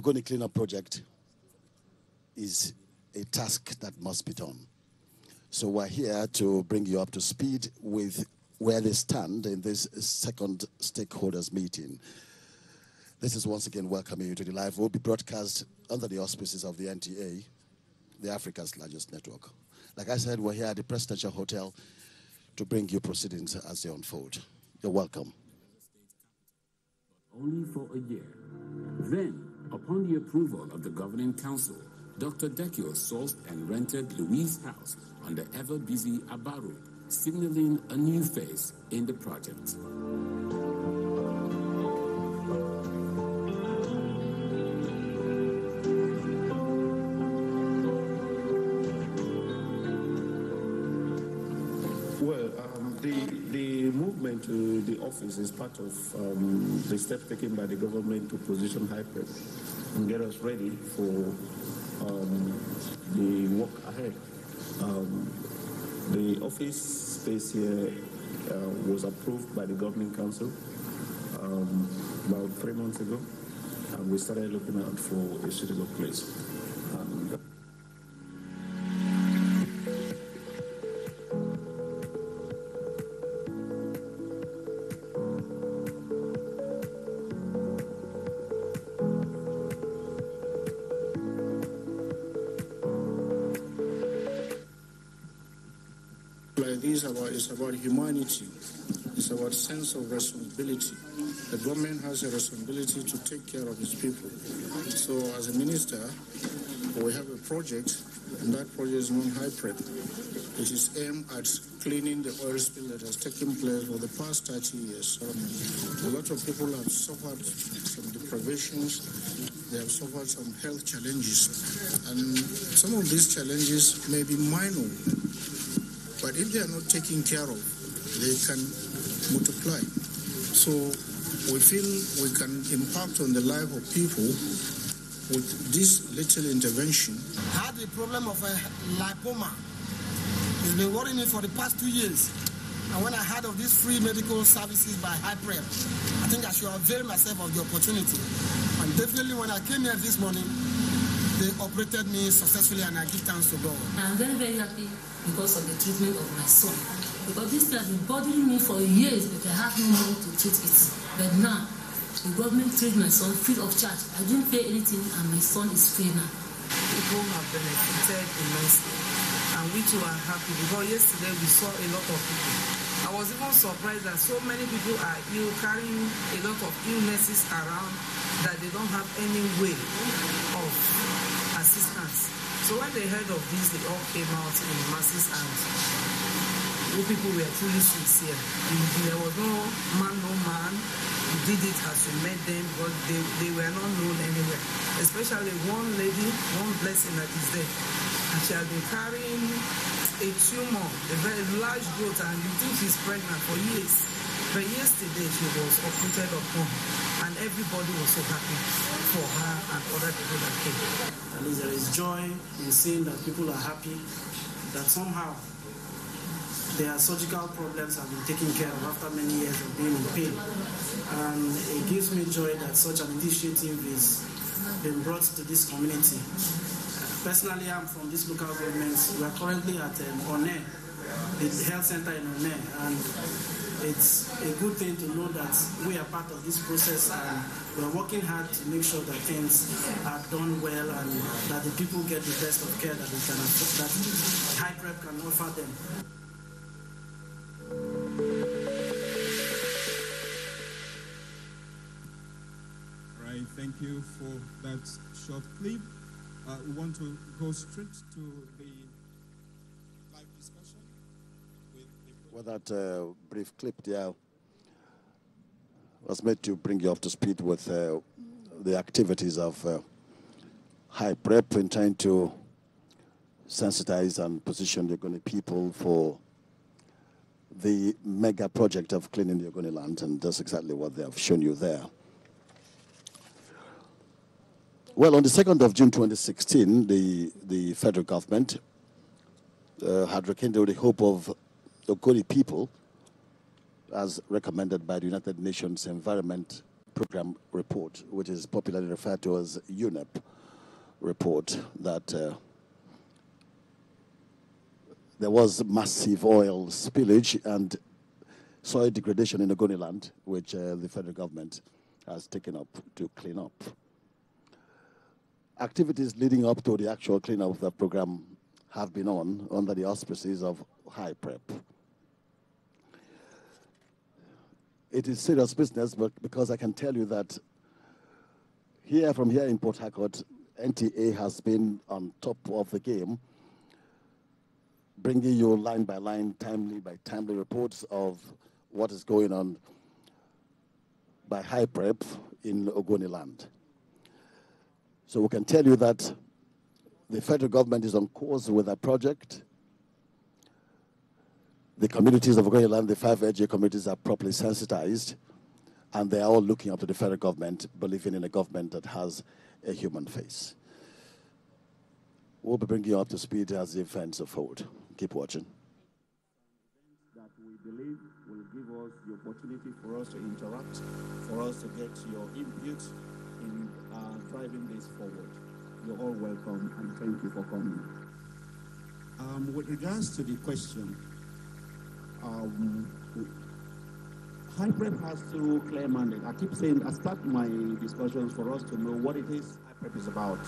Ogoni cleanup project is a task that must be done. So we're here to bring you up to speed with where they stand in this second stakeholders meeting. This is once again welcoming you to the live. Will be broadcast under the auspices of the NTA, the Africa's largest network. Like I said, we're here at the Presidential Hotel to bring you proceedings as they unfold. You're welcome. Only for a year. Then, upon the approval of the Governing Council, Dr. Dekio sourced and rented Louise's house on the ever-busy Aba Road, signaling a new phase in the project. Well, the movement to the office is part of the steps taken by the government to position Hyprep and get us ready for the work ahead. The office space here was approved by the Governing Council about 3 months ago, and we started looking out for a suitable place. It's about humanity. It's about sense of responsibility. The government has a responsibility to take care of its people. So as a minister, we have a project, and that project is known Hyprep. It is aimed at cleaning the oil spill that has taken place for the past 30 years. A lot of people have suffered some deprivations. They have suffered some health challenges. And some of these challenges may be minor, but if they are not taken care of, they can multiply. So we feel we can impact on the life of people with this little intervention. I had the problem of a lipoma. It's been worrying me for the past 2 years. And when I heard of these free medical services by Hyprep, I think I should avail myself of the opportunity. And definitely when I came here this morning, they operated me successfully, and I give thanks to God. I'm very, very happy because of the treatment of my son. Because this thing has been bothering me for years, but I have no money to treat it. But now, the government treats my son free of charge. I didn't pay anything, and my son is free now. People have benefited immensely, and we too are happy because yesterday we saw a lot of people. I was even surprised that so many people are ill, carrying a lot of illnesses around that they don't have any way of assistance. So when they heard of this, they all came out in masses, and we people were truly sincere. There was no man. We did it as we met them, but they were not known anywhere. Especially one lady, one blessing that is there. And she has been carrying a tumor, a very large growth, and you think she's pregnant for years. But yesterday she was operated upon, and everybody was so happy for her and other people that came. At least there is joy in seeing that people are happy, that somehow their surgical problems have been taken care of after many years of being in pain. And it gives me joy that such an initiative is been brought to this community. Personally, I'm from this local government. We are currently at One, the health center in One, and it's a good thing to know that we are part of this process, and we're working hard to make sure that things are done well and that the people get the best of care that that Hyprep can offer them. All right, thank you for that short clip. We want to go straight to the live discussion. Well, that brief clip there was made to bring you up to speed with the activities of Hyprep in trying to sensitize and position the Ogoni people for the mega project of cleaning the Ogoni land, and that's exactly what they have shown you there. Well, on the 2nd of June 2016, the federal government had rekindled the hope of the Ogoni people, as recommended by the United Nations Environment program report, which is popularly referred to as UNEP report, that there was massive oil spillage and soil degradation in Ogoniland, which the federal government has taken up to clean up. Activities leading up to the actual cleanup of that program have been on under the auspices of High Prep. It is serious business, but because I can tell you that from here in Port Harcourt, NTA has been on top of the game, bringing you line by line, timely by timely reports of what is going on by High Prep in Ogoniland. So we can tell you that the federal government is on course with that project. The communities of Ogoniland, the 5 LGA communities, are properly sensitized, and they are all looking up to the federal government, believing in a government that has a human face. We'll be bringing you up to speed as the events unfold. Keep watching. That we believe will give us the opportunity for us to interact, for us to get your input in driving this forward. You're all welcome, and thank you for coming. With regards to the question, High Prep has to clear mandate. I keep saying, I start my discussions for us to know what it is High Prep is about.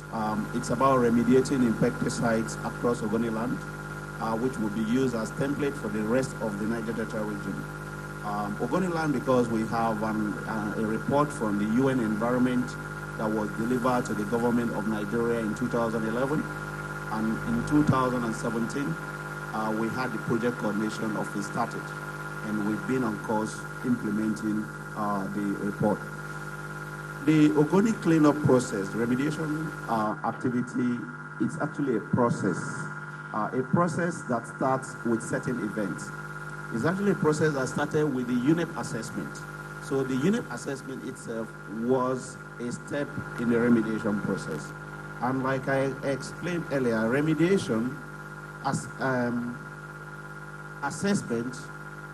It's about remediating infected sites across Ogoniland, which will be used as template for the rest of the Niger Delta region. Ogoniland, because we have a report from the UN Environment that was delivered to the government of Nigeria in 2011, and in 2017, we had the project coordination of it started, and we've been on course implementing the report. The Ogoni cleanup process, remediation activity, is actually a process that starts with certain events. It's actually a process that started with the UNEP assessment. So the UNEP assessment itself was a step in the remediation process. And like I explained earlier, remediation, assessment,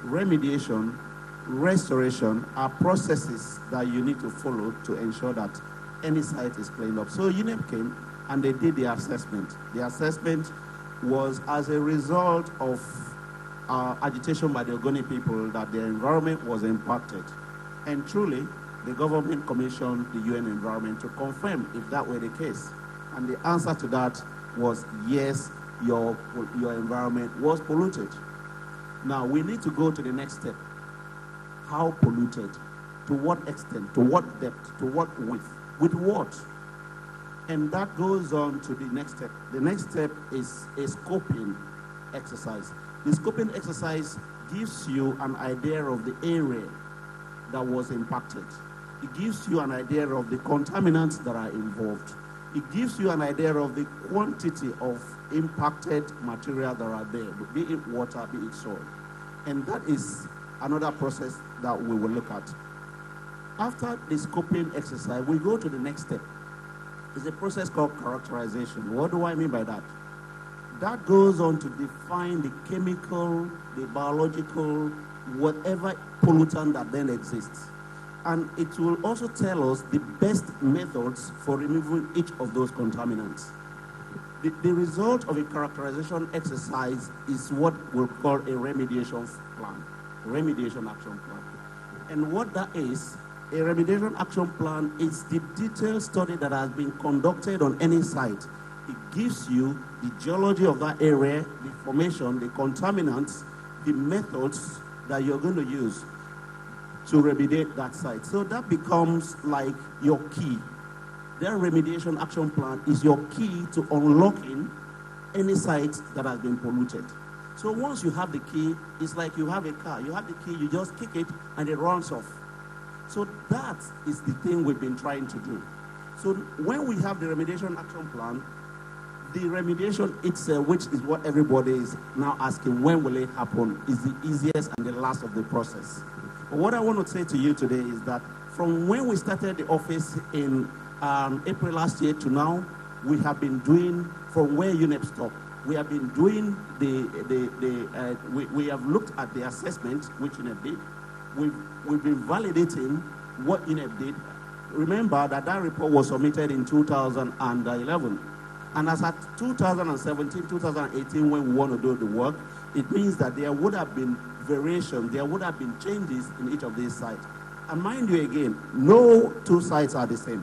remediation, restoration are processes that you need to follow to ensure that any site is cleaned up. So UNEP came and they did the assessment. The assessment was as a result of agitation by the Ogoni people that their environment was impacted. And truly, the government commissioned the UN Environment to confirm if that were the case. And the answer to that was yes, your environment was polluted. Now, we need to go to the next step. How polluted? To what extent? To what depth? To what width? With what? And that goes on to the next step. The next step is a scoping exercise. The scoping exercise gives you an idea of the area that was impacted. It gives you an idea of the contaminants that are involved. It gives you an idea of the quantity of impacted material that are there, be it water, be it soil. And that is another process that we will look at. After the scoping exercise, we go to the next step. It's a process called characterization. What do I mean by that? That goes on to define the chemical, the biological, whatever pollutant that then exists. And it will also tell us the best methods for removing each of those contaminants. The result of a characterization exercise is what we'll call a remediation plan, remediation action plan. And what that is, a remediation action plan is the detailed study that has been conducted on any site. It gives you the geology of that area, the formation, the contaminants, the methods that you're going to use to remediate that site. So that becomes like your key. Their remediation action plan is your key to unlocking any site that has been polluted. So once you have the key, it's like you have a car. You have the key, you just kick it, and it runs off. So that is the thing we've been trying to do. So when we have the remediation action plan, the remediation itself, which is what everybody is now asking, when will it happen, is the easiest and the last of the process. But what I want to say to you today is that from when we started the office in April last year to now, we have been doing, from where UNEP stopped, we have been doing we have looked at the assessment which UNEP did. We've been validating what UNEP did, remember that that report was submitted in 2011. And as at 2017, 2018, when we want to do the work, it means that there would have been variation, there would have been changes in each of these sites. And mind you again, no two sites are the same.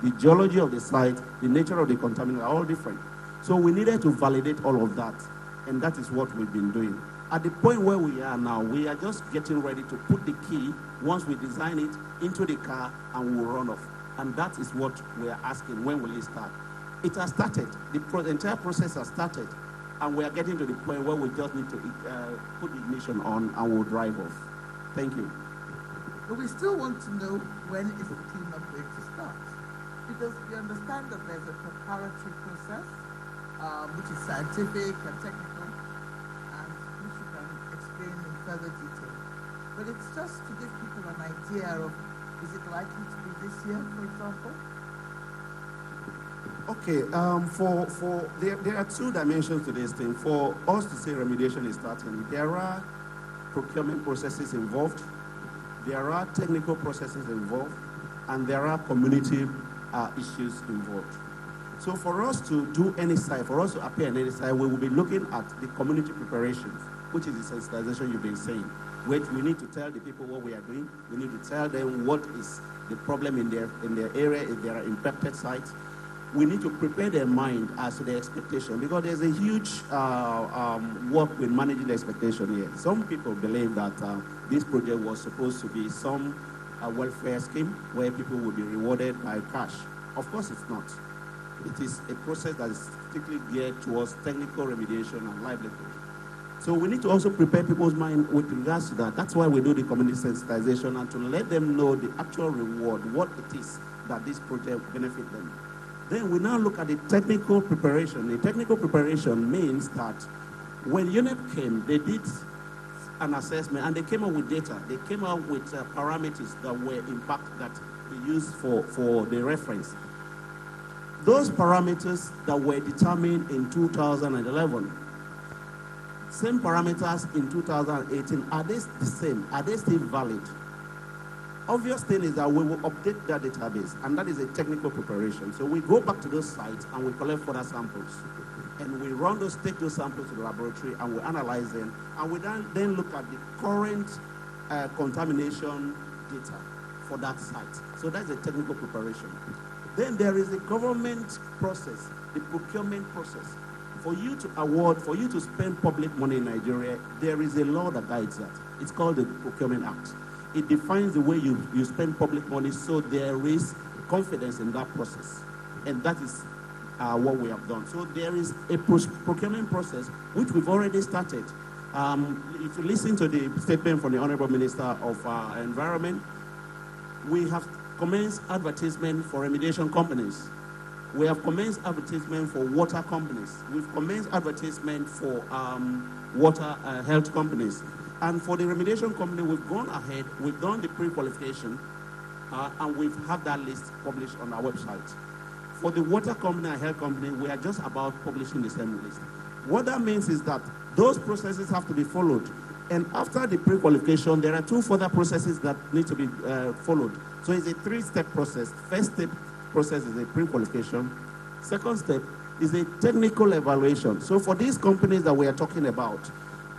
The geology of the site, the nature of the contaminant are all different. So we needed to validate all of that. And that is what we've been doing. At the point where we are now, we are just getting ready to put the key, once we design it, into the car and we'll run off. And that is what we are asking, when will it start? It has started. The entire process has started. And we are getting to the point where we just need to put the ignition on and we'll drive off. Thank you. But we still want to know when is the cleanup going to start? Because we understand that there's a preparatory process, which is scientific and technical, and which you can explain in further detail. But it's just to give people an idea of, is it likely to be this year, for example? Okay, there are two dimensions to this thing. For us to say remediation is starting, there are procurement processes involved, there are technical processes involved, and there are community issues involved. So for us to do any site, for us to appear in any site, we will be looking at the community preparations, which is the sensitization you've been saying, which we need to tell the people what we are doing. We need to tell them what is the problem in their area, if there are impacted sites. We need to prepare their mind as to the expectation, because there's a huge work with managing the expectation here. Some people believe that this project was supposed to be some welfare scheme where people will be rewarded by cash. Of course it's not. It is a process that is strictly geared towards technical remediation and livelihood. So we need to also prepare people's mind with regards to that. That's why we do the community sensitization, and to let them know the actual reward, what it is that this project will benefit them. Then we now look at the technical preparation. The technical preparation means that when UNEP came, they did an assessment and they came up with data. They came out with parameters that were that they used for the reference. Those parameters that were determined in 2011, same parameters in 2018, are they the same? Are they still valid? Obvious thing is that we will update that database, and that is a technical preparation. So we go back to those sites and we collect further samples. And we take those samples to the laboratory and we analyze them, and we then look at the current contamination data for that site. So that's a technical preparation. Then there is a government process, the procurement process. For you to spend public money in Nigeria, there is a law that guides that. It's called the Procurement Act. It defines the way you spend public money, so there is confidence in that process. And that is what we have done. So there is a procurement process which we've already started. If you listen to the statement from the Honorable Minister of Environment, we have commenced advertisement for remediation companies. We have commenced advertisement for water companies. We've commenced advertisement for water health companies. And for the remediation company, we've gone ahead, we've done the pre-qualification, and we've had that list published on our website. For the water company and health company, we are just about publishing the same list. What that means is that those processes have to be followed. And after the pre-qualification, there are two further processes that need to be followed. So it's a three-step process. First step process is a pre-qualification. Second step is a technical evaluation. So for these companies that we are talking about,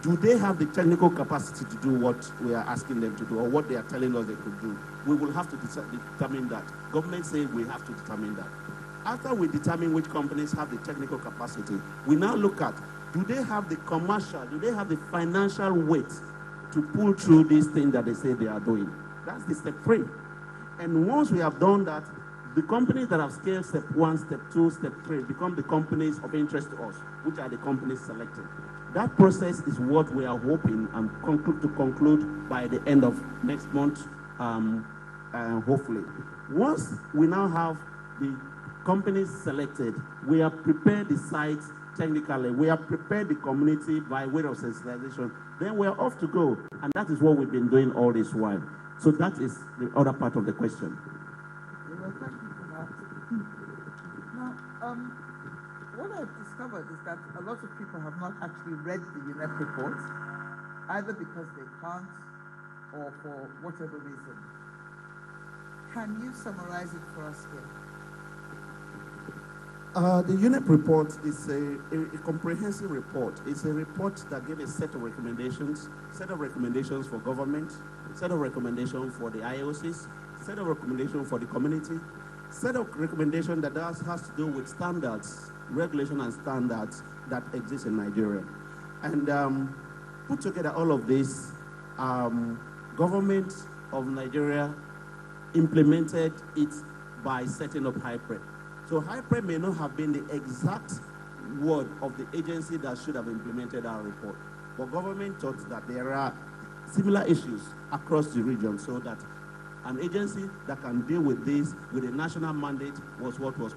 do they have the technical capacity to do what we are asking them to do, or what they are telling us they could do? We will have to determine that. Government say we have to determine that. After we determine which companies have the technical capacity, we now look at, do they have the commercial, do they have the financial weight to pull through this thing that they say they are doing? That's the step 3. And once we have done that, the companies that have scaled step 1, step 2, step 3 become the companies of interest to us, which are the companies selected. That process is what we are hoping and conclude by the end of next month, hopefully. Once we now have the companies selected, we have prepared the sites technically, we have prepared the community by way of sensitization, then we are off to go. And that is what we've been doing all this while. So that is the other part of the question. Well, thank you for that. Now, what I've discovered is that a lot of people have not actually read the UNEP report, either because they can't or for whatever reason. Can you summarize it for us here? The UNEP report is a comprehensive report. It's a report that gives a set of recommendations for government, set of recommendations for the IOCs, set of recommendations for the community, set of recommendations that has to do with standards, regulation and standards that exist in Nigeria. And put together all of this, government of Nigeria implemented it by setting up HYPREP. So HYPREP may not have been the exact word of the agency that should have implemented our report, but government thought that there are similar issues across the region, so that an agency that can deal with this with a national mandate was what was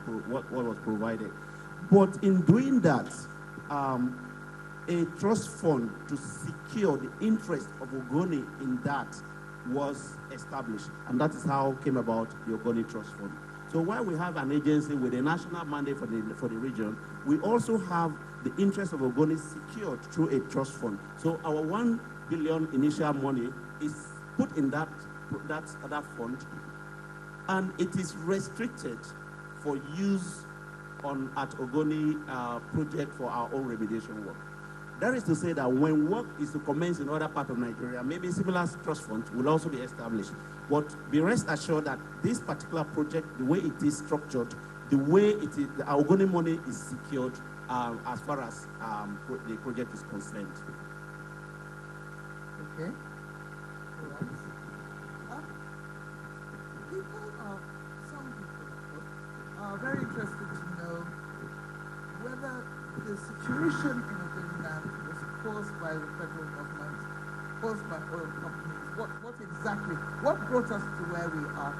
provided. But in doing that, a trust fund to secure the interest of Ogoni in that was established, and that is how came about the Ogoni Trust Fund. So while we have an agency with a national mandate for the region, we also have the interest of Ogoni secured through a trust fund. So our 1 billion initial money is put in that fund, and it is restricted for use at Ogoni project for our own remediation work. That is to say that when work is to commence in other parts of Nigeria, maybe similar trust funds will also be established. But be rest assured that this particular project, the way it is structured, the way it is, the Ogoni money is secured as far as the project is concerned. Okay. All right. Some people, of course, are very interested to know whether the situation in Ogoni land was caused by the federal government, caused by oil companies. What brought us to where we are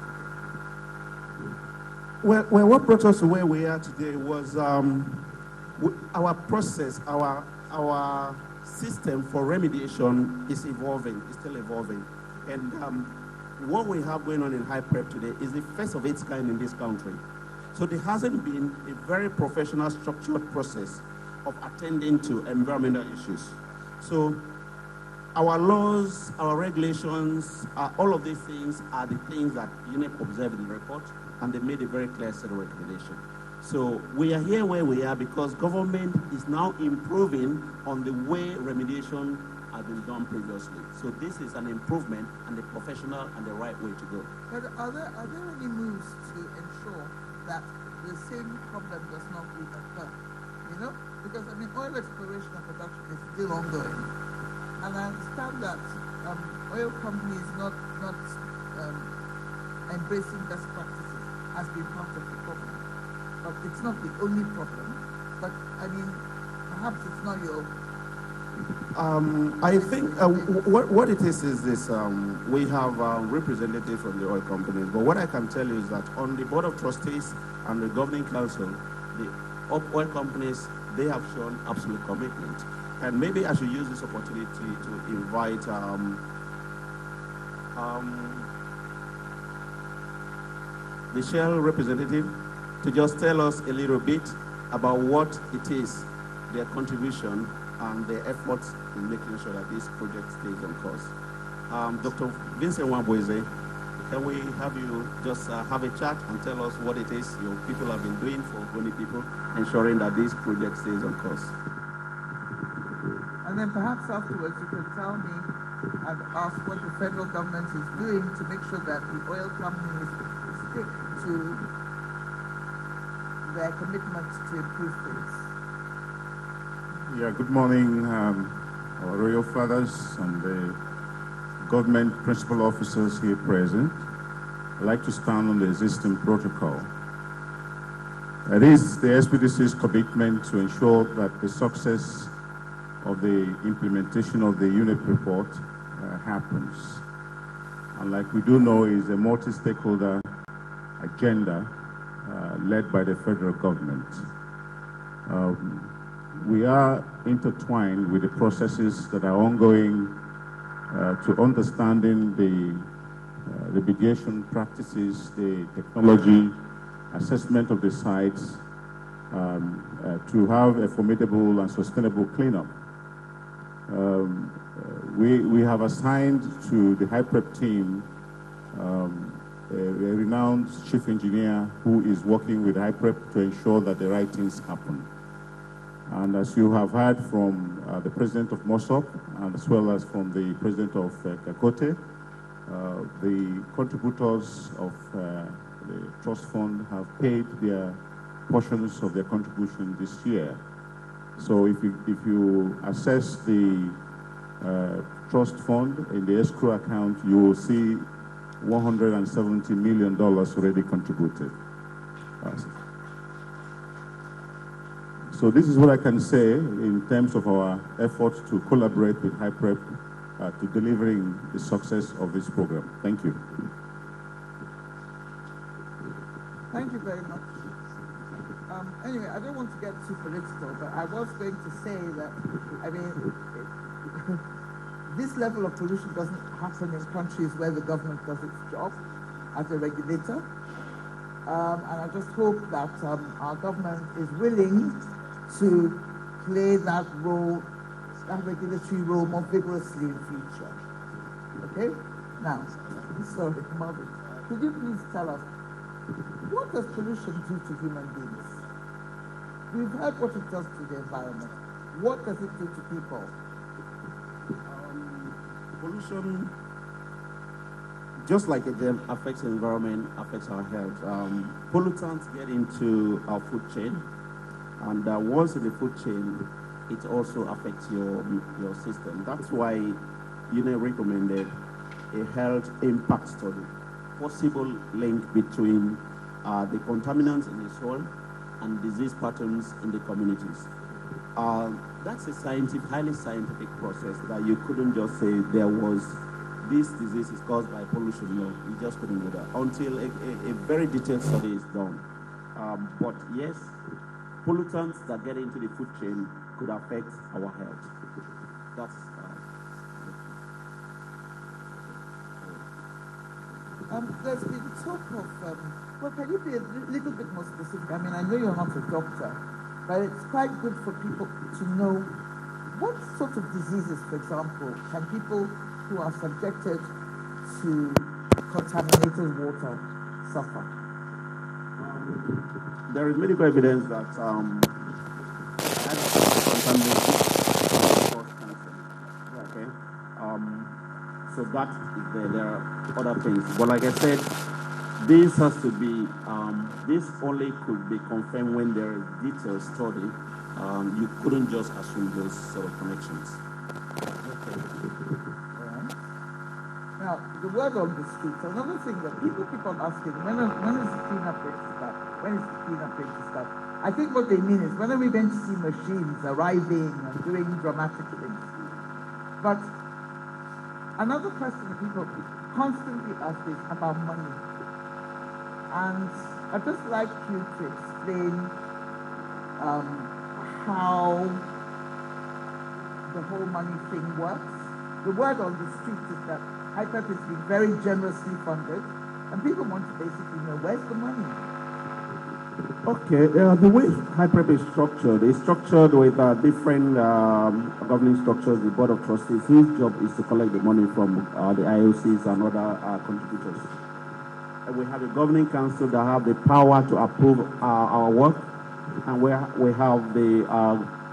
today? Well, what brought us to where we are today was our process, our system for remediation is evolving, is still evolving. And what we have going on in HYPREP today is the first of its kind in this country. So there hasn't been a very professional, structured process of attending to environmental issues. So our laws, our regulations, all of these things are the things that UNEP observed in the report, and they made a very clear set of recommendations. So we are here where we are because government is now improving on the way remediation has been done previously. So this is an improvement and the professional and the right way to go. But are there any moves to ensure that the same problem does not reoccur? You know, because I mean, oil exploration and production is still ongoing, and I understand that oil companies not embracing best practices has been part of the problem. But it's not the only problem. But I mean, perhaps it's not your. I think what it is this: we have representatives from the oil companies. But what I can tell you is that on the board of trustees and the governing council, the oil companies, they have shown absolute commitment. And maybe I should use this opportunity to invite the Shell representative to just tell us a little bit about what it is, their contribution and their efforts in making sure that this project stays on course. Dr. Vincent Wamboise, can we have you just have a chat and tell us what it is your people have been doing for Ogoni people, ensuring that this project stays on course? And then perhaps afterwards you can tell me and ask what the federal government is doing to make sure that the oil companies stick to their commitment to improve things. Yeah, good morning, our royal fathers and the government principal officers here present. I'd like to stand on the existing protocol. It is the SPDC's commitment to ensure that the success of the implementation of the UNEP report happens. And like we do know, is a multi-stakeholder agenda led by the federal government. We are intertwined with the processes that are ongoing to understanding the remediation practices, the technology, assessment of the sites, to have a formidable and sustainable cleanup. We have assigned to the HYPREP team renowned chief engineer who is working with HIPREP to ensure that the right things happen. And as you have heard from the president of MOSOP, and as well as from the president of Kakote, the contributors of the trust fund have paid their portions of their contribution this year. So if you assess the trust fund in the escrow account, you will see $170 million already contributed. So this is what I can say in terms of our efforts to collaborate with HIPREP to delivering the success of this program. Thank you. Thank you very much. Anyway, I don't want to get too political, but I was going to say that, I mean, this level of pollution doesn't happen in countries where the government does its job as a regulator. And I just hope that our government is willing to play that role, that regulatory role, more vigorously in future. Okay? Now, sorry, Marvin, could you please tell us, what does pollution do to human beings? We've heard what it does to the environment. What does it do to people? Pollution, just like it affects the environment, affects our health. Pollutants get into our food chain, and once in the food chain, it also affects your system. That's why UNEP recommended a health impact study, possible link between the contaminants in the soil and disease patterns in the communities. That's a highly scientific process that you couldn't just say there was this disease is caused by pollution. No, you just couldn't do that until a very detailed study is done. But yes, pollutants that get into the food chain could affect our health. That's there's been talk of, well, can you be a little bit more specific? I mean, I know you're not a doctor, but it's quite good for people to know what sort of diseases, for example, can people who are subjected to contaminated water suffer? There is medical evidence that contamination causes cancer. Okay. So that is there. There are other things, but like I said, this has to be. This only could be confirmed when there is detailed study. You couldn't just assume those sort of connections. Okay. Now, the word on the streets. Another thing that people keep on asking: when is the cleanup going to start? When is the cleanup going to start? I think what they mean is, when are we going to see machines arriving and doing dramatic things? But another question people constantly ask is about money. And I'd just like you to explain how the whole money thing works. The word on the street is that HIPREP is being very generously funded, and people want to basically know, where's the money? Okay, the way HIPREP is structured with different governing structures. The Board of Trustees, whose job is to collect the money from the IOCs and other contributors. And we have a governing council that have the power to approve our work, and we have the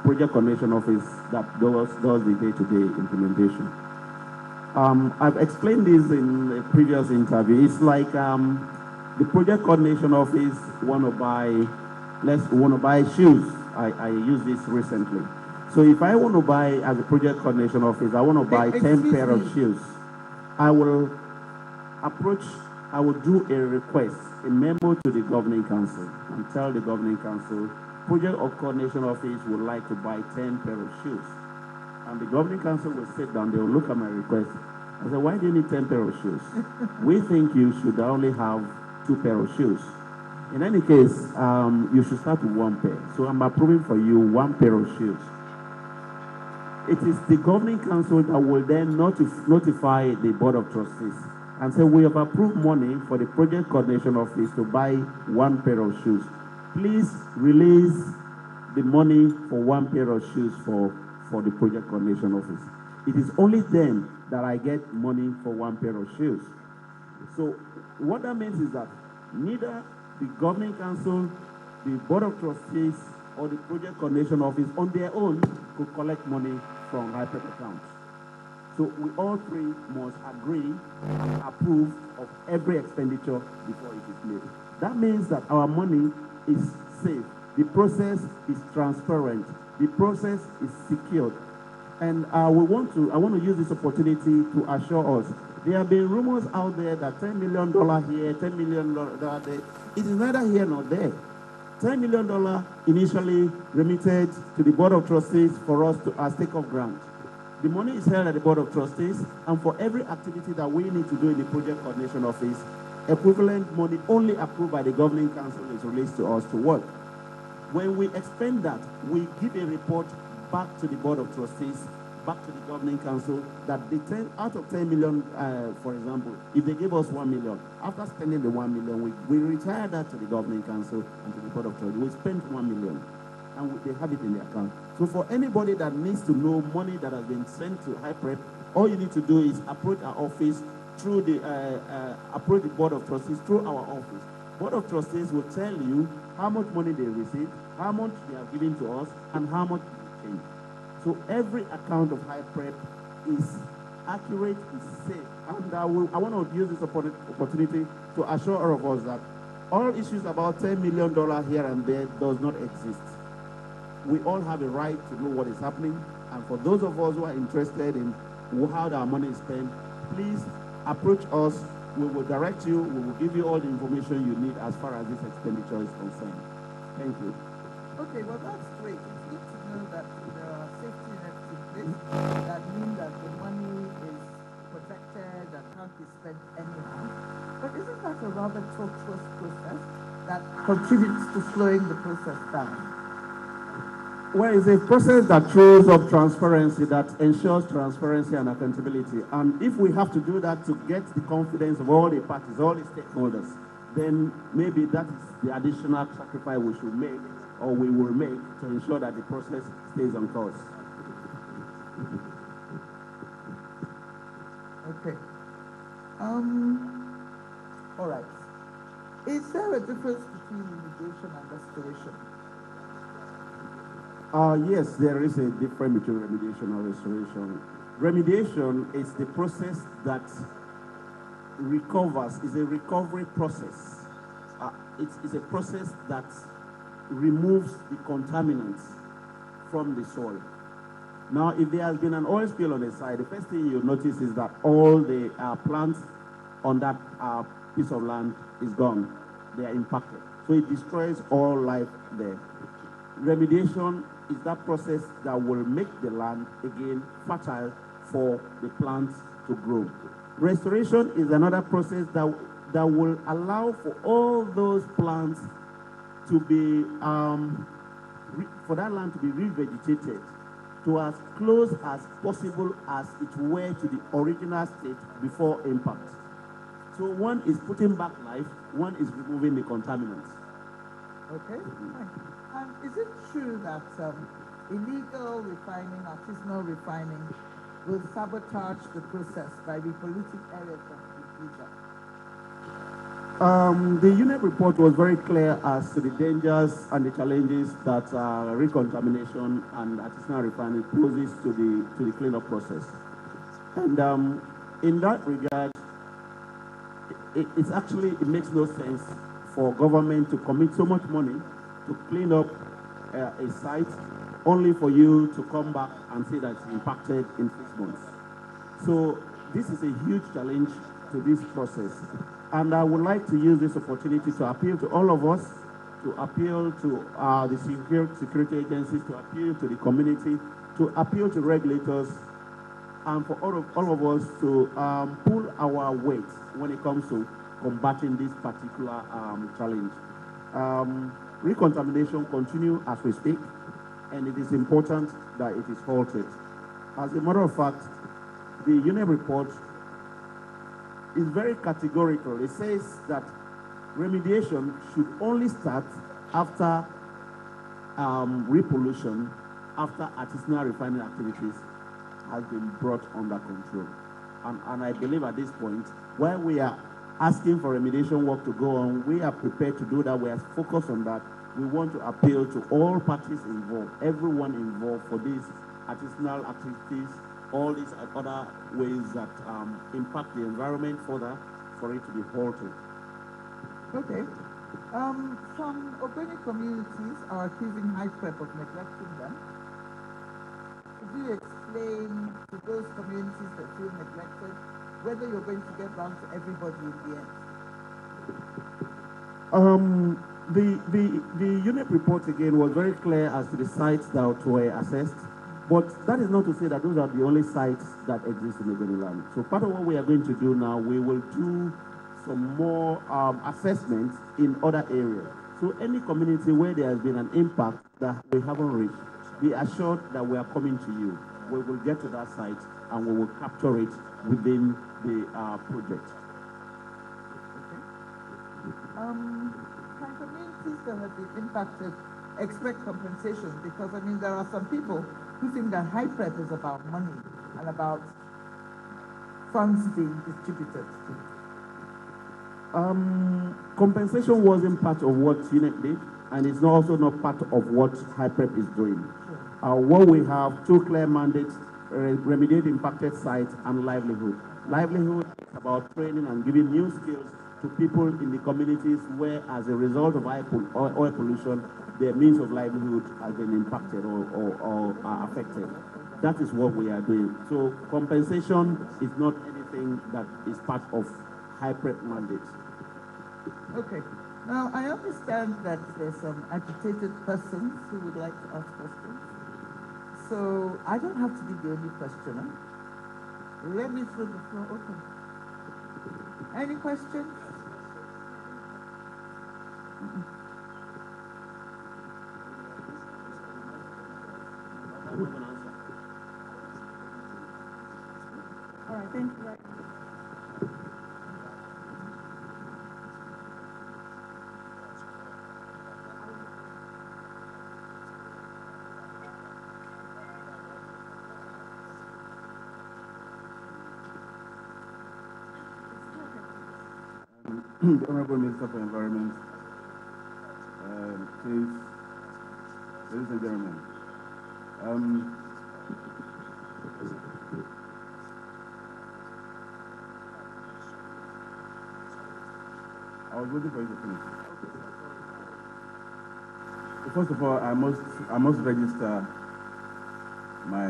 project coordination office that does the day-to-day implementation. I've explained this in a previous interview. It's like the project coordination office want to buy shoes. I used this recently. So if I want to buy, as a project coordination office, I want to buy 10 pair of shoes. I will do a request, a memo to the governing council, and tell the governing council, project coordination office would like to buy 10 pair of shoes. And the governing council will sit down, they will look at my request. I say, why do you need 10 pair of shoes? We think you should only have 2 pair of shoes. In any case, you should start with 1 pair. So I'm approving for you 1 pair of shoes. It is the governing council that will then notify the Board of Trustees and say, we have approved money for the project coordination office to buy 1 pair of shoes. Please release the money for 1 pair of shoes for the project coordination office. It is only then that I get money for 1 pair of shoes. So what that means is that neither the governing council, the board of trustees, or the project coordination office on their own could collect money from HYPREP accounts. So we all three must agree and approve of every expenditure before it is made. That means that our money is safe. The process is transparent. The process is secured. And I want to use this opportunity to assure us. There have been rumors out there that $10 million here, $10 million there. It is neither here nor there. $10 million initially remitted to the Board of Trustees for us to as take-off grant. The money is held at the Board of Trustees, and for every activity that we need to do in the Project Coordination Office, equivalent money only approved by the Governing Council is released to us to work. When we expend that, we give a report back to the Board of Trustees, back to the Governing Council, that the 10 out of 10 million, for example, if they give us 1 million, after spending the 1 million, we retire that to the Governing Council and to the Board of Trustees. We spent 1 million, and they have it in their account. So for anybody that needs to know money that has been sent to HYPREP, all you need to do is approach our office through the approach the Board of Trustees through our office. Board of Trustees will tell you how much money they received, how much they have given to us, and how much they change. So every account of HYPREP is accurate, is safe. And I want to use this opportunity to assure all of us that all issues about $10 million here and there does not exist. We all have a right to know what is happening. And for those of us who are interested in how our money is spent, please approach us. We will direct you. We will give you all the information you need as far as this expenditure is concerned. Thank you. Okay, well, that's great. It's good to know that there are safety nets in place that mean that the money is protected and can't be spent anyhow. But isn't that a rather tortuous process that contributes to slowing the process down? Well, it's a process that throws up transparency, that ensures transparency and accountability. And if we have to do that to get the confidence of all the parties, all the stakeholders, then maybe that is the additional sacrifice we should make, or we will make, to ensure that the process stays on course. Okay. All right. Is there a difference between remediation and restoration? Yes, there is a difference between remediation and restoration. Remediation is the process that recovers, is a recovery process. It's a process that removes the contaminants from the soil. Now, if there has been an oil spill on the side, the first thing you'll notice is that all the plants on that piece of land is gone. They are impacted. So it destroys all life there. Remediation is that process that will make the land again fertile for the plants to grow. Restoration is another process that will allow for all those plants to be, for that land to be revegetated to as close as possible as it were to the original state before impact. So one is putting back life, one is removing the contaminants. Okay, fine. And is it true that illegal refining, artisanal refining, will sabotage the process by repolluting areas of Abuja? The UNEP report was very clear as to the dangers and the challenges that recontamination and artisanal refining poses to the cleanup process. And in that regard, it makes no sense for government to commit so much money to clean up a site only for you to come back and say that it's impacted in 6 months. So this is a huge challenge to this process. And I would like to use this opportunity to appeal to all of us, to appeal to the security agencies, to appeal to the community, to appeal to regulators, and for all of us to pull our weight when it comes to combating this particular challenge. Recontamination continues as we speak, and it is important that it is halted. As a matter of fact, the UNEP report is very categorical. It says that remediation should only start after repollution, after artisanal refining activities has been brought under control. And I believe at this point, where we are asking for remediation work to go on. We are prepared to do that. We are focused on that. We want to appeal to all parties involved, everyone involved for these artisanal activities, all these other ways that impact the environment further, for it to be halted. Okay. Some Ogoni communities are accusing High Prep of neglecting them. Could you explain to those communities that feel neglected whether you're going to get round to everybody in the end? The unit report again was very clear as to the sites that were assessed, but that is not to say that those are the only sites that exist in Ogoni land. So part of what we are going to do now, we will do some more assessments in other areas. So any community where there has been an impact that we haven't reached, be assured that we are coming to you. We will get to that site and we will capture it within the project. Okay. Can communities that have been impacted expect compensation? Because I mean, there are some people who think that High Prep is about money and about funds being distributed. Compensation wasn't part of what UNEP did, and it's also not part of what High Prep is doing. What we have, two clear mandates: remediate impacted sites and livelihood. Livelihood is about training and giving new skills to people in the communities where, as a result of oil pollution, their means of livelihood has been impacted or are affected. That is what we are doing. So compensation is not anything that is part of High Prep mandates. Okay. Now, I understand that there's some agitated persons who would like to ask questions. So I don't have to be the only questioner. Let me throw the floor open. Any questions? All right, thank you. The Honorable Minister for Environment, Chief, ladies and gentlemen, I was waiting for you to finish. First of all, I must register my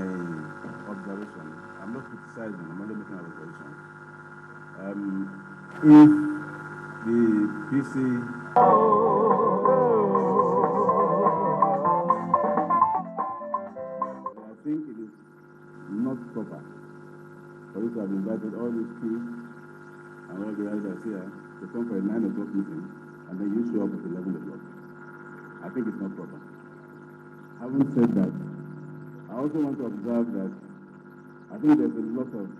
observation. I'm not criticizing, I'm only making an observation. If the PC I think it is not proper for you to have invited all these chiefs and all the elders here to come for a 9 o'clock meeting and then you show up at 11 o'clock. I think it's not proper. Having said that, I also want to observe that I think there's a lot of,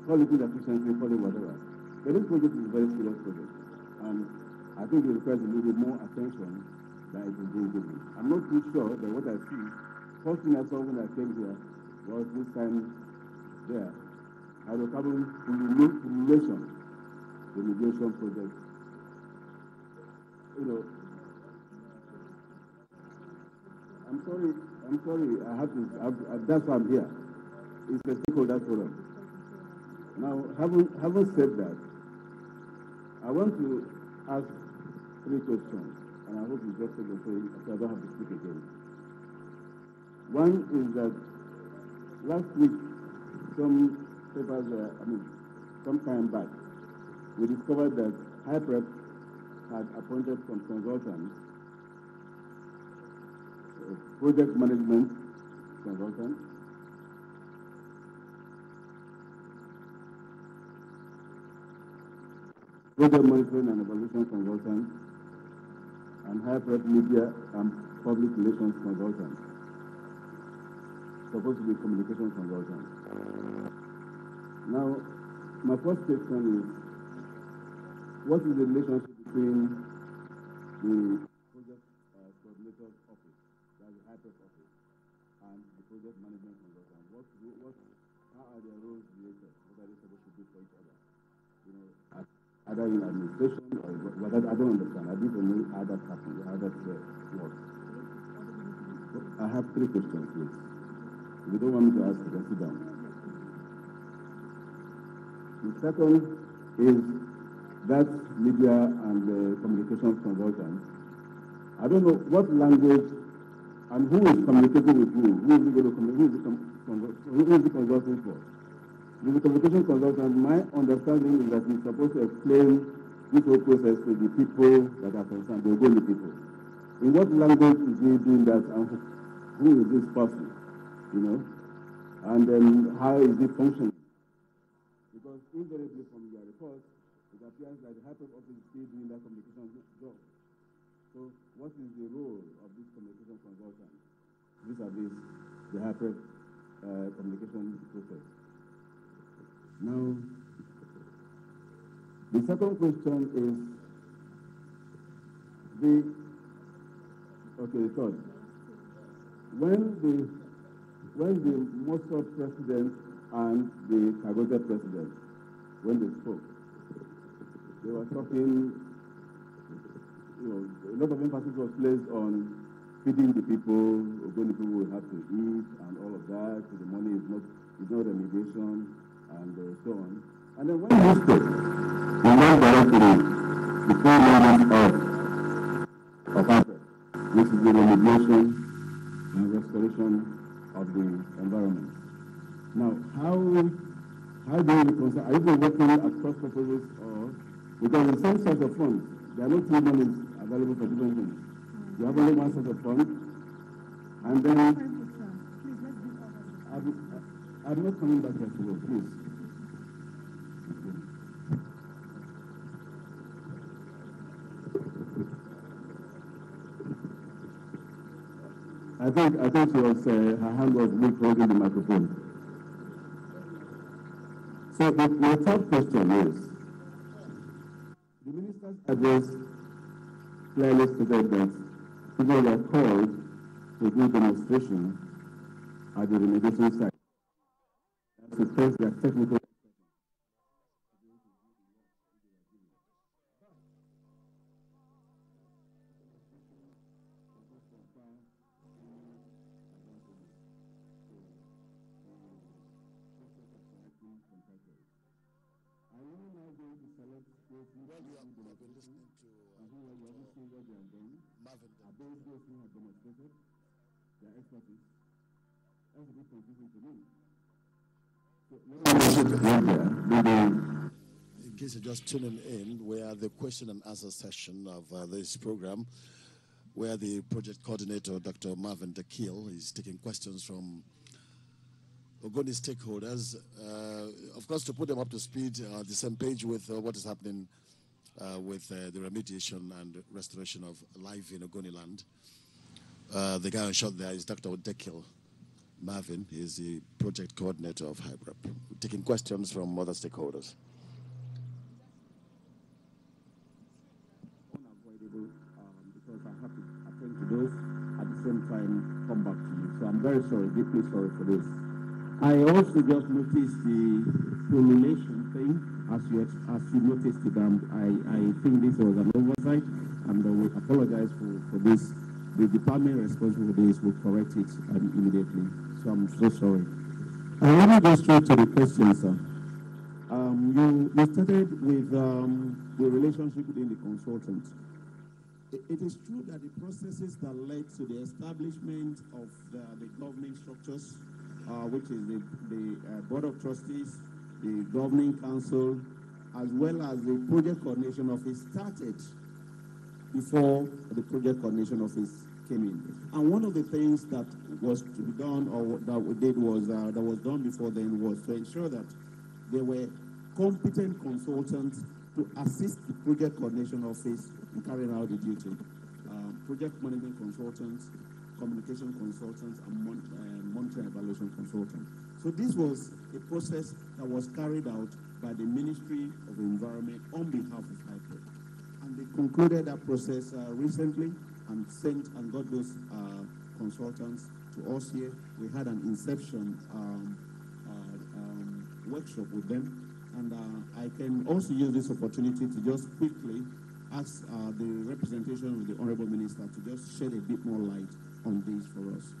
quality deficiency, quality whatever. But this project is a very serious project, and I think it requires a little bit more attention than it is being given. I'm not too sure that what I see, first thing I saw when I came here was this time there, hydrocarbon remediation project. I'm sorry, that's why I'm here. It's a stakeholder forum. Now, having said that, I want to ask 3 questions, and I hope you just take the time so I don't have to speak again. One is that last week, some time back, we discovered that High Prep had appointed some consultants, project management consultants, project monitoring and evaluation consultant, and High Prep media and public relations consultant. Supposed to be communication consultant. Now, my first question is, what is the relationship between the project coordinator's office, that's the High Prep office, and the project management consultant? how are their roles related? What are they supposed to do for each other? You know, either in administration or what, I don't understand. I didn't know how that happened, how that works. I have 3 questions, please. If you don't want me to ask, you can sit down. The second is that media and communications consultant. I don't know what language and who is communicating with who. Who is going to communicate? Who is the consulting for? The communication consultant, my understanding is that he's supposed to explain this whole process to the people that are concerned, the Ogoni people. In what language is he doing that, and who is this person? You know, and then how is it functioning? Because invariably from your report, it appears that the Hyper office is still doing that communication job. So what is the role of this communication consultant vis-a-vis the Hyper communication process? Now, the second question is third. When the Mossad president and the Kagoja president, when they spoke, they were talking, you know, a lot of emphasis was placed on feeding the people, Ogoni people will have to eat and all of that, so the money is not remediation and so on. And then when you spoke, you went directly the 4 elements of APREP, which is the remediation and restoration of the environment. Now, how do you reconcile? Are you working across purposes, or because in some sorts of funds, there are no 2 monies available for different things. You have only one set of funds, and then I'm not coming back here to work, please. I think she was, her hand was weak holding the microphone. So the third question is, the minister's address clearly stated that people were called to do demonstration at the remediation site. That's to test their technical. In case you're just tuning in, we are the question and answer session of this program, where the project coordinator, Dr. Marvin Dakil, is taking questions from Ogoni stakeholders, of course, to put them up to speed, the same page with what is happening with the remediation and restoration of life in Ogoni land. The guy on shot there is Dr. Dakil Marvin. He is the project coordinator of HYPREP, taking questions from other stakeholders. Unavoidable, because I have to attend to those, at the same time come back to you. So I'm very sorry, deeply sorry for this. I also just noticed the formulation thing, as you noticed it. I think this was an oversight, and we apologize for this. The department responsible for this will correct it immediately. So I'm so sorry. I want to go straight to the question, sir. You started with the relationship within the consultant. It is true that the processes that led to the establishment of the governing structures, which is the Board of Trustees, the Governing Council, as well as the Project Coordination Office, started before the Project Coordination Office came in. And one of the things that was to be done, or that we did, was that was done before then, was to ensure that there were competent consultants to assist the Project Coordination Office in carrying out the duty. Project management consultants, communication consultants, and monitoring evaluation consultants. So this was a process that was carried out by the Ministry of Environment on behalf of HYPREP. And they concluded that process recently and sent and got those consultants to us here. We had an inception workshop with them. And I can also use this opportunity to just quickly ask the representation of the Honorable Minister to just shed a bit more light on this for us.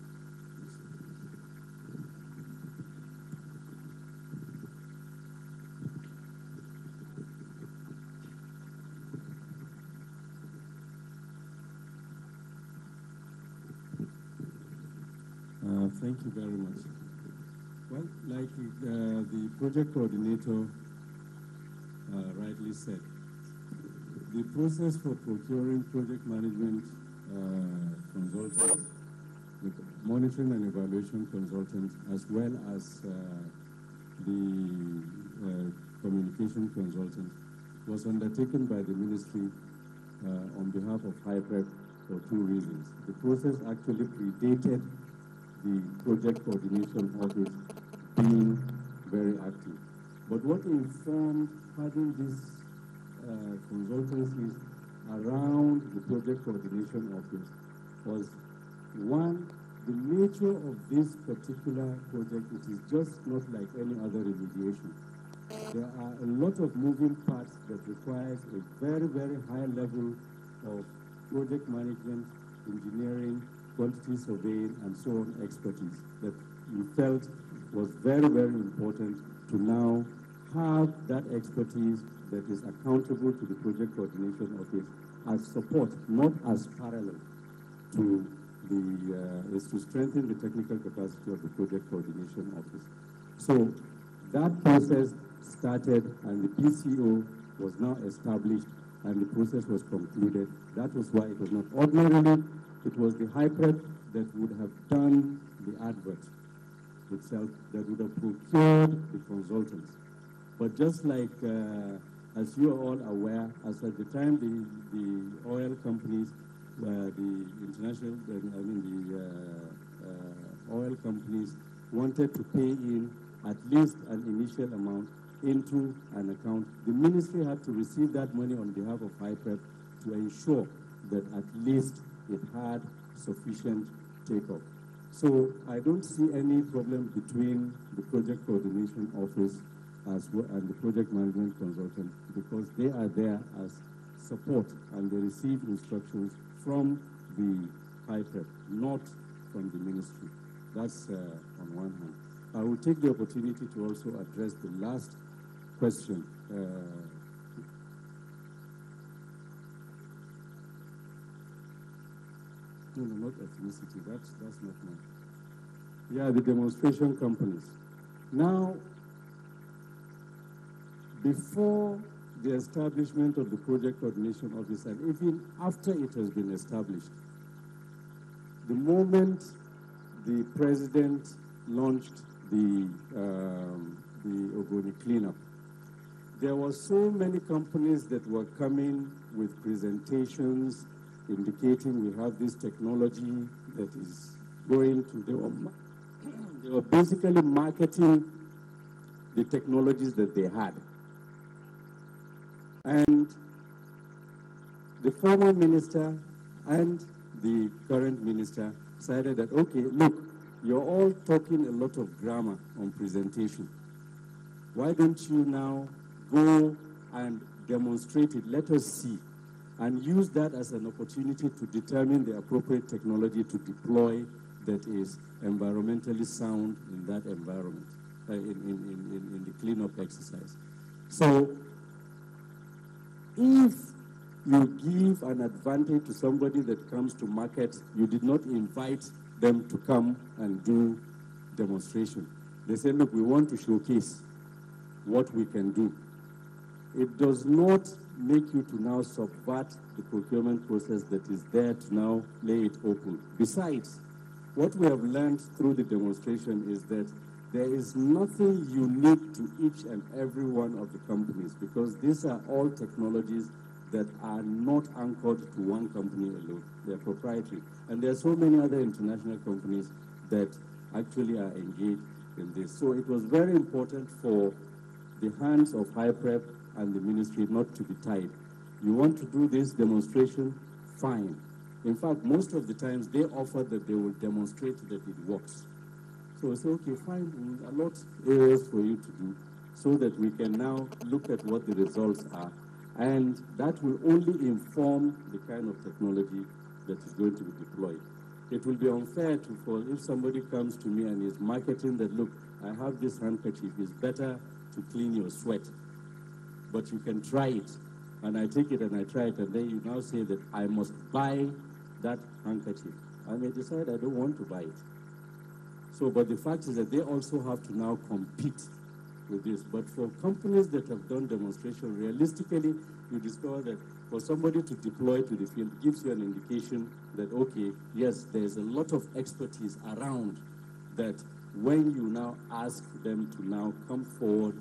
Thank you very much. Well, like the project coordinator rightly said, the process for procuring project management consultants, the monitoring and evaluation consultants, as well as the communication consultant, was undertaken by the ministry on behalf of HYPREP for two reasons. The process actually predated the project coordination office being very active. But what informed having these consultancies around the project coordination office was, one, the nature of this particular project. It is just not like any other remediation. There are a lot of moving parts that requires a very, very high level of project management, engineering, quantity surveying, and so on expertise that we felt was very, very important to now have that expertise that is accountable to the project coordination office as support, not as parallel to the, is to strengthen the technical capacity of the project coordination office. So that process started and the PCO was now established and the process was concluded. That was why it was not ordinarily. It was the HYPREP that would have done the advert itself, that would have procured the consultants. But just like, as you are all aware, as at the time the oil companies, the international, oil companies wanted to pay in at least an initial amount into an account, the ministry had to receive that money on behalf of HYPREP to ensure that at least it had sufficient take-up. So I don't see any problem between the project coordination office as well and the project management consultant, because they are there as support and they receive instructions from the HYPREP, not from the ministry. That's on one hand. I will take the opportunity to also address the last question. No, not ethnicity. That's not mine. Yeah, the demonstration companies. Now, before the establishment of the project coordination office, and even after it has been established, the moment the president launched the Ogoni cleanup, there were so many companies that were coming with presentations indicating we have this technology that is going to, they were basically marketing the technologies that they had. And the former minister and the current minister decided that, okay, look, you're all talking a lot of grammar on presentation. Why don't you now go and demonstrate it? Let us see. And use that as an opportunity to determine the appropriate technology to deploy that is environmentally sound in that environment, in the cleanup exercise. So if you give an advantage to somebody that comes to market, you did not invite them to come and do demonstration. They say, look, we want to showcase what we can do. It does not make you to now subvert the procurement process that is there to now lay it open. Besides, what we have learned through the demonstration is that there is nothing unique to each and every one of the companies, because these are all technologies that are not anchored to one company alone. They're proprietary. And there are so many other international companies that actually are engaged in this. So it was very important for the hands of HYPREP and the ministry not to be tied. You want to do this demonstration? Fine. In fact, most of the times they offer that they will demonstrate that it works. So I say, okay, fine, we'll allot areas for you to do. so that we can now look at what the results are. And that will only inform the kind of technology that is going to be deployed. It will be unfair if somebody comes to me and is marketing that, look, I have this handkerchief, it's better to clean your sweat, but you can try it. And I take it and I try it, and then you now say that I must buy that handkerchief. I may decide I don't want to buy it. So, but the fact is that they also have to now compete with this. But for companies that have done demonstration, realistically, you discover that for somebody to deploy to the field gives you an indication that, okay, yes, there's a lot of expertise around that when you now ask them to now come forward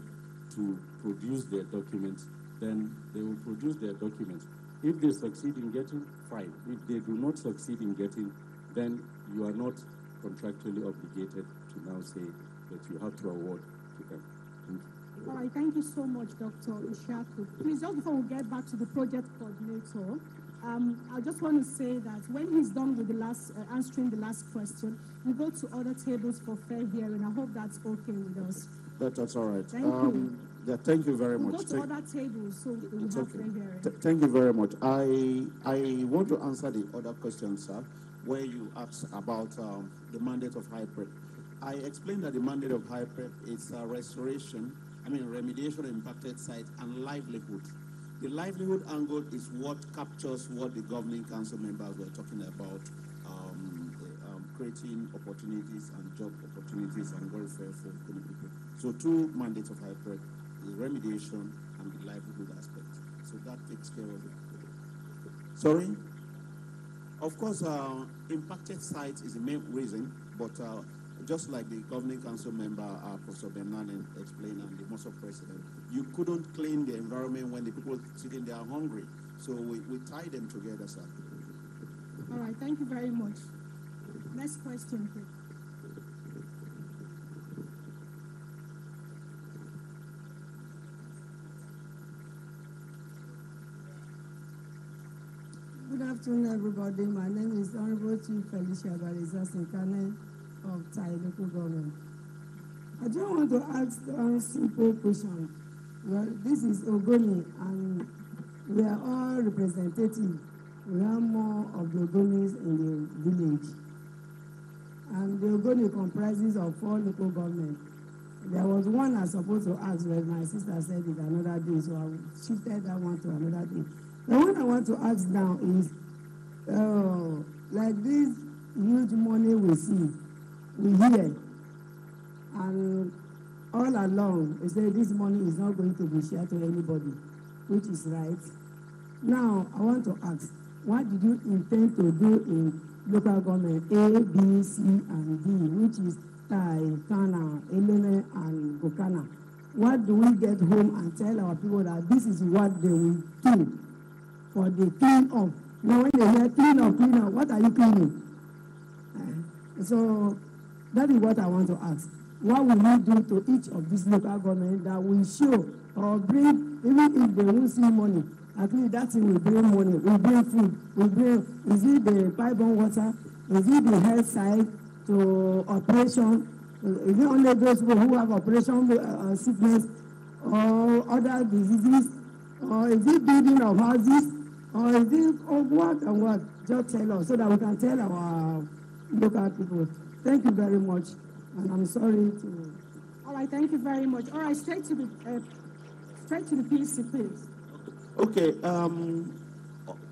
to produce their documents, then they will produce their documents. If they succeed in getting, fine. If they do not succeed in getting, then you are not contractually obligated to now say that you have to award to them. Thank you. All right, thank you so much, Dr. Ishaku. Please, just before we get back to the project coordinator, I just want to say that when he's done with the last answering the last question, we go to other tables for fair hearing. I hope that's okay with us. That's all right. Thank you. Yeah, thank you very much. Go to other tables so we have fair hearing. Thank you very much. I want to answer the other question, sir, where you asked about the mandate of HYPREP. I explained that the mandate of HYPREP is remediation of impacted sites and livelihood. The livelihood angle is what captures what the governing council members were talking about, creating opportunities and job opportunities and welfare for people. So two mandates of HYPREP, the remediation and the livelihood aspect. So that takes care of it. Sorry? Of course, impacted sites is the main reason, but just like the governing council member, Professor Benan explained, and the MOSOP president, you couldn't clean the environment when the people sitting there are hungry. So we tie them together, sir. All right, thank you very much. Next question, please. Good afternoon, everybody. My name is Honorable Chief Felicia Bariza Sinkane of Thai local government. I just want to ask one simple question. Well, this is Ogoni, and we are all representative. We have more of the Ogonis in the village. And the Ogoni comprises of 4 local governments. There was one I was supposed to ask, but my sister said it another day, so I shifted that one to another day. The one I want to ask now is, like this huge money we see, we hear, and all along, we say this money is not going to be shared to anybody, which is right. Now, I want to ask, what did you intend to do in local government A, B, C, and D, which is Tai, Kana, Elene, and Bukana? What do we get home and tell our people that this is what they will do for the clean up? Now, when they hear clean up, what are you cleaning? So that is what I want to ask. What will you do to each of these local governments that will show or bring, even if they won't see money, at least that thing will bring money, will bring food, will bring, is it the pipe-borne water, is it the health side to operation, is it only those people who have operation sickness or other diseases, or is it building of houses, or is it what and what? Just tell us so that we can tell our local people. Thank you very much, and I'm sorry to. All right, thank you very much. All right, straight to the PC, please. Okay,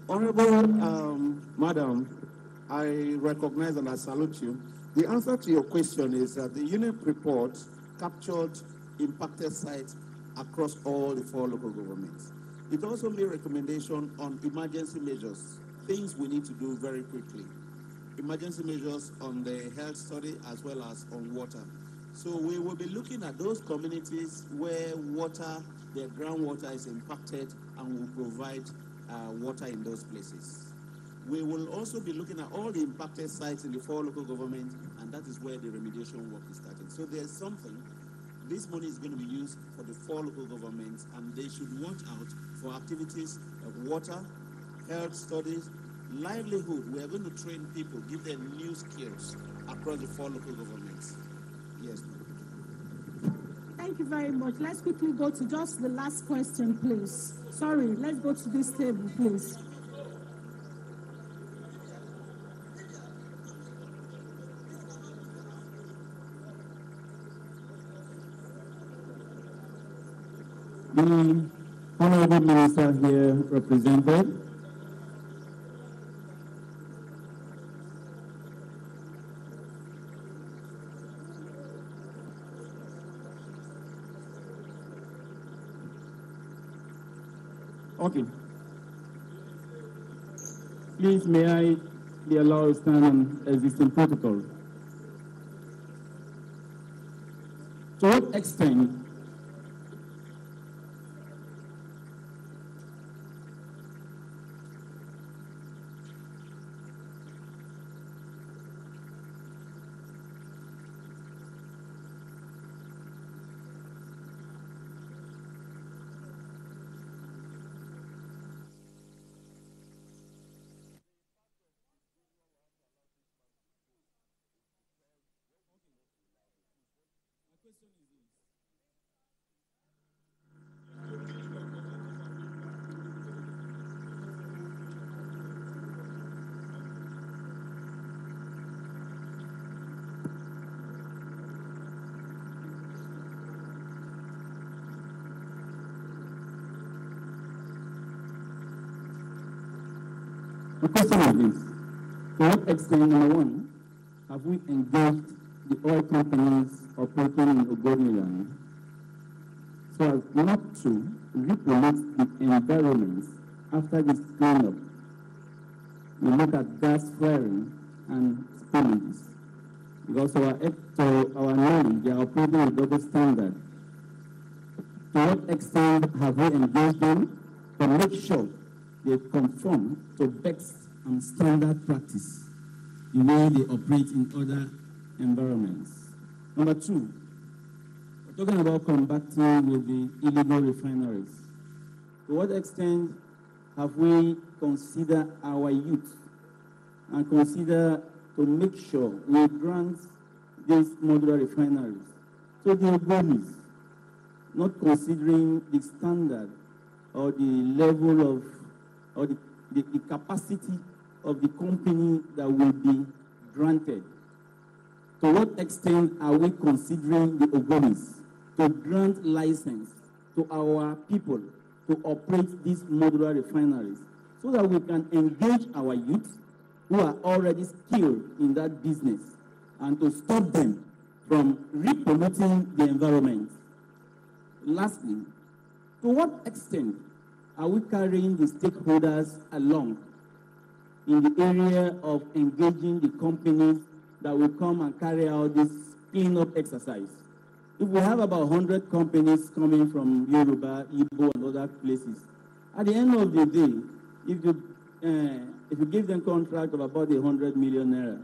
Honorable Madam, I recognize and I salute you. The answer to your question is that the UNEP report captured impacted sites across all the 4 local governments. It also made recommendation on emergency measures, things we need to do very quickly. Emergency measures on the health study as well as on water. So we will be looking at those communities where water, their groundwater is impacted, and will provide water in those places. We will also be looking at all the impacted sites in the 4 local governments, and that is where the remediation work is starting. So there's something. This money is going to be used for the 4 local governments, and they should watch out for activities of water, health studies, livelihood. We are going to train people, give them new skills across the 4 local governments. Yes, ma'am. Thank Thank you very much. Let's quickly go to just the last question, please. Sorry, let's go to this table, please. The Honorable Minister here represented. Okay. Please, may I be allowed to stand on existing protocol? To what extent the question is this: to what extent, number one, have we engaged the oil companies operating in Ogoniland so as not to repollute the environment after this cleanup? We look at gas flaring and spillages, because our knowledge, they are operating with double standard. To what extent have we engaged them to make sure they conform to best and standard practice, the way they operate in other environments? Number two, we're talking about combating with the illegal refineries. To what extent have we considered our youth and consider to make sure we grant these modular refineries to the Ogonis, not considering the standard or the level of, or the capacity of the company that will be granted? To what extent are we considering the Ogonis to grant license to our people to operate these modular refineries so that we can engage our youth who are already skilled in that business and to stop them from repolluting the environment? Lastly, to what extent are we carrying the stakeholders along in the area of engaging the companies that will come and carry out this cleanup exercise? If we have about 100 companies coming from Yoruba, Igbo, and other places, at the end of the day, if you give them contract of about 100 million naira,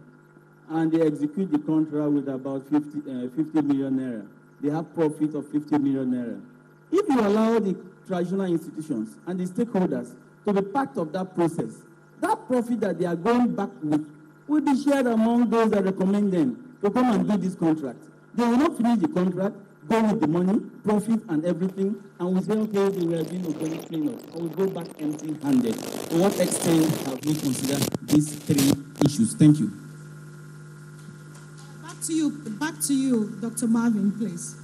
and they execute the contract with about 50 million naira, they have profit of 50 million naira. If you allow the traditional institutions and the stakeholders to be part of that process, that profit that they are going back with will be shared among those that recommend them to come and do this contract. They will not finish the contract, go with the money, profit and everything, and we say, okay, we are doing organic cleanup, and we go back empty-handed. To what extent have we considered these three issues? Thank you. Back to you, Dr. Marvin, please.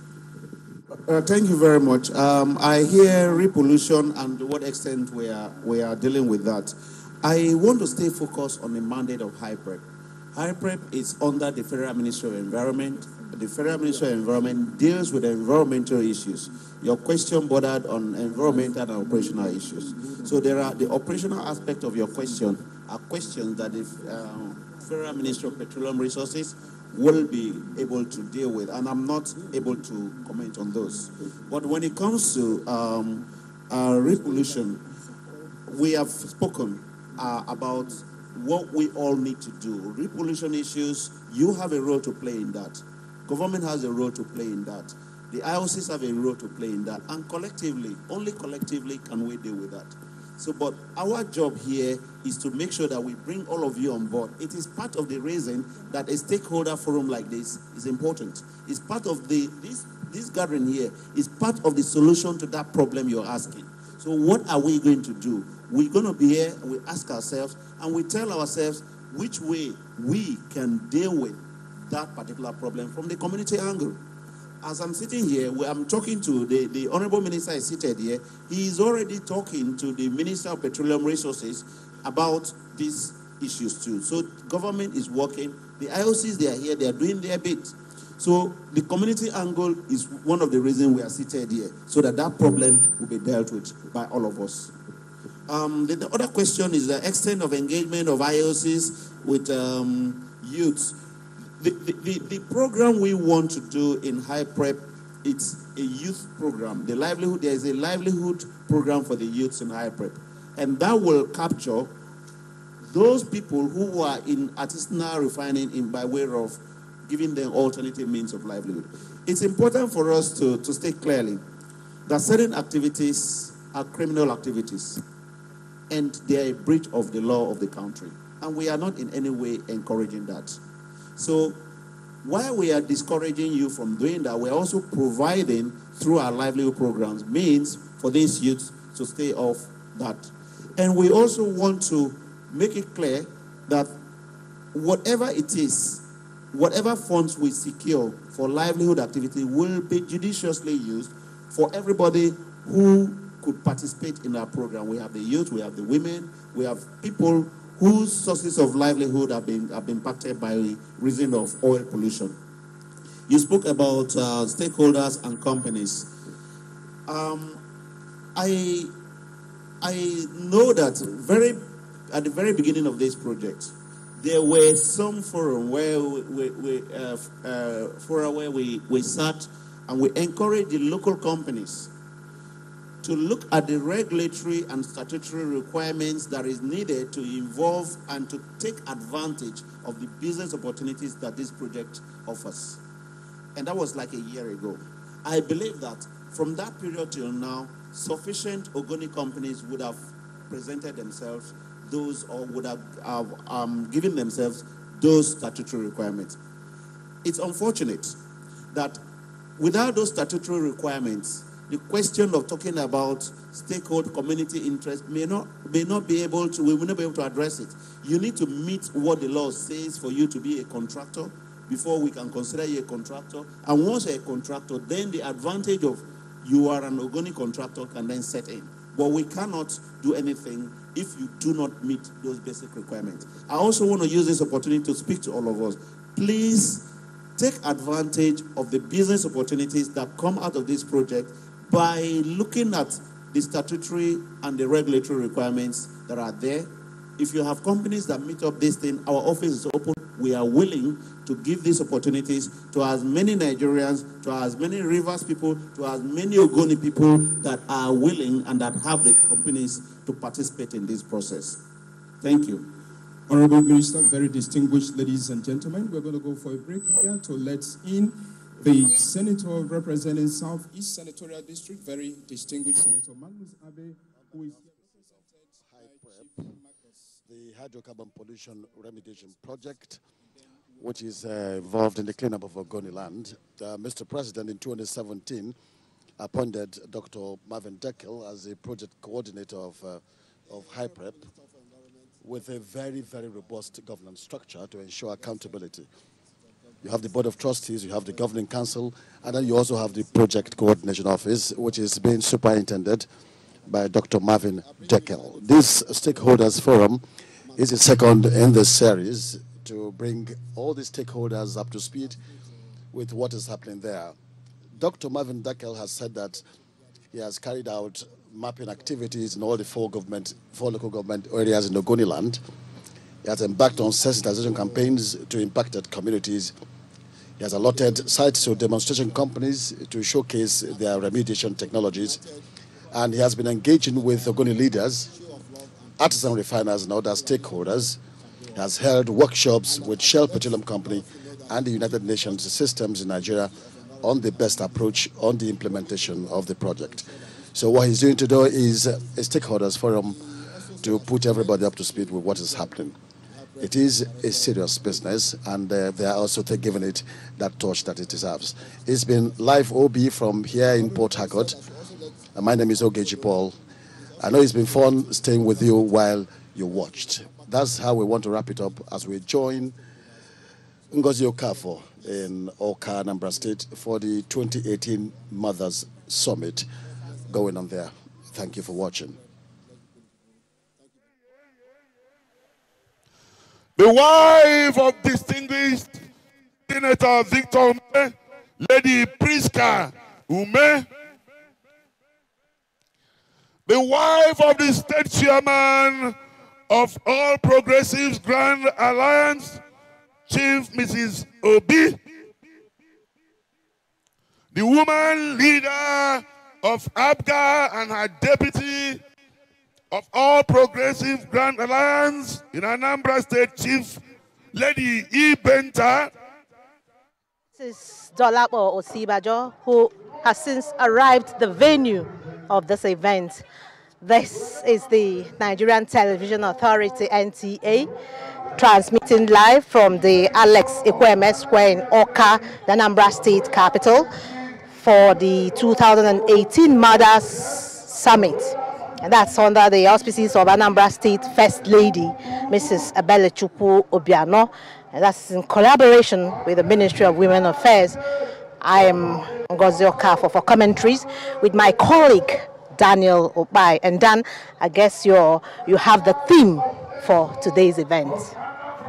Thank you very much. I hear repollution and to what extent we are dealing with that. I want to stay focused on the mandate of HIPREP. HIPREP is under the Federal Ministry of Environment. The Federal Ministry of Environment deals with environmental issues. Your question bordered on environmental and operational issues. So there are the operational aspect of your question are questions that the Federal Ministry of Petroleum Resources will be able to deal with, and I'm not able to comment on those. But when it comes to repollution, we have spoken about what we all need to do. Repollution issues, you have a role to play in that. Government has a role to play in that. The IOCs have a role to play in that. And collectively, only collectively can we deal with that. So, but our job here is to make sure that we bring all of you on board. It is part of the reason that a stakeholder forum like this is important. It's part of this this gathering here is part of the solution to that problem you're asking. So what are we going to do? We're going to be here, and we ask ourselves, and we tell ourselves which way we can deal with that particular problem from the community angle. As I'm sitting here, where I'm talking to the Honorable Minister is seated here, he is already talking to the Minister of Petroleum Resources about these issues too. So government is working. The IOCs, they are here, they are doing their bit. So the community angle is one of the reasons we are seated here, so that that problem will be dealt with by all of us. The other question is the extent of engagement of IOCs with youths. The program we want to do in High Prep, it's a youth program. There is a livelihood program for the youths in High Prep. And that will capture those people who are in artisanal refining by way of giving them alternative means of livelihood. It's important for us to state clearly that certain activities are criminal activities and they are a breach of the law of the country. And we are not in any way encouraging that. So while we are discouraging you from doing that, we're also providing through our livelihood programs means for these youths to stay off that. And we also want to make it clear that whatever it is, whatever funds we secure for livelihood activity will be judiciously used for everybody who could participate in our program. We have the youth, we have the women, we have people whose sources of livelihood have been impacted by the reason of oil pollution. You spoke about stakeholders and companies. I know that at the very beginning of this project, there were some forum where we sat and we encouraged the local companies to look at the regulatory and statutory requirements that is needed to involve and to take advantage of the business opportunities that this project offers. And that was like a year ago. I believe that from that period till now, sufficient Ogoni companies would have presented themselves or would have given themselves those statutory requirements. It's unfortunate that without those statutory requirements, the question of talking about stakeholder community interest we will not be able to address it. You need to meet what the law says for you to be a contractor before we can consider you a contractor. And once you're a contractor, then the advantage of you are an Ogoni contractor can then set in. But we cannot do anything if you do not meet those basic requirements. I also want to use this opportunity to speak to all of us. Please take advantage of the business opportunities that come out of this project by looking at the statutory and the regulatory requirements that are there. If you have companies that meet up this thing, our office is open. We are willing to give these opportunities to as many Nigerians, to as many Rivers people, to as many Ogoni people that are willing and that have the companies to participate in this process. Thank you. Honorable Minister, very distinguished ladies and gentlemen, we're going to go for a break here to let in the Senator representing Southeast Senatorial District, very distinguished Senator Magnus Abe, who is the hydrocarbon pollution remediation project, which is involved in the cleanup of Ogoni land. Mr. President, in 2017, appointed Dr. Marvin Deckel as the project coordinator of High Prep with a very, very robust governance structure to ensure accountability. You have the Board of Trustees, you have the Governing Council, and then you also have the Project Coordination Office, which is being superintended by Dr. Marvin Deckel. This Stakeholders Forum is the second in this series to bring all the stakeholders up to speed with what is happening there. Dr. Marvin Deckel has said that he has carried out mapping activities in all the four local government areas in Ogoni land. He has embarked on sensitization campaigns to impacted communities. He has allotted sites to demonstration companies to showcase their remediation technologies. And he has been engaging with Ogoni leaders, artisan refiners, and other stakeholders. He has held workshops with Shell Petroleum Company and the United Nations systems in Nigeria on the best approach on the implementation of the project. So what he's doing today is a stakeholders forum to put everybody up to speed with what is happening. It is a serious business, and they are also giving it that torch that it deserves. It's been live OB from here in Port Harcourt. My name is Ogechi Paul. I know it's been fun staying with you while you watched. That's how we want to wrap it up as we join Ngozi Okafor in Awka, Anambra State for the 2018 Mothers Summit going on there. Thank you for watching. The wife of distinguished Senator Victor Ume, Lady Priska Ume, the wife of the state chairman of All Progressives Grand Alliance, Chief Mrs. Obi, the woman leader of ABGA and her deputy of All Progressive Grand Alliance in Anambra State, Chief Lady E. Benta. This is Dolapo Osibajo, who has since arrived the venue of this event. This is the Nigerian Television Authority, NTA, transmitting live from the Alex Ekweme Square in Awka, the Anambra State capital, for the 2018 Mothers Summit. And that's under the auspices of Anambra State First Lady, Mrs. Ebelechukwu Obiano. And that's in collaboration with the Ministry of Women Affairs. I am Ngozi Okafor for commentaries with my colleague, Daniel Obai. And Dan, I guess you have the theme for today's event.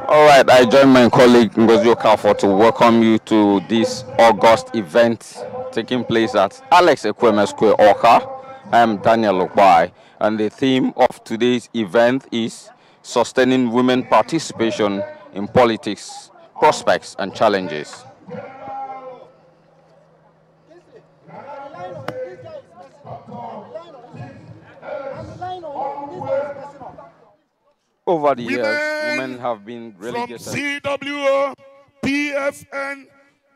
All right, I join my colleague Ngozi Okafor to welcome you to this August event taking place at Alex Ekweme Square, Awka. I am Daniel Obai, and the theme of today's event is Sustaining Women Participation in Politics, Prospects and Challenges. Over the years, women have been relegated. From CWO, PFN,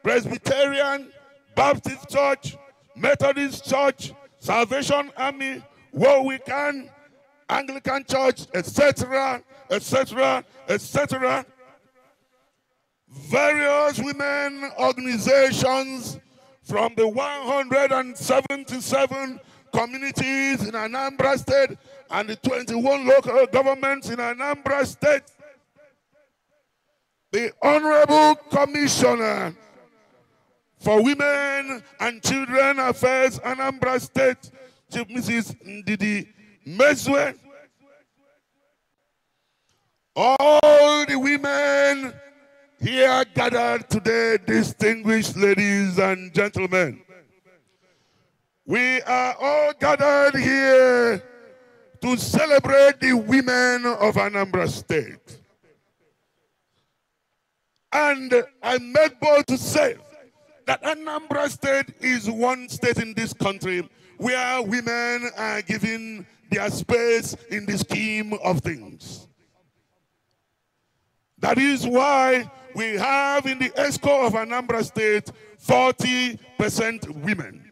Presbyterian, Baptist Church, Methodist Church, Salvation Army, Where We Can, Anglican Church, etc., etc., etc. Various women organizations from the 177 communities in Anambra State and the 21 local governments in Anambra State. The Honorable Commissioner for Women and Children Affairs, Anambra State, Chief Mrs. Ndidi Mezwe. All the women here gathered today, distinguished ladies and gentlemen. We are all gathered here to celebrate the women of Anambra State. And I make bold to say that Anambra State is one state in this country where women are given their space in the scheme of things. That is why we have in the ESCO of Anambra State 40% women.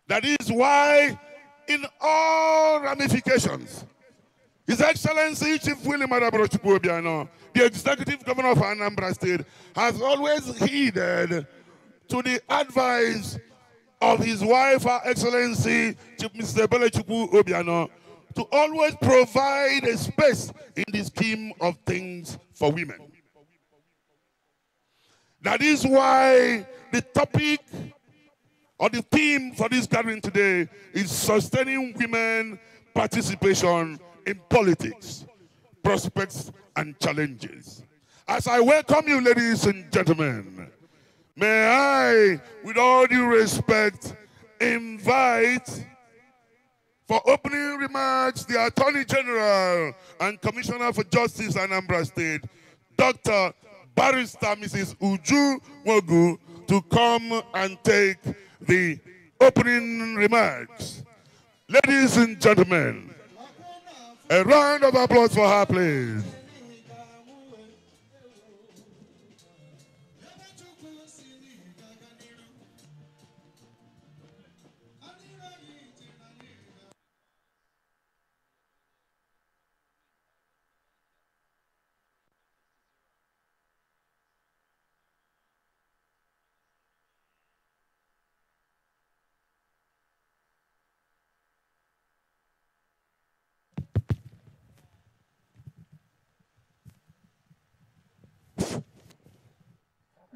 That is why in all ramifications, His Excellency Chief William Adabrochukwu Obiano, the Executive Governor of Anambra State, has always heeded to the advice of his wife, Her Excellency Chief Mr. Ebelechukwu Obiano, to always provide a space in the scheme of things for women. That is why the topic or the theme for this gathering today is sustaining women participation in politics, prospects and challenges. As I welcome you, ladies and gentlemen, may I, with all due respect, invite for opening remarks the Attorney General and Commissioner for Justice Anambra State, Dr. Barrister Mrs. Uju Mogu, to come and take the opening remarks. Ladies and gentlemen, a round of applause for her, please.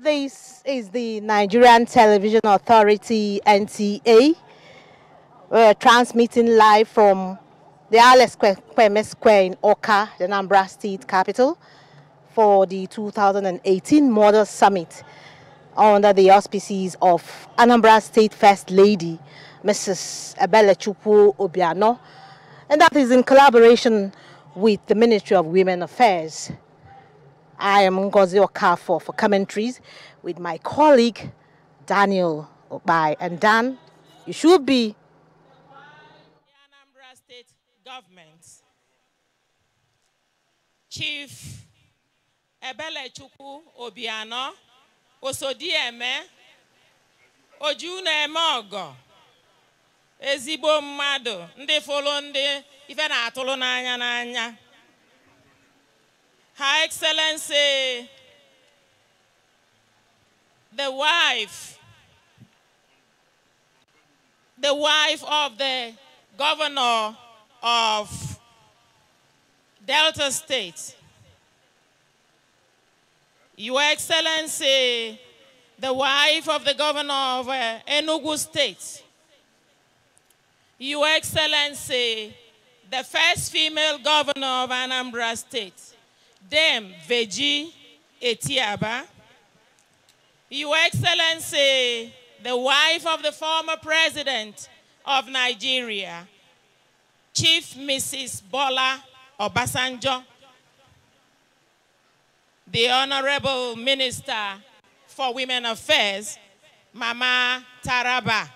This is the Nigerian Television Authority, NTA. We're transmitting live from the Alex Kweme Square in Oka, the Anambra State capital, for the 2018 Model Summit under the auspices of Anambra State First Lady, Mrs. Ebelechukwu Obiano, and that is in collaboration with the Ministry of Women Affairs. I am Ngozi Okafor for commentaries with my colleague Daniel Obai. And Dan, you should be. The Anambra State Government, Chief Ebelechukwu Obiano, Osodieme, Ojuneme Ogo, ezigbo mmadụ, ndị folo ndị ife na-atụlụ n'anya n'anya. Her Excellency, the wife of the governor of Delta State, Your Excellency, the wife of the governor of Enugu State, Your Excellency, the first female governor of Anambra State, Dame Veji Etiaba, Your Excellency, the wife of the former president of Nigeria, Chief Mrs. Bola Obasanjo, the Honorable Minister for Women Affairs, Mama Taraba,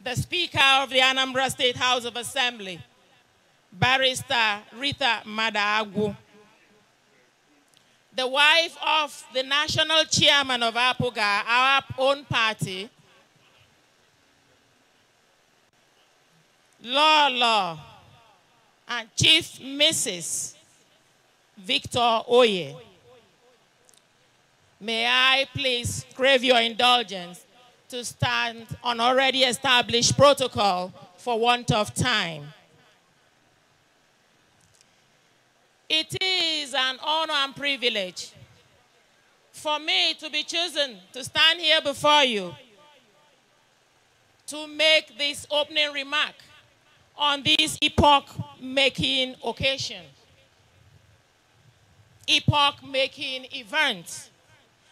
the Speaker of the Anambra State House of Assembly, Barrister Rita Madaagwu, the wife of the national chairman of Abuja, our own party, Law, and Chief Mrs. Victor Oye. May I please crave your indulgence to stand on already established protocol for want of time. It is an honor and privilege for me to be chosen to stand here before you to make this opening remark on this epoch-making occasion, epoch-making event,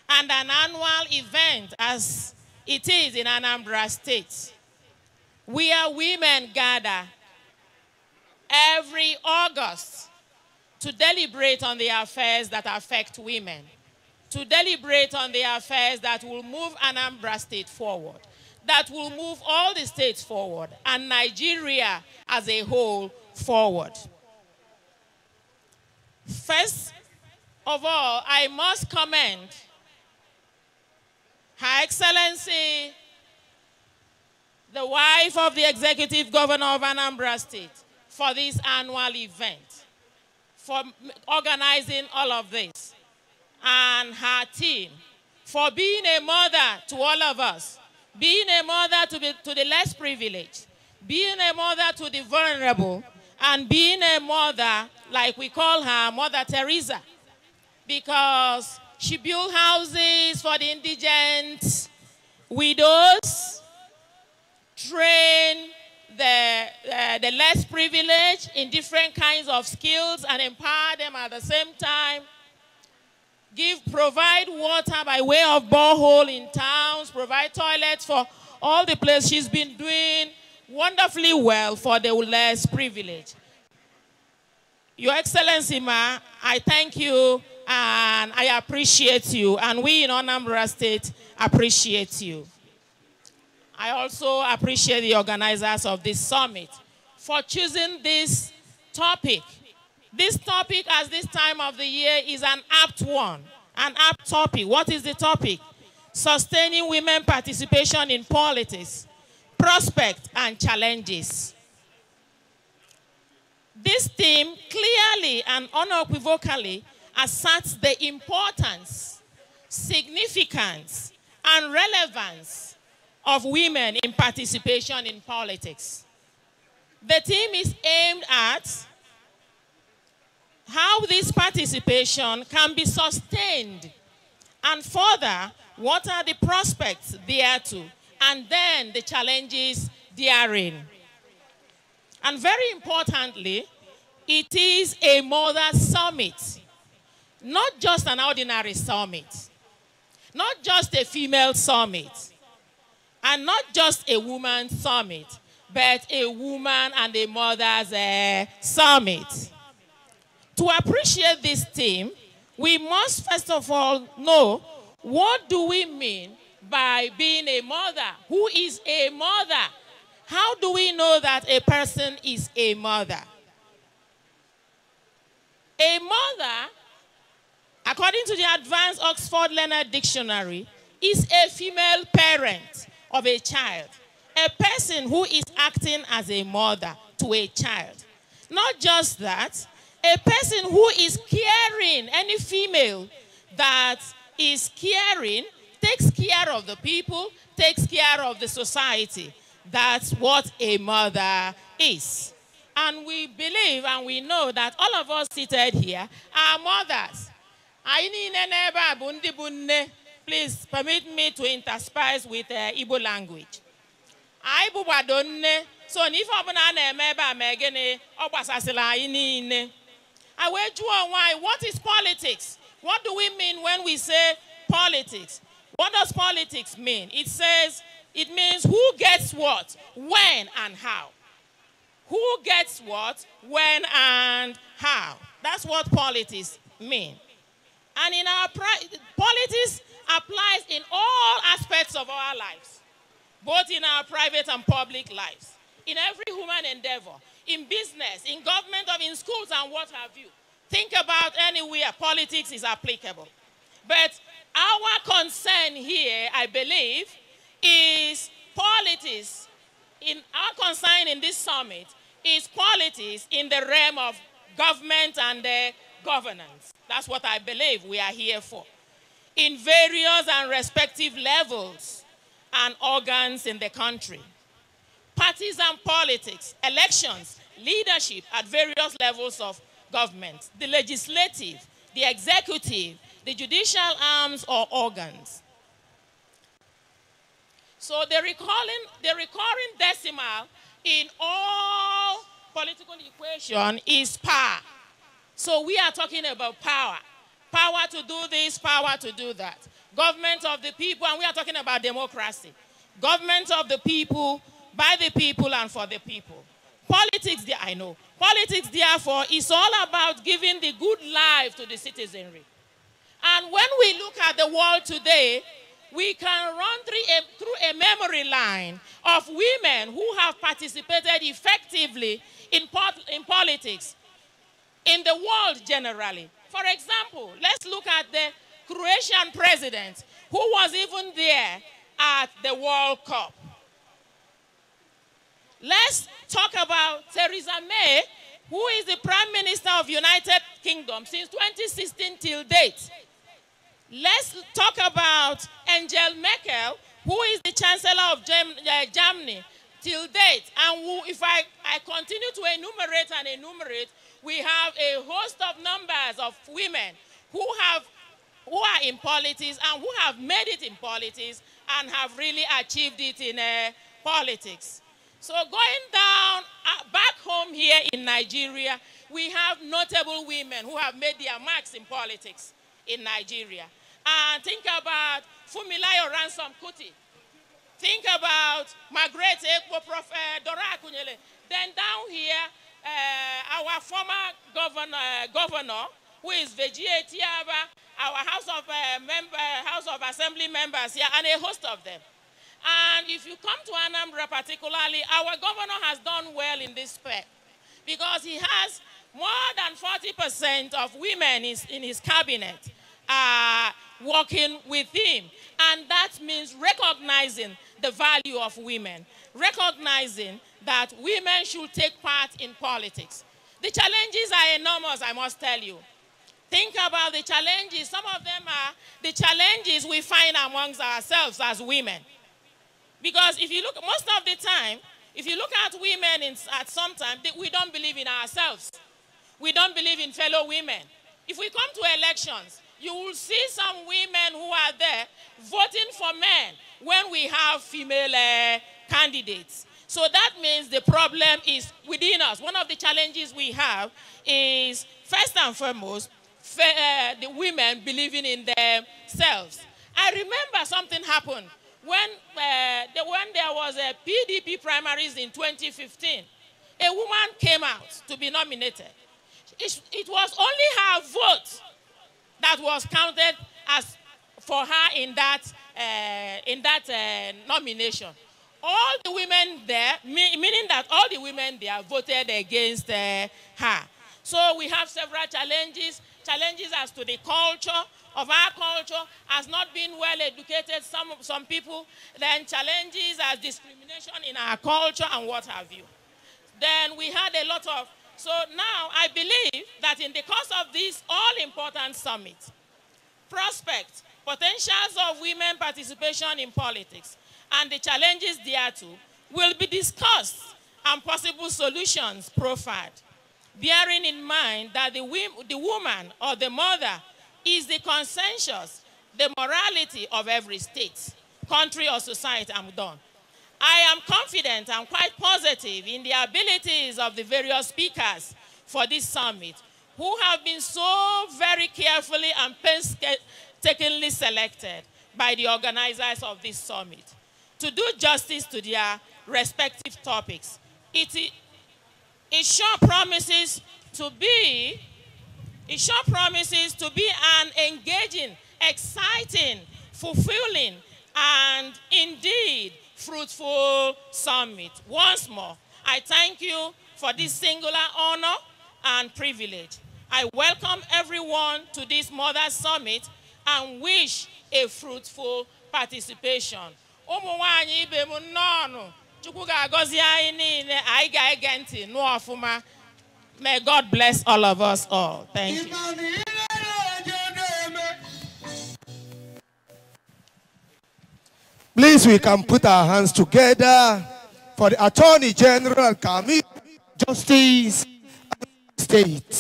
and an annual event as it is in Anambra State. We are women gather every August to deliberate on the affairs that affect women, to deliberate on the affairs that will move Anambra State forward, that will move all the states forward, and Nigeria as a whole forward. First of all, I must commend Her Excellency, the wife of the Executive Governor of Anambra State, for this annual event, for organizing all of this, and her team for being a mother to all of us, being a mother to the less privileged, being a mother to the vulnerable, and being a mother, like we call her, Mother Teresa, because she built houses for the indigent, widows, trained the less privileged in different kinds of skills and empower them at the same time. Provide water by way of borehole in towns, provide toilets for all the places. She's been doing wonderfully well for the less privileged. Your Excellency, Ma, I thank you and I appreciate you, and we in Anambra State appreciate you. I also appreciate the organizers of this summit for choosing this topic. This topic at this time of the year is an apt one, an apt topic. What is the topic? Sustaining women participation in politics, prospects and challenges. This theme clearly and unequivocally asserts the importance, significance, and relevance of women in participation in politics. The theme is aimed at how this participation can be sustained And further, what are the prospects thereto? And then the challenges therein. And very importantly, it is a mother summit, not just an ordinary summit, not just a female summit, and not just a woman summit, but a woman and a mother's summit. To appreciate this theme, we must first of all know, what do we mean by being a mother? Who is a mother? How do we know that a person is a mother? A mother, according to the Advanced Oxford Learner Dictionary, is a female parent of a child, a person who is acting as a mother to a child. Not just that, a person who is caring, any female that is caring, takes care of the people, takes care of the society. That's what a mother is. And we believe and we know that all of us seated here are mothers. Please permit me to intersperse with Igbo language. So if what is politics? What do we mean when we say politics? What does politics mean? It means who gets what, when, and how. Who gets what, when, and how. That's what politics mean. And in our politics applies in all aspects of our lives, both in our private and public lives, in every human endeavor, in business, in government, or in schools, and what have you. Think about anywhere politics is applicable. But our concern here, I believe, is politics. Our concern in this summit is politics in the realm of government and governance. That's what I believe we are here for. In various and respective levels and organs in the country. Partisan politics, elections, leadership at various levels of government, the legislative, the executive, the judicial arms or organs. So the recurring decimal in all political equation is power. So we are talking about power. Power to do this, power to do that. Government of the people, and we are talking about democracy. Government of the people, by the people, and for the people. Politics, I know. Politics, therefore, is all about giving the good life to the citizenry. And when we look at the world today, we can run through a memory line of women who have participated effectively in politics in the world generally. For example, let's look at the Croatian president who was even there at the World Cup. Let's talk about Theresa May, who is the Prime Minister of United Kingdom since 2016 till date. Let's talk about Angela Merkel, who is the Chancellor of Germany till date. And who, if I continue to enumerate, we have a host of numbers of women who are in politics and who have made it in politics and have really achieved it in politics. So going down, back home here in Nigeria, we have notable women who have made their marks in politics in Nigeria. And think about Fumilayo Ransom Kuti. Think about Margaret Ekpo, Dora Akunyele. Then down here, our former governor, who is Vejie Tiaba, our House of Assembly members here, and a host of them. And if you come to Anambra particularly, our governor has done well in this spec because he has more than 40% of women in his cabinet working with him. And that means recognizing the value of women, recognizing that women should take part in politics. The challenges are enormous, I must tell you. Think about the challenges. Some of them are the challenges we find amongst ourselves as women. Because if you look, most of the time, if you look at women at some time, we don't believe in ourselves. We don't believe in fellow women. If we come to elections, you will see some women who are there voting for men when we have female candidates. So that means the problem is within us. One of the challenges we have is, first and foremost, the women believing in themselves. I remember something happened when there was a PDP primaries in 2015. A woman came out to be nominated. It was only her vote that was counted as for her in that nomination. All the women there, meaning that all the women there voted against her. So we have several challenges as to the culture of our culture has not been well educated, some people, then challenges as discrimination in our culture and what have you. Then we had a lot of, so now I believe that in the course of this all-important summit, prospects, potentials of women participation in politics, and the challenges thereto will be discussed and possible solutions profiled, bearing in mind that the woman or the mother is the consensus, the morality of every state, country, or society. I'm done. I am confident and quite positive in the abilities of the various speakers for this summit, who have been so very carefully and painstakingly selected by the organizers of this summit to do justice to their respective topics. It sure promises to be an engaging, exciting, fulfilling, and indeed fruitful summit. Once more, I thank you for this singular honor and privilege. I welcome everyone to this Mother Summit and wish a fruitful participation. May God bless all of us all. Thank you. Please, we can put our hands together for the Attorney General, Commission, Justice, and State.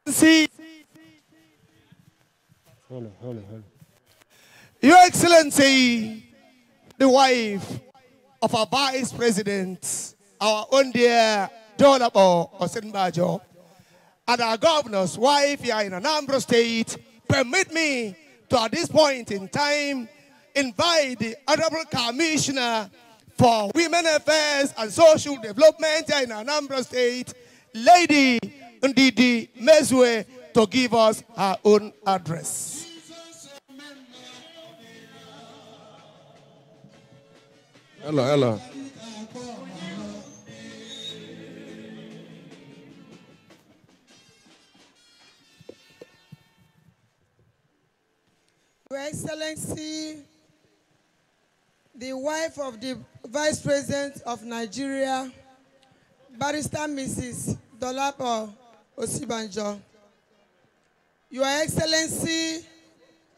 See, Your Excellency, the wife of our Vice President, our own dear Dolabo Osenbajo, and our governor's wife here in Anambra State, permit me to, at this point in time, invite the Honorable Commissioner for Women Affairs and Social Development here in Anambra State, Lady Ndidi Mezwe, to give us her own address. Hello. Your Excellency, the wife of the Vice President of Nigeria, Barrister Mrs. Dolapo Osibanjo. Your Excellency,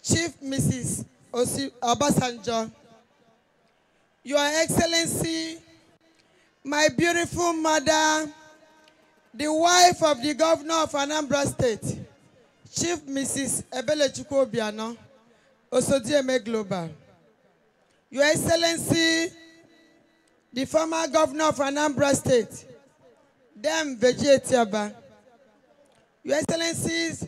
Chief Mrs. Obasanjo. Your Excellency, my beautiful mother, the wife of the Governor of Anambra State, Chief Mrs. Ebelechukwu Obiano, Osodieme Global. Your Excellency, the former Governor of Anambra State, Dem Vejetiaba. Your Excellencies,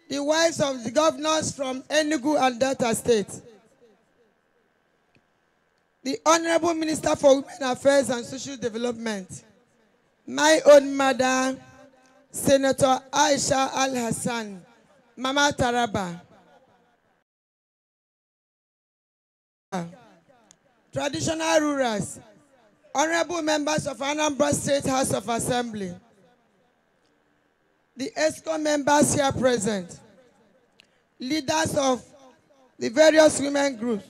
the wives of the governors from Enugu and Delta State, the Honorable Minister for Women Affairs and Social Development, my own mother, Senator Aisha Al-Hassan, Mama Taraba, traditional rulers, honorable members of Anambra State House of Assembly, the ESCO members here present, leaders of the various women groups,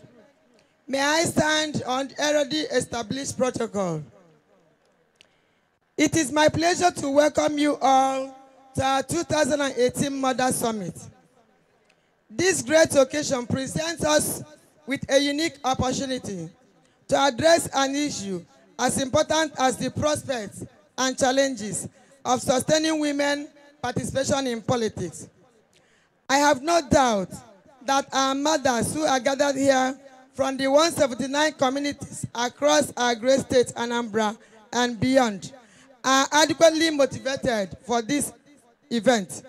may I stand on the already established protocol. It is my pleasure to welcome you all to our 2018 Mother Summit. This great occasion presents us with a unique opportunity to address an issue as important as the prospects and challenges of sustaining women participation in politics. I have no doubt that our mothers who are gathered here from the 179 communities across our great state, Anambra, and beyond, are adequately motivated for this event,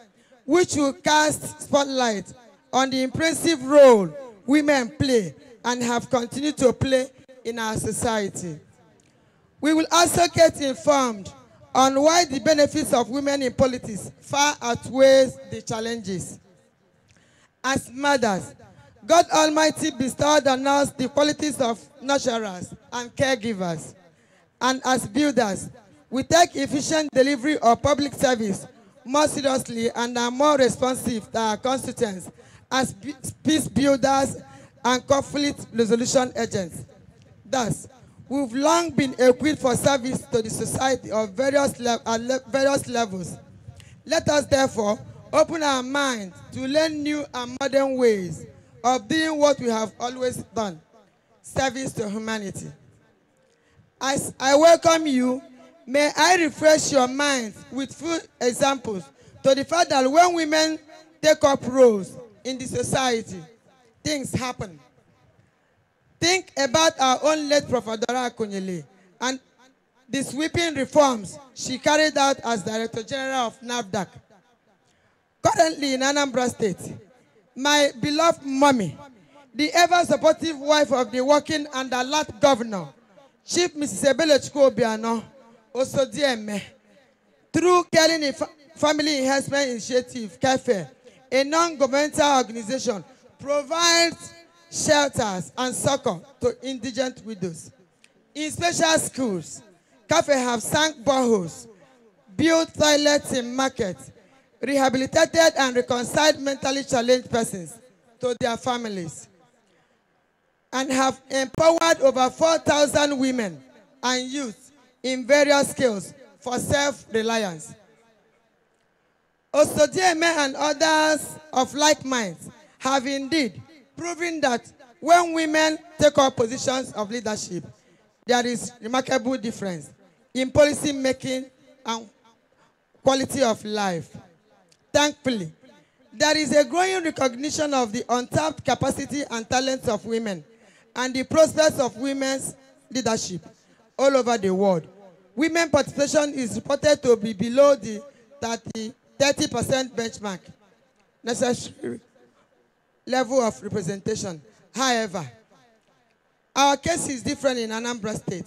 which will cast spotlight on the impressive role women play and have continued to play in our society. We will also get informed on why the benefits of women in politics far outweighs the challenges. As mothers, God Almighty bestowed on us the qualities of nurturers and caregivers. And as builders, we take efficient delivery of public service more seriously and are more responsive to our constituents as peace builders and conflict resolution agents. Thus, we've long been equipped for service to the society of various levels. Let us therefore open our minds to learn new and modern ways of doing what we have always done, service to humanity. As I welcome you, may I refresh your minds with full examples to the fact that when women take up roles in the society, things happen. Think about our own late Prophet Dora Akunyele and the sweeping reforms she carried out as Director General of NAFDAC. Currently in Anambra State, my beloved mommy, the ever-supportive wife of the working and alert governor, Chief Mrs. Ebele Chukwuobiano, Osodieme, through Caring Family Enhancement Initiative, CAFE, a non-governmental organization, provides shelters and succor to indigent widows. In special schools, CAFE have sank boreholes, built toilets in markets, rehabilitated and reconciled mentally challenged persons to their families, and have empowered over 4,000 women and youth in various skills for self-reliance. Osodieme and others of like minds have indeed proven that when women take up positions of leadership, there is remarkable difference in policy making and quality of life. Thankfully, there is a growing recognition of the untapped capacity and talents of women and the prospects of women's leadership all over the world. Women participation is reported to be below the 30% benchmark necessary level of representation. However, our case is different in Anambra State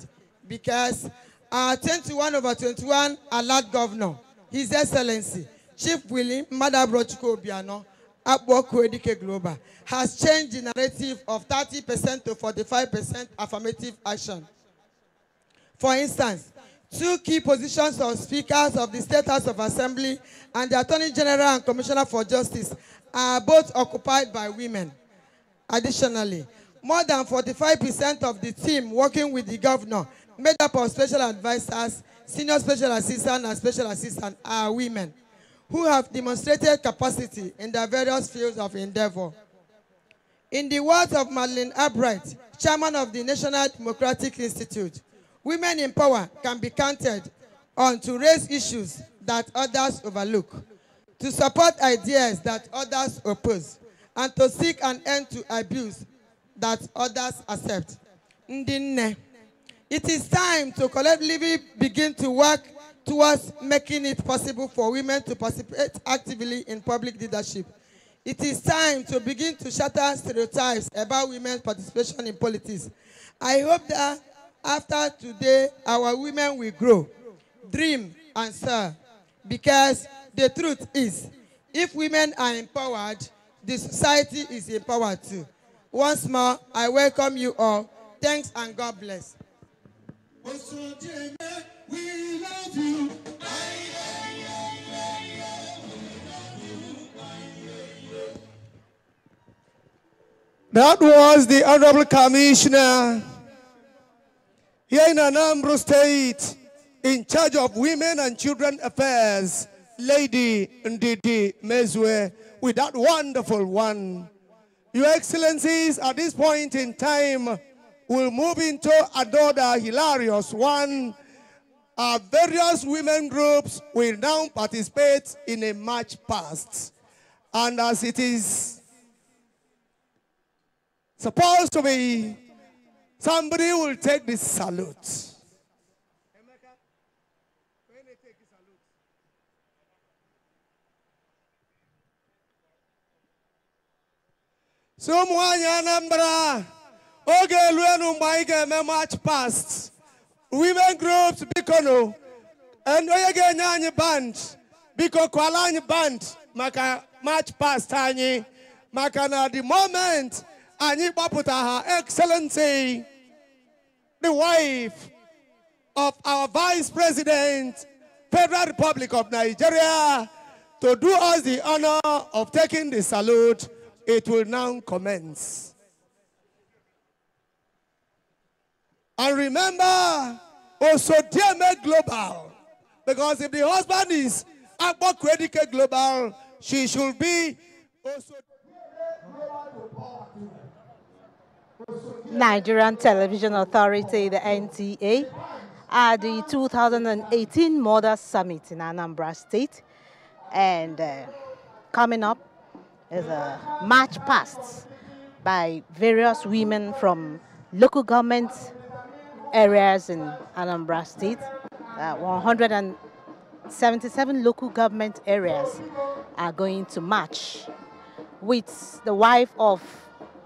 because our 21/21 alert governor, His Excellency, Chief William Madabro Chukwuobiano, Akbokwedike Global, has changed the narrative of 30% to 45% affirmative action. For instance, 2 key positions of speakers of the State House of Assembly and the Attorney General and Commissioner for Justice are both occupied by women. Additionally, more than 45% of the team working with the governor, made up of special advisors, senior special assistants, and special assistants, are women who have demonstrated capacity in their various fields of endeavor. In the words of Madeleine Albright, chairman of the National Democratic Institute, women in power can be counted on to raise issues that others overlook, to support ideas that others oppose, and to seek an end to abuse that others accept. Ndinne, it is time to collectively begin to work towards making it possible for women to participate actively in public leadership. It is time to begin to shatter stereotypes about women's participation in politics. I hope that after today, our women will grow, dream, and serve. Because the truth is, if women are empowered, the society is empowered too. Once more, I welcome you all. Thanks and God bless. We love you. That was the Honorable Commissioner here in Anambra State, in charge of Women and Children Affairs, Lady Ndidi Mezwe, with that wonderful one. Your Excellencies, at this point in time, we'll move into another hilarious one. our various women groups will now participate in a march past. And as it is supposed to be, somebody will take the salute. So mwanya Anambra, oge luenu mbaige me march past. Women groups bikono, and oyege nyanyi band, biko kwalanyi band, maka march past anyi, maka na the moment anyi baputa Her Excellency, the wife of our Vice President, Federal Republic of Nigeria, to do us the honor of taking the salute. It will now commence. And remember, also dear make global. Because if the husband is Akbo Credit Global, she should be also. Nigerian Television Authority, the NTA, at the 2018 Mothers Summit in Anambra State. And coming up is a march past by various women from local government areas in Anambra State. 177 local government areas are going to march, with the wife of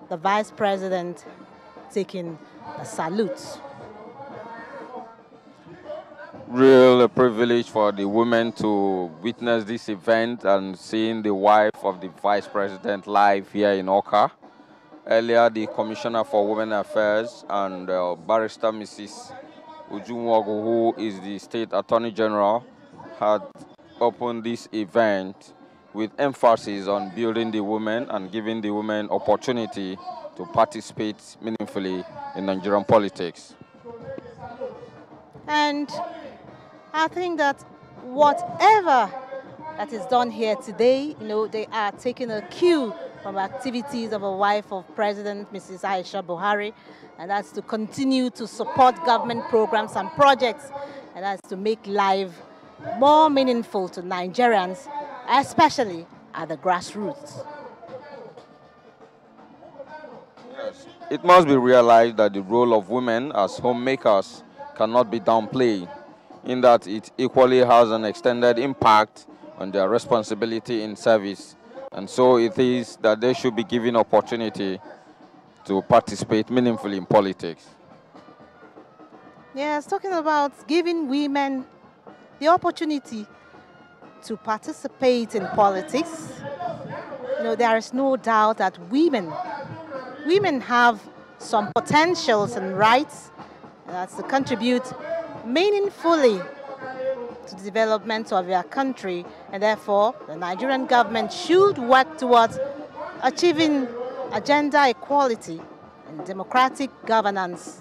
the Vice President taking a salute. Real privilege for the women to witness this event and seeing the wife of the Vice President live here in Oka. Earlier, the Commissioner for Women Affairs and Barrister Mrs. Ujunwogu, who is the State Attorney General, had opened this event with emphasis on building the women and giving the women opportunity to participate meaningfully in Nigerian politics. And I think that whatever that is done here today, they are taking a cue from activities of a wife of President Mrs. Aisha Buhari, and that's to continue to support government programs and projects, and that's to make life more meaningful to Nigerians, especially at the grassroots. Yes. It must be realized that the role of women as homemakers cannot be downplayed, in that it equally has an extended impact on their responsibility in service. And so it is that they should be given opportunity to participate meaningfully in politics. Yes, talking about giving women the opportunity to participate in politics, there is no doubt that women have some potentials and rights that's to contribute meaningfully to the development of their country, and therefore the Nigerian government should work towards achieving gender equality and democratic governance.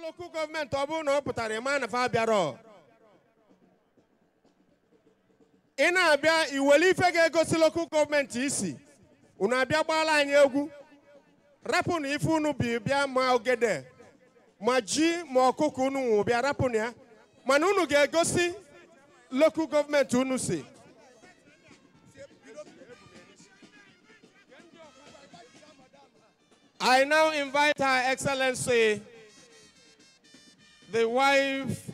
Local government no putare man fa biaro. Ina abia iweli fege gosi local government isi. Una abia gbala anyi egwu. Rapu na ifu unu bi bia ma ogede. Ma ji ma okuku unu bia rapu na. Mana unu ga gosi local government unu si. I now invite Her Excellency, the wife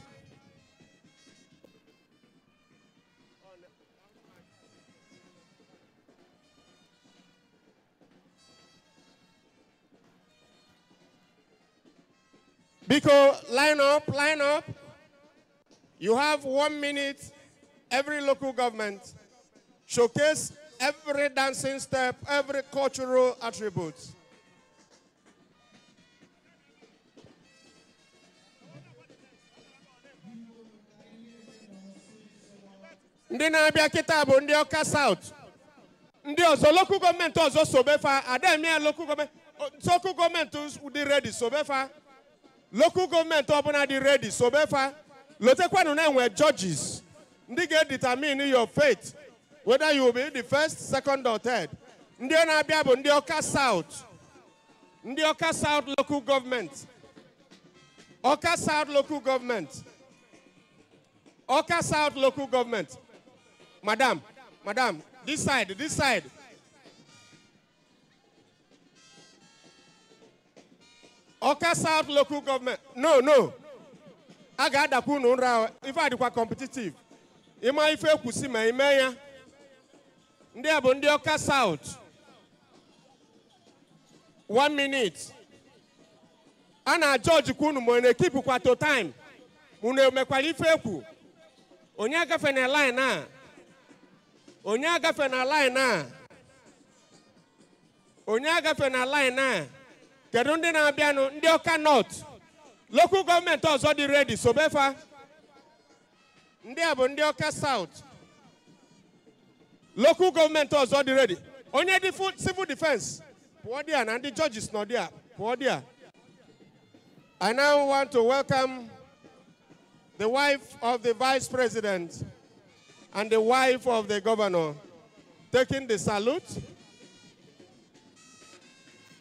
Biko, line up. You have 1 minute, every local government. Showcase every dancing step, every cultural attribute. Ndi na-abịa kịta bụ ndị Ọka South. Ndị ọzọ local government ọzọ sobefa. Ademia local government dị ready sobefa. Local government ọbụla dị ready sobefa. Lotekwanu na we judges. Ndige determine your fate, whether you will be the first, second, or third. Ndi ona abia bo ndi Oka South. Ndi Oka South local government. Oka South local government. Oka South local government. Madam, this side. Oka South local government. No. I got the Kununra. If I do competitive, Ima ife kusima imeya. Ndi abondi Oka South. 1 minute. Ana George Kunu mwene kipu kwa to time. Mune umekwalife ku. Onyaga fena line na. Onyaga fena line na. Kedu ndị na-abịanụ ndị Ọka North. Local government also dị ready. So befa. Ndị a bụ ndị Ọka South. Local government also dị ready. Onye dị civil defense. Pụọ dia na ndị judges nọ dia. Pụọ dia. I now want to welcome the wife of the vice president and the wife of the governor taking the salute.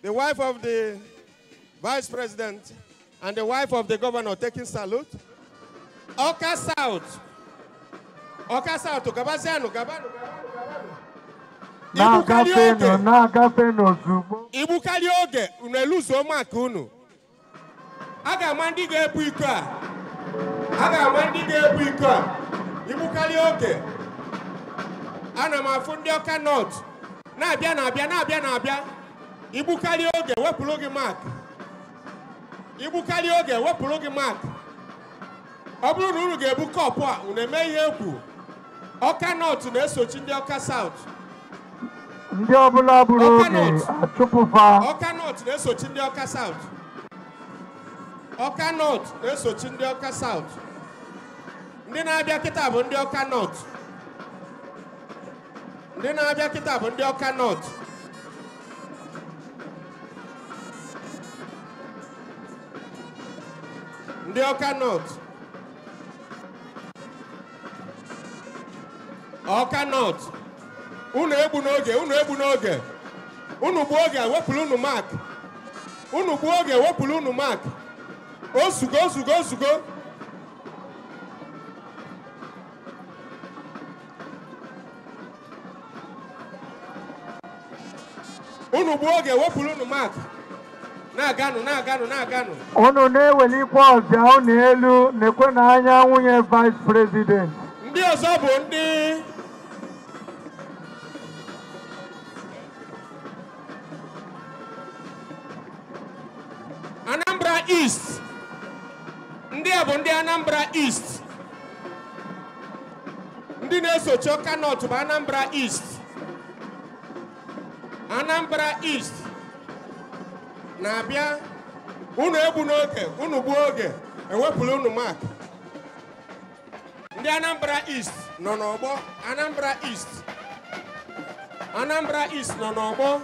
The wife of the vice president and the wife of the governor taking salute. Oka South. Gabaziano. Ibukali oge uneluso omaka unu. Aga mandi ga-ebu iko a. Ibukali oge. Ana m afụ ndị Ọka North. Na-abịa. Ibukali oge wepụrụ gị mark. Ọ bụrụ na unu ga-ebu kọpụ a, unu eme ihe ekwu. Ọka North na-esochi ndị Ọka South. Ndị ọbụla bụrụ oge achụpụfa. Ọka North na-esochi ndị Ọka South. Ọka North na-esochi ndị Ọka South. Ndị na-abịa kịta bụ ndị Ọka North. Ndị Ọka North. Ọka North. Unu egbu n'oge. Unu gbuo oge wepụrụ unu mark. Ozugo. Unu gbuo oge wepụrụ unu mark. Na-aganụ. Unu na-ewelikwa ọbịa unu elu na-ekwe n'anya nwunye vice president. Ndị ọzọ bụ ndị Anambra East. Ndị a bụ ndị Anambra East. Ndị na-esochi Ọka North bụ Anambra East. Na-abịa unu egbu n'oge, unu gbuo oge, ewepụrụ unu mark. Ndị Anambra East nọ n'ọgbọ. Anambra East nọ n'ọgbọ.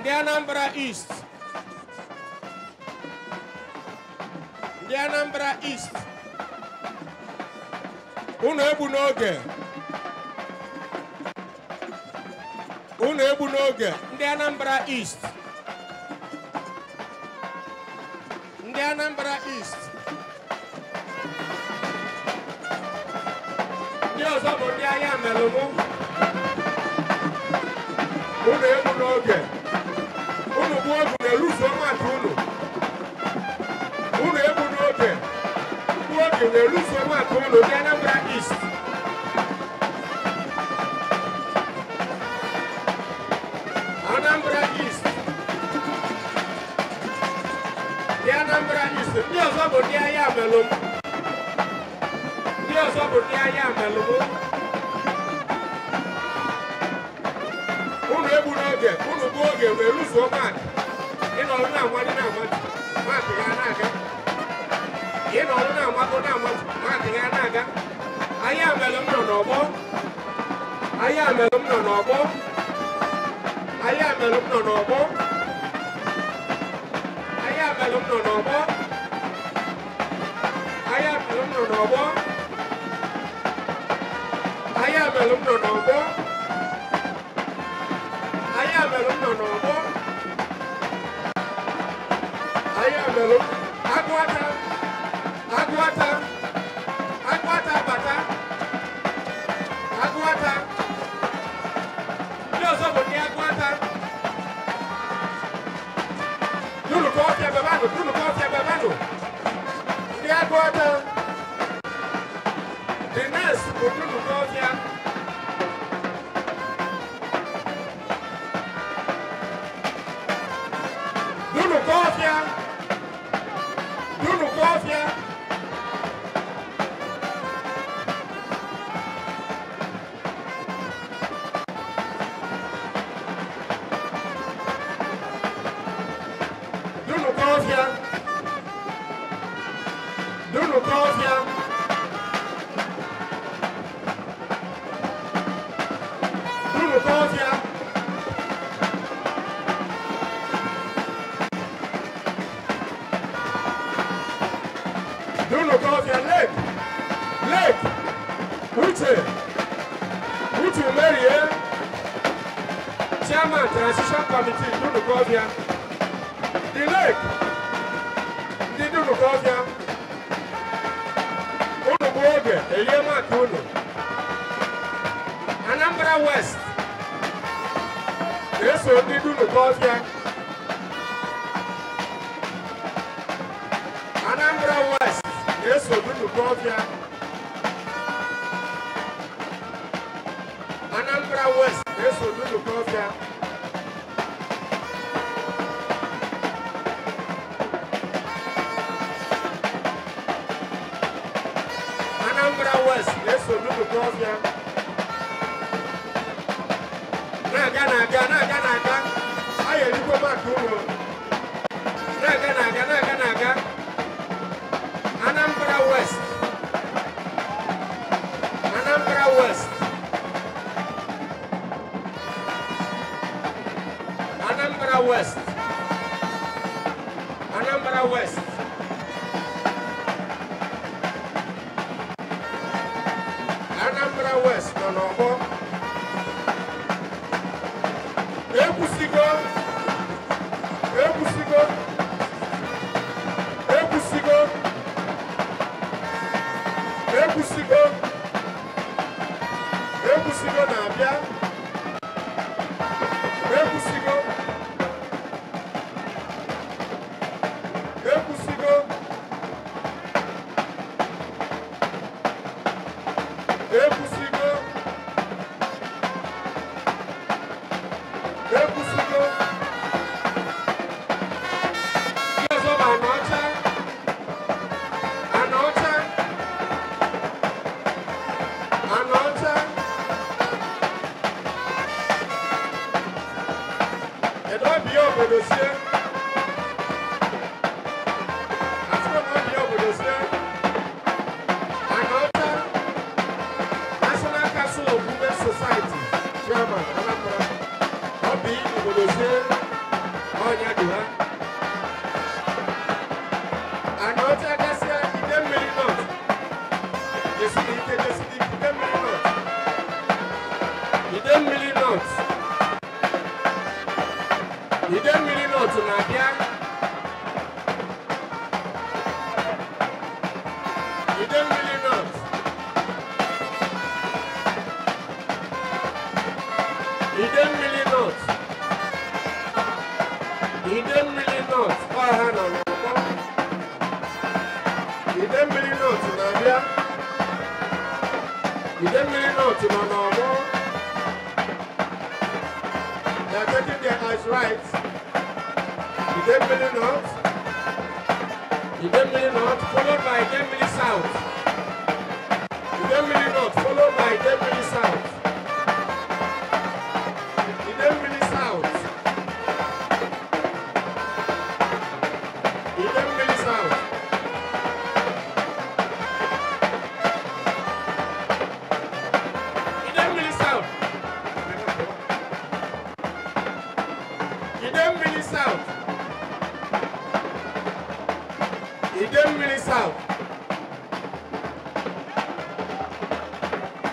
Ndị Anambra East. Unu egbu n'oge. Ndị Anambra East. Ndị ọzọ bụ ndị agha melụmụ. Unu egbu n'oge. Unu gbuo oge na-eluso maka unu. Ndị Anambra East. Ndị ọzọ bụ ndị agha melụmụ. Unu egbu n'oge. Unu gbuo oge wee luso maka. Ịnọrụ na-amadi maka ya na-aga. Agha melụm nọ n'ọgbọ.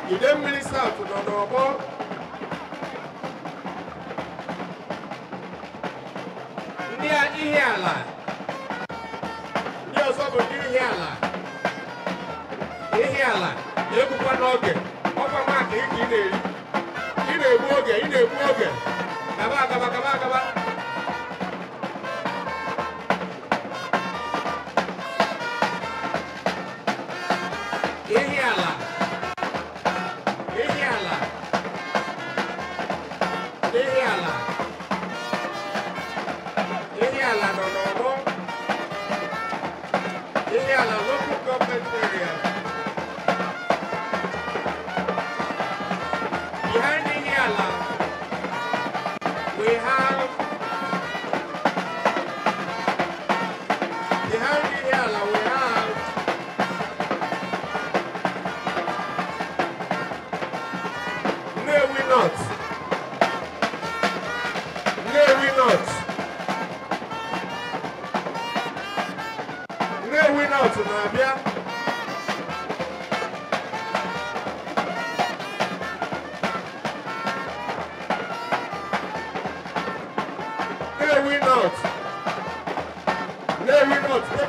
You didn't miss out to no more. Near Ihiala. Near Sobo Ihiala. Ihiala. You could put no get. Over my kid, in a boge. Kaba.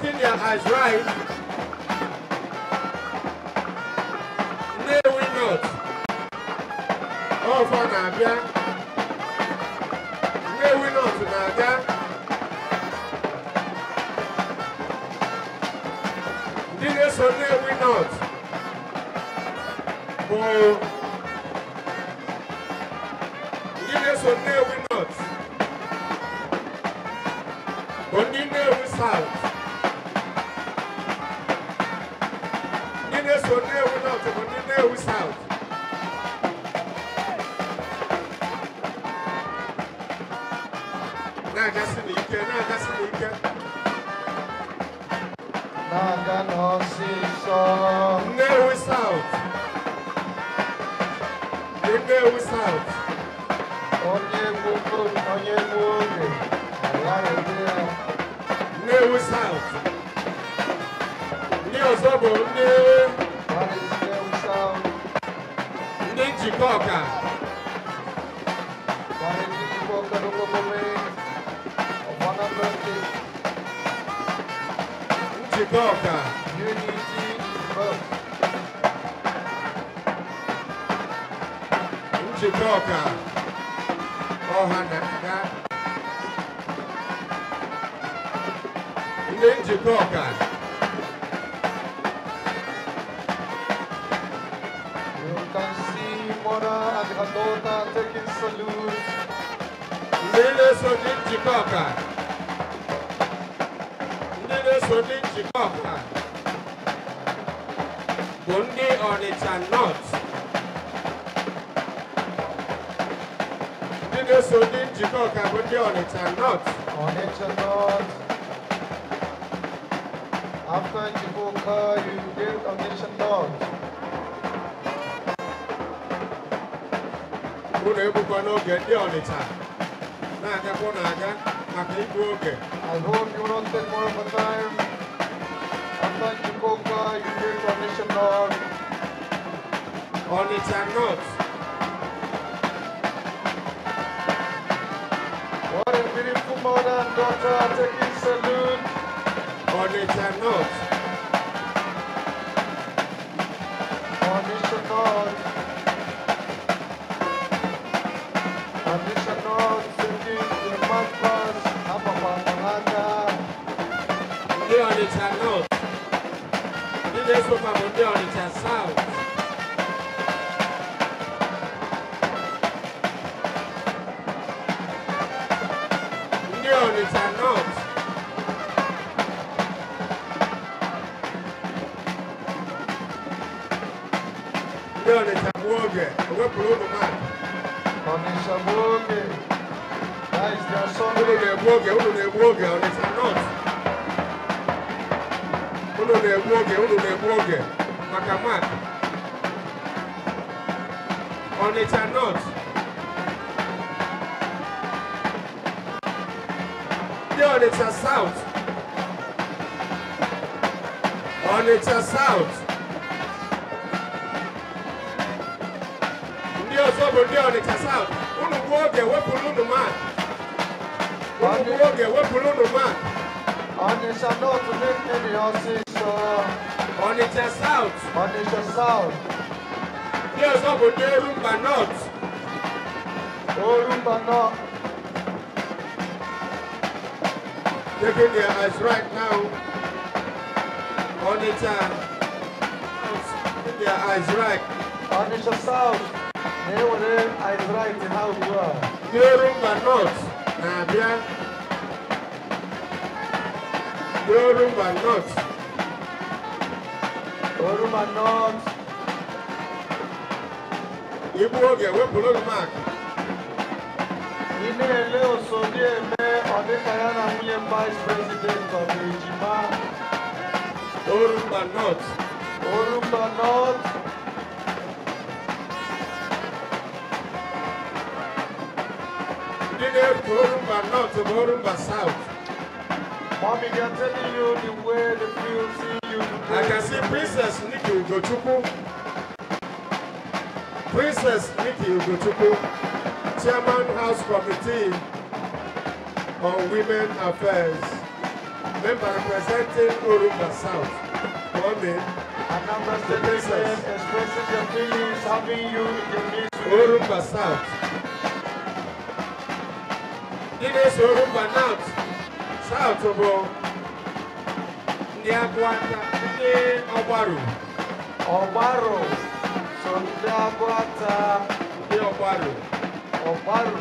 Getting their eyes right. Nay, we not. Oh, for Nabia. Nay, we not, Nabia. Did so nay, we not. Oh, did so nay, we not. But did we south. So now we're not, but now we're south. Now that's in the UK, Now we're south. Now we're south. Now we're south. Now Zobo, Chikoka. Chikoka. Unity vote. Chikoka. Ohanaga. Chikoka. And Hadota taking salute. Nile Sodin Chikoka. Bundi on it and not. Nile Sodin Chikoka, Bundi on it and not. On it and not. After Chikoka, you get on it and not. I hope you don't take more of a time. After Chikoka, you take permission on it and not. What a beautiful mother and daughter taking salute on it and not. On it and not. Let's look up on the other south. The other north. The other Woge. We're below the map. Onisha Woge. That is their son. Who the Woge on the north. Unu na-egbu oge maka Mark Onitsha North. The Onitsha South. Onitsha South. ọzọ bụ ndị Ọnịcha South. Unu gbuo oge wepụrụ unu man. Unu gbuo oge wepụrụ unu man. Ọnịcha North na-ekpere ọsịsọ. Ọnịcha South. Ọnịcha South. Ndị ọzọ bụ ndị Orumba North. Orumba North. Taking their eyes right now. Onitsha, taking their eyes right. Onitsha South, they were their eyes right in how you are. Yorumba North, Nabia. Yorumba North. Orumba North. Ibu oge wepụrụ mark. Inele Osodieme Odekayana William Vice President of the Ejima. Orumba North. Orumba North. Orumba North to Orumba South. Mommy, they are telling you the way they feel, see you today. I can see Princess Nikki Ugochukwu. Princess Nikki Ugochukwu, Chairman House Committee on Women Affairs, member representing Orumba South. Women, Anambra State Princess expressing their feelings, having you in the midst. Orumba South. This is Orumba North. South of the Aguanta, the Obaru. Obaru. So the Aguanta, the Obaru. Obaru.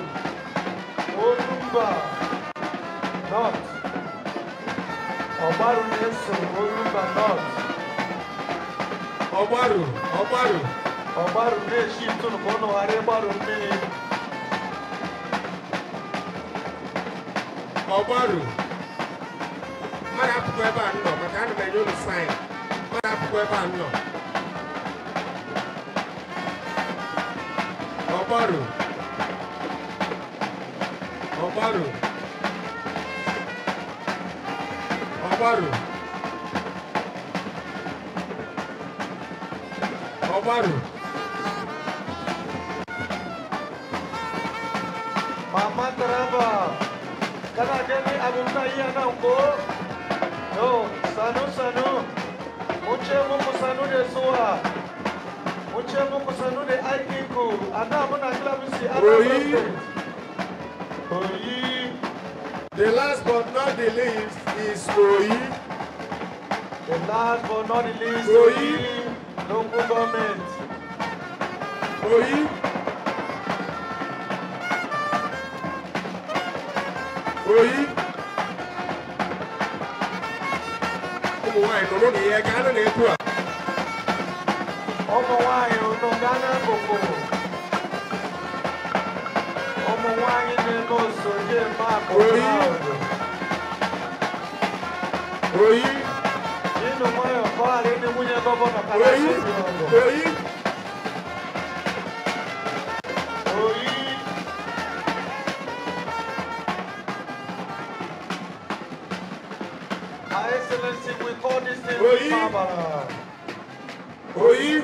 Orumba North. Obaru Neso, Orumba North. Obaru. Obaru Neshi, Tunono, Arebaru Mini. Obaru. Mara Pueba no, but I don't know the sign. Mara Pueba no. Obaru. Obaru. Obaru. Obaru. Mama Taraba. Kana gani Abuja iya na ungo? No, Sanu. Muche muku Sanu de suwa. Muche muku Sanu de aikiku. Ana muna klabisi ana president. Oyi. The last but not the least is Oyi. The last but not the least, Oyi. Local government. Oyi. Oyi. Ọmọ wáyé lọ́rọ́ ni ẹ gánà ní ètò à. Ọmọ wáyé ọ̀nà Ghana kòkò. Ọmọ wáyé nínú sòdè máa kò náà. Oyi. Nínú wáyé ọ̀kọ́ àrẹ ní wúnyẹ gọ́gọ́nà kálá sí ìrọ̀lọ́. Oyi. Oyi. Her Excellency, we call this name Oyi. Barbara. Oyi.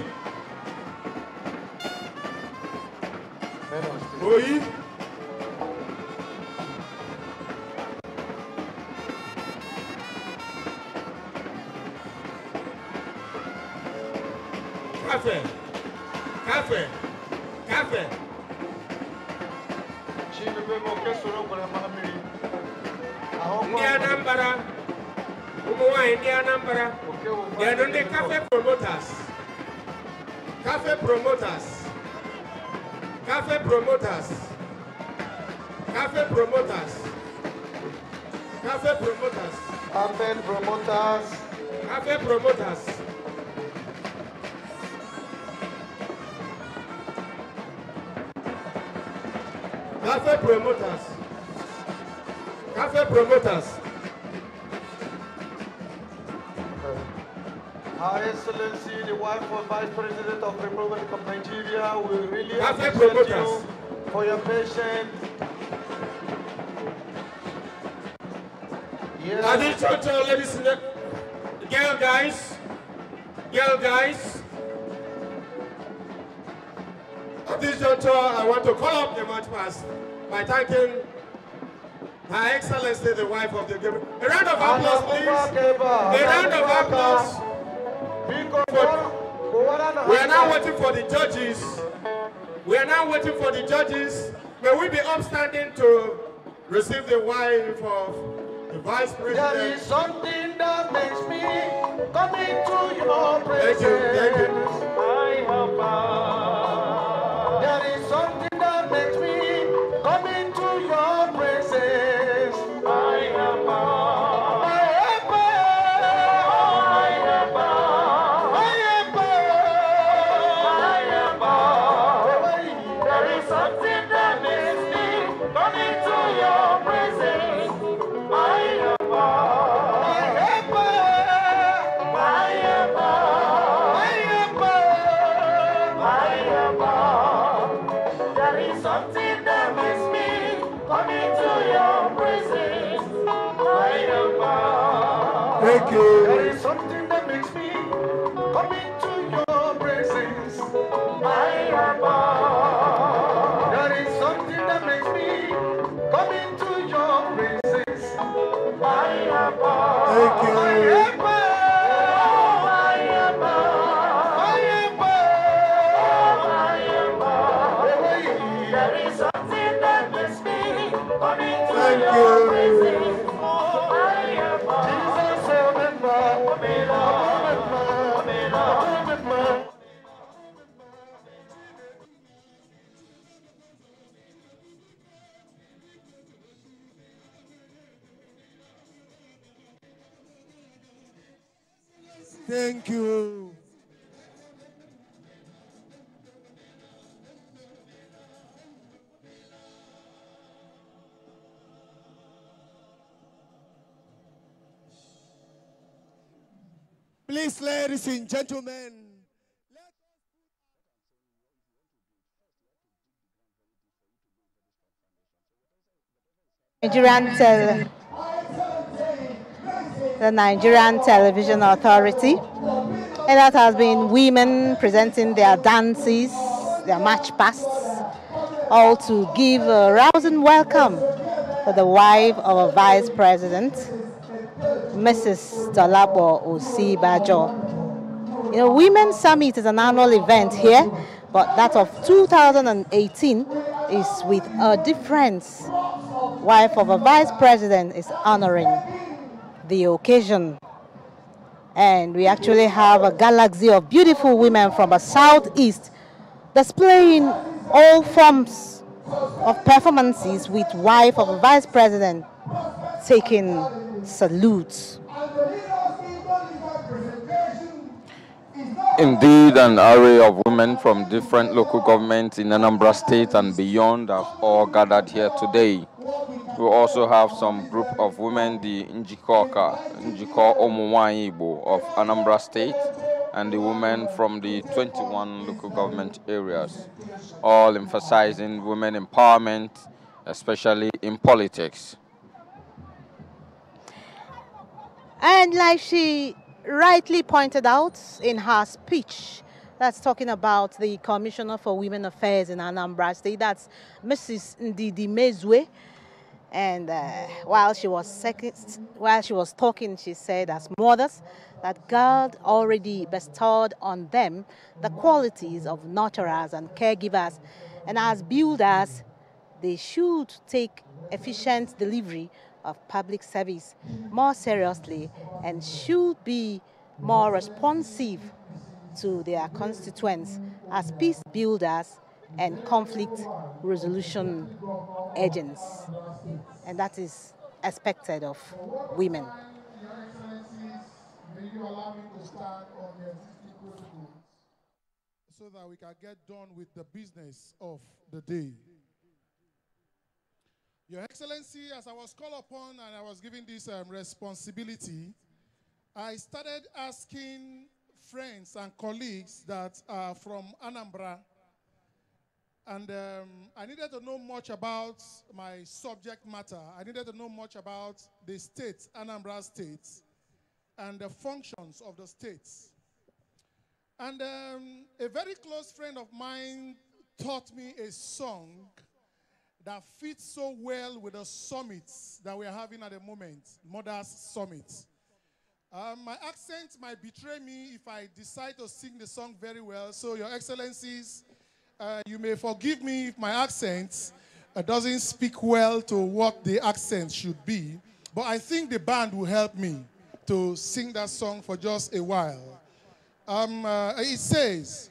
Oyi. Cafe. Ndị Anambra, ụmụ nwanyị ndị Anambra, they are the cafe promoters. Campaign promoters. Her Excellency, the wife of Vice President of the Republic of Nigeria, we really appreciate you for your patience. Yes. Ladies and girl guys. At this juncture, I want to call up the March Past by thanking Her Excellency, the wife of the giver. A round of applause, please. A round of applause. We are now waiting for the judges. We are now waiting for the judges. May we be upstanding to receive the wife of the Vice President. There is something that makes me come into your presence. Thank you. I have found. There is something that makes me come into your presence. I have found. I have found. I have found. I have found. I have found. There is something that makes me come into your presence. I have found. I have found. I have found. I have found. I have found. There is something that makes me come into your presence. I have found. Thank you. There is something that makes me come into your presence. I have found. There is something that makes me come into your presence. I have found. Thank you. I have found. I have found. I have found. I have found. There is something that makes me come into your presence. I have found. Jesus, remember. Thank you. Please, ladies and gentlemen, the Nigerian Television Authority. And that has been women presenting their dances, their march pasts, all to give a rousing welcome to the wife of a vice president, Mrs. Dolapo Osibajo. You know, Women's Summit is an annual event here, but that of 2018 is with a difference. Wife of a vice president is honoring the occasion. And we actually have a galaxy of beautiful women from the southeast displaying all forms of performances with wife of a vice president taking salutes. Indeed, an array of women from different local governments in Anambra State and beyond have all gathered here today. We also have some group of women, the Njiko Omuwanyi Igbo of Anambra State, and the women from the 21 local government areas, all emphasizing women empowerment, especially in politics. And like she rightly pointed out in her speech, that's talking about the Commissioner for Women Affairs in Anambra State, that's Mrs. Ndidi Mezwe. And while she was talking, she said, as mothers, that God already bestowed on them the qualities of nurturers and caregivers. And as builders, they should take efficient delivery of public service more seriously and should be more responsive to their constituents as peace builders and conflict resolution agents. And that is expected of women. May you allow me to start on the existing protocols so that we can get done with the business of the day. Your Excellency, as I was called upon and I was given this responsibility, I started asking friends and colleagues that are from Anambra, and I needed to know much about my subject matter. I needed to know much about the state, Anambra State, and the functions of the states. And a very close friend of mine taught me a song that fits so well with the summits that we're having at the moment, Mothers Summit. My accent might betray me if I decide to sing the song very well. So, Your Excellencies, you may forgive me if my accent doesn't speak well to what the accent should be. But I think the band will help me to sing that song for just a while. It says,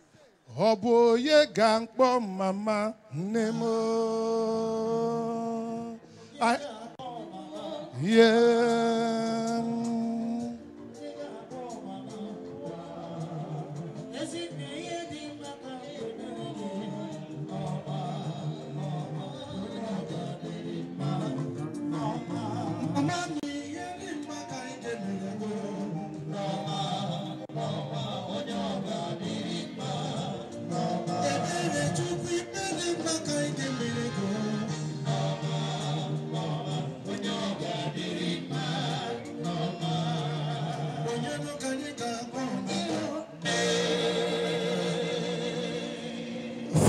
Oboye gangpo mama nemo. Yeah.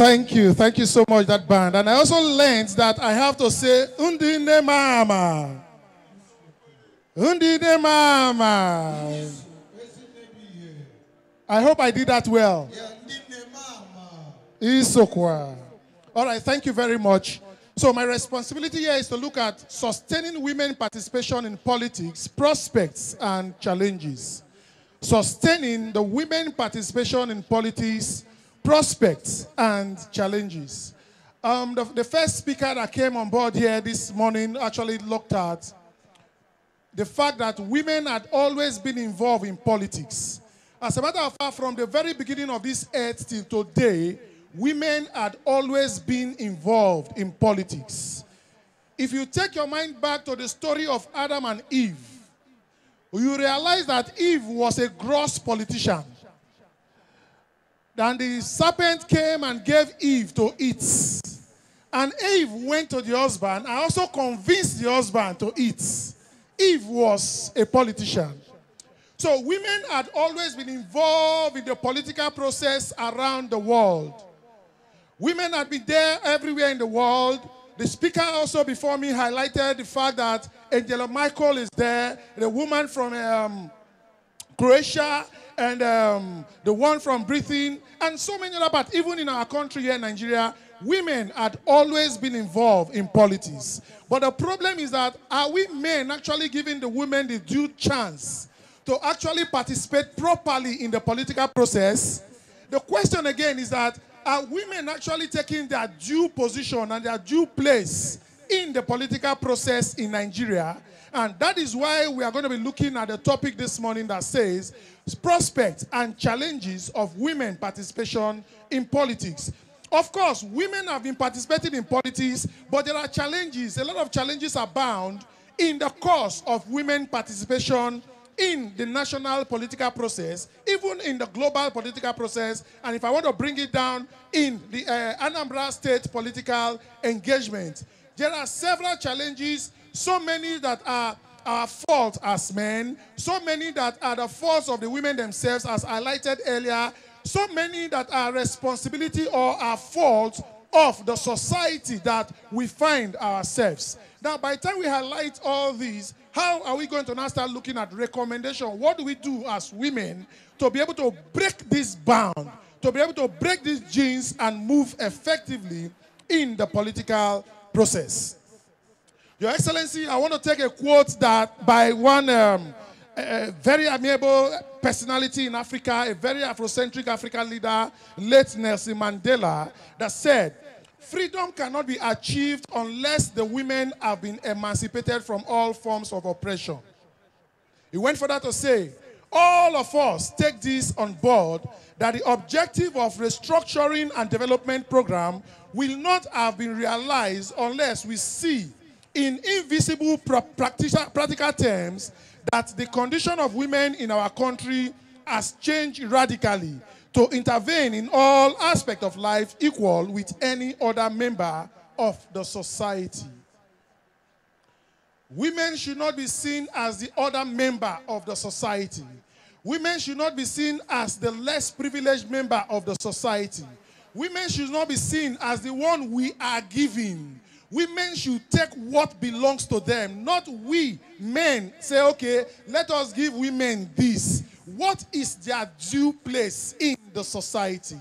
Thank you so much, that band. And I also learned that I have to say, Undine Mama. Undine Mama. I hope I did that well. Isokwa. All right, thank you very much. So my responsibility here is to look at sustaining women participation in politics, prospects, and challenges. Sustaining the women participation in politics, prospects, and challenges. The first speaker that came on board here this morning actually looked at the fact that women had always been involved in politics. As a matter of fact, from the very beginning of this earth till today, women had always been involved in politics. If you take your mind back to the story of Adam and Eve, you realize that Eve was a gross politician. Then the serpent came and gave Eve to eat. And Eve went to the husband and also convinced the husband to eat. Eve was a politician. So women had always been involved in the political process around the world. Women had been there everywhere in the world. The speaker also before me highlighted the fact that Angela Michael is there, the woman from Croatia, and the one from Britain, and so many other. But even in our country here in Nigeria, women had always been involved in politics. But the problem is that, are we men actually giving the women the due chance to actually participate properly in the political process? The question again is that, are women actually taking their due position and their due place in the political process in Nigeria? And that is why we are going to be looking at the topic this morning that says, prospects and challenges of women participation in politics. Of course, women have been participating in politics, but there are challenges. A lot of challenges abound in the course of women participation in the national political process, even in the global political process, and if I want to bring it down in the Anambra State political engagement. There are several challenges, so many that are our fault as men, so many that are the faults of the women themselves, as highlighted earlier, so many that are responsibility or are fault of the society that we find ourselves. Now, by the time we highlight all these, how are we going to now start looking at recommendation? What do we do as women to be able to break this bound, to be able to break these genes and move effectively in the political process? Your Excellency, I want to take a quote that by one very amiable personality in Africa, a very Afrocentric African leader, late Nelson Mandela, that said, freedom cannot be achieved unless the women have been emancipated from all forms of oppression. He went further to say, all of us take this on board, that the objective of restructuring and development program will not have been realized unless we see in invisible practical terms that the condition of women in our country has changed radically to intervene in all aspects of life equal with any other member of the society. Women should not be seen as the other member of the society. Women should not be seen as the less privileged member of the society. Women should not be seen as the one we are giving. Women should take what belongs to them, not we men say, okay, let us give women this. What is their due place in the society?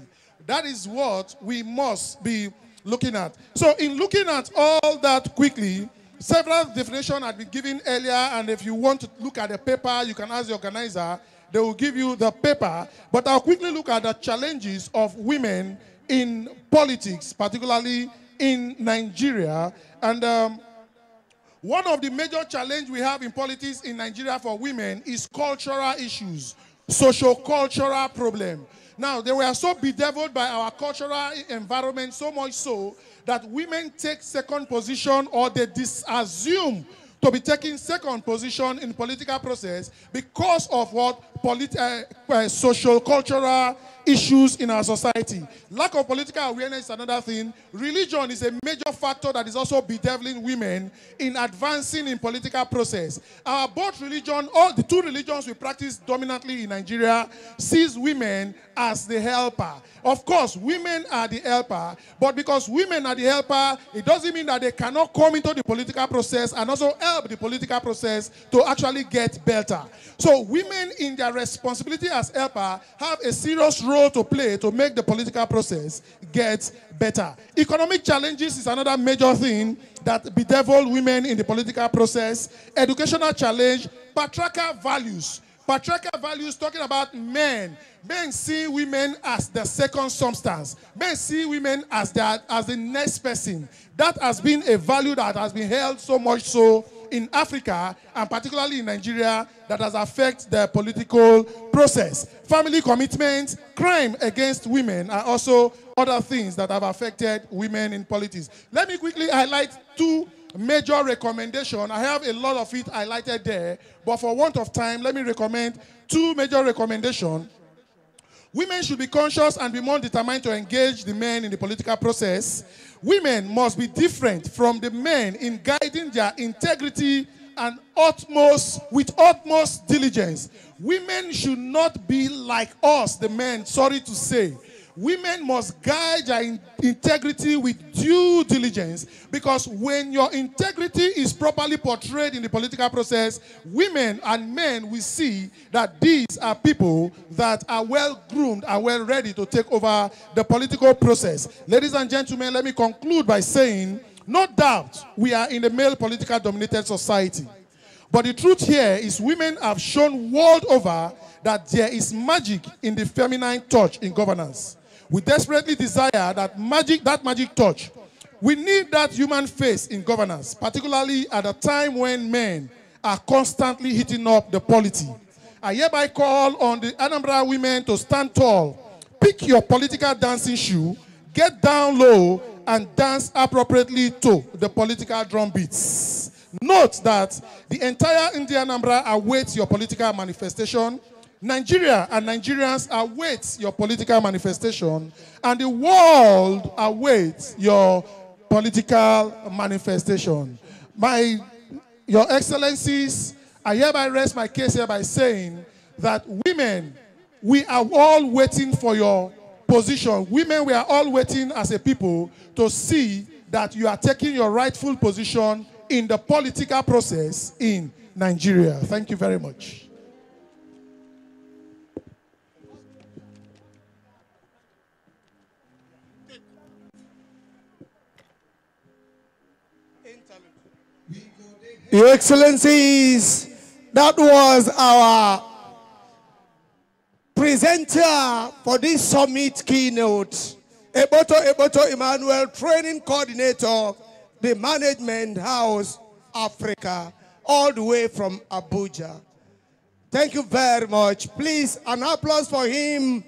That is what we must be looking at. So in looking at all that quickly, several definitions have been given earlier, and if you want to look at the paper, you can ask the organizer. They will give you the paper. But I'll quickly look at the challenges of women in politics, particularly in Nigeria. And one of the major challenges we have in politics in Nigeria for women is cultural issues, socio-cultural problem. Now, they were so bedeviled by our cultural environment, so much so that women take second position, or they assume to be taking second position in political process because of what social cultural issues in our society. Lack of political awareness is another thing. Religion is a major factor that is also bedeviling women in advancing in political process. Our both religion, all the two religions we practice dominantly in Nigeria, sees women as the helper. Of course, women are the helper, but because women are the helper, it doesn't mean that they cannot come into the political process and also help the political process to actually get better. So women in their responsibility as helper have a serious role to play to make the political process get better. Economic challenges is another major thing that bedevil women in the political process. Educational challenge, patriarchal values. Patriarchal values talking about men. Men see women as the second substance. Men see women as the next person. That has been a value that has been held so much so in Africa, and particularly in Nigeria, that has affected the political process. Family commitment, crime against women are also other things that have affected women in politics. Let me quickly highlight two major recommendations. I have a lot of it highlighted there, but for want of time, let me recommend two major recommendations. Women should be conscious and be more determined to engage the men in the political process. Women must be different from the men in guiding their integrity and with utmost diligence. Women should not be like us, the men, sorry to say. Women must guide their integrity with due diligence, because when your integrity is properly portrayed in the political process, women and men will see that these are people that are well groomed and well ready to take over the political process. Ladies and gentlemen, let me conclude by saying, no doubt we are in a male political dominated society. But the truth here is women have shown world over that there is magic in the feminine touch in governance. We desperately desire that magic touch. We need that human face in governance, particularly at a time when men are constantly hitting up the polity. I hereby call on the Anambra women to stand tall, pick your political dancing shoe, get down low, and dance appropriately to the political drum beats. Note that the entire Indian Anambra awaits your political manifestation. Nigeria and Nigerians await your political manifestation, and the world awaits your political manifestation. Your Excellencies, I hereby rest my case here by saying that women, we are all waiting for your position. Women, we are all waiting as a people to see that you are taking your rightful position in the political process in Nigeria. Thank you very much. Your Excellencies, that was our presenter for this summit keynote, Eboto Emmanuel, Training Coordinator, the Management House, Africa, all the way from Abuja. Thank you very much. Please, an applause for him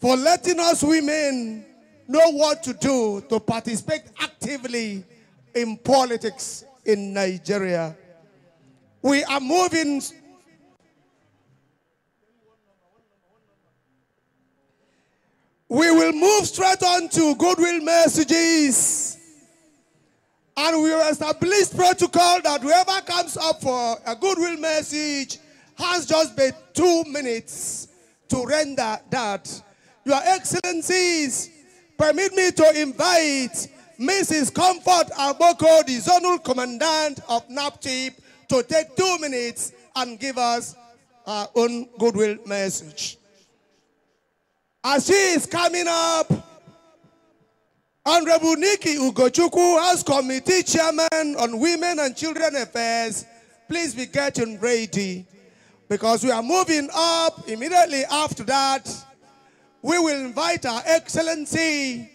for letting us women know what to do to participate actively in politics in Nigeria. We are moving. We will move straight on to Goodwill messages. And we will establish protocol that whoever comes up for a Goodwill message has just been 2 minutes to to render that. Your Excellencies, permit me to invite Mrs. Comfort Aboko, the Zonal Commandant of NAPTIP, to take 2 minutes and give us our own goodwill message. As she is coming up, Honorable Nikki Ugochukwu, House Committee Chairman on Women and Children Affairs, please be getting ready because we are moving up. Immediately after that, we will invite Her Excellency,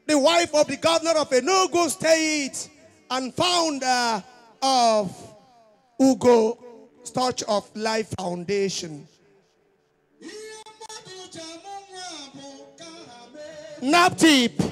the wife of the governor of Enugu State and founder of Ugo Touch of Life Foundation. NAPTIP.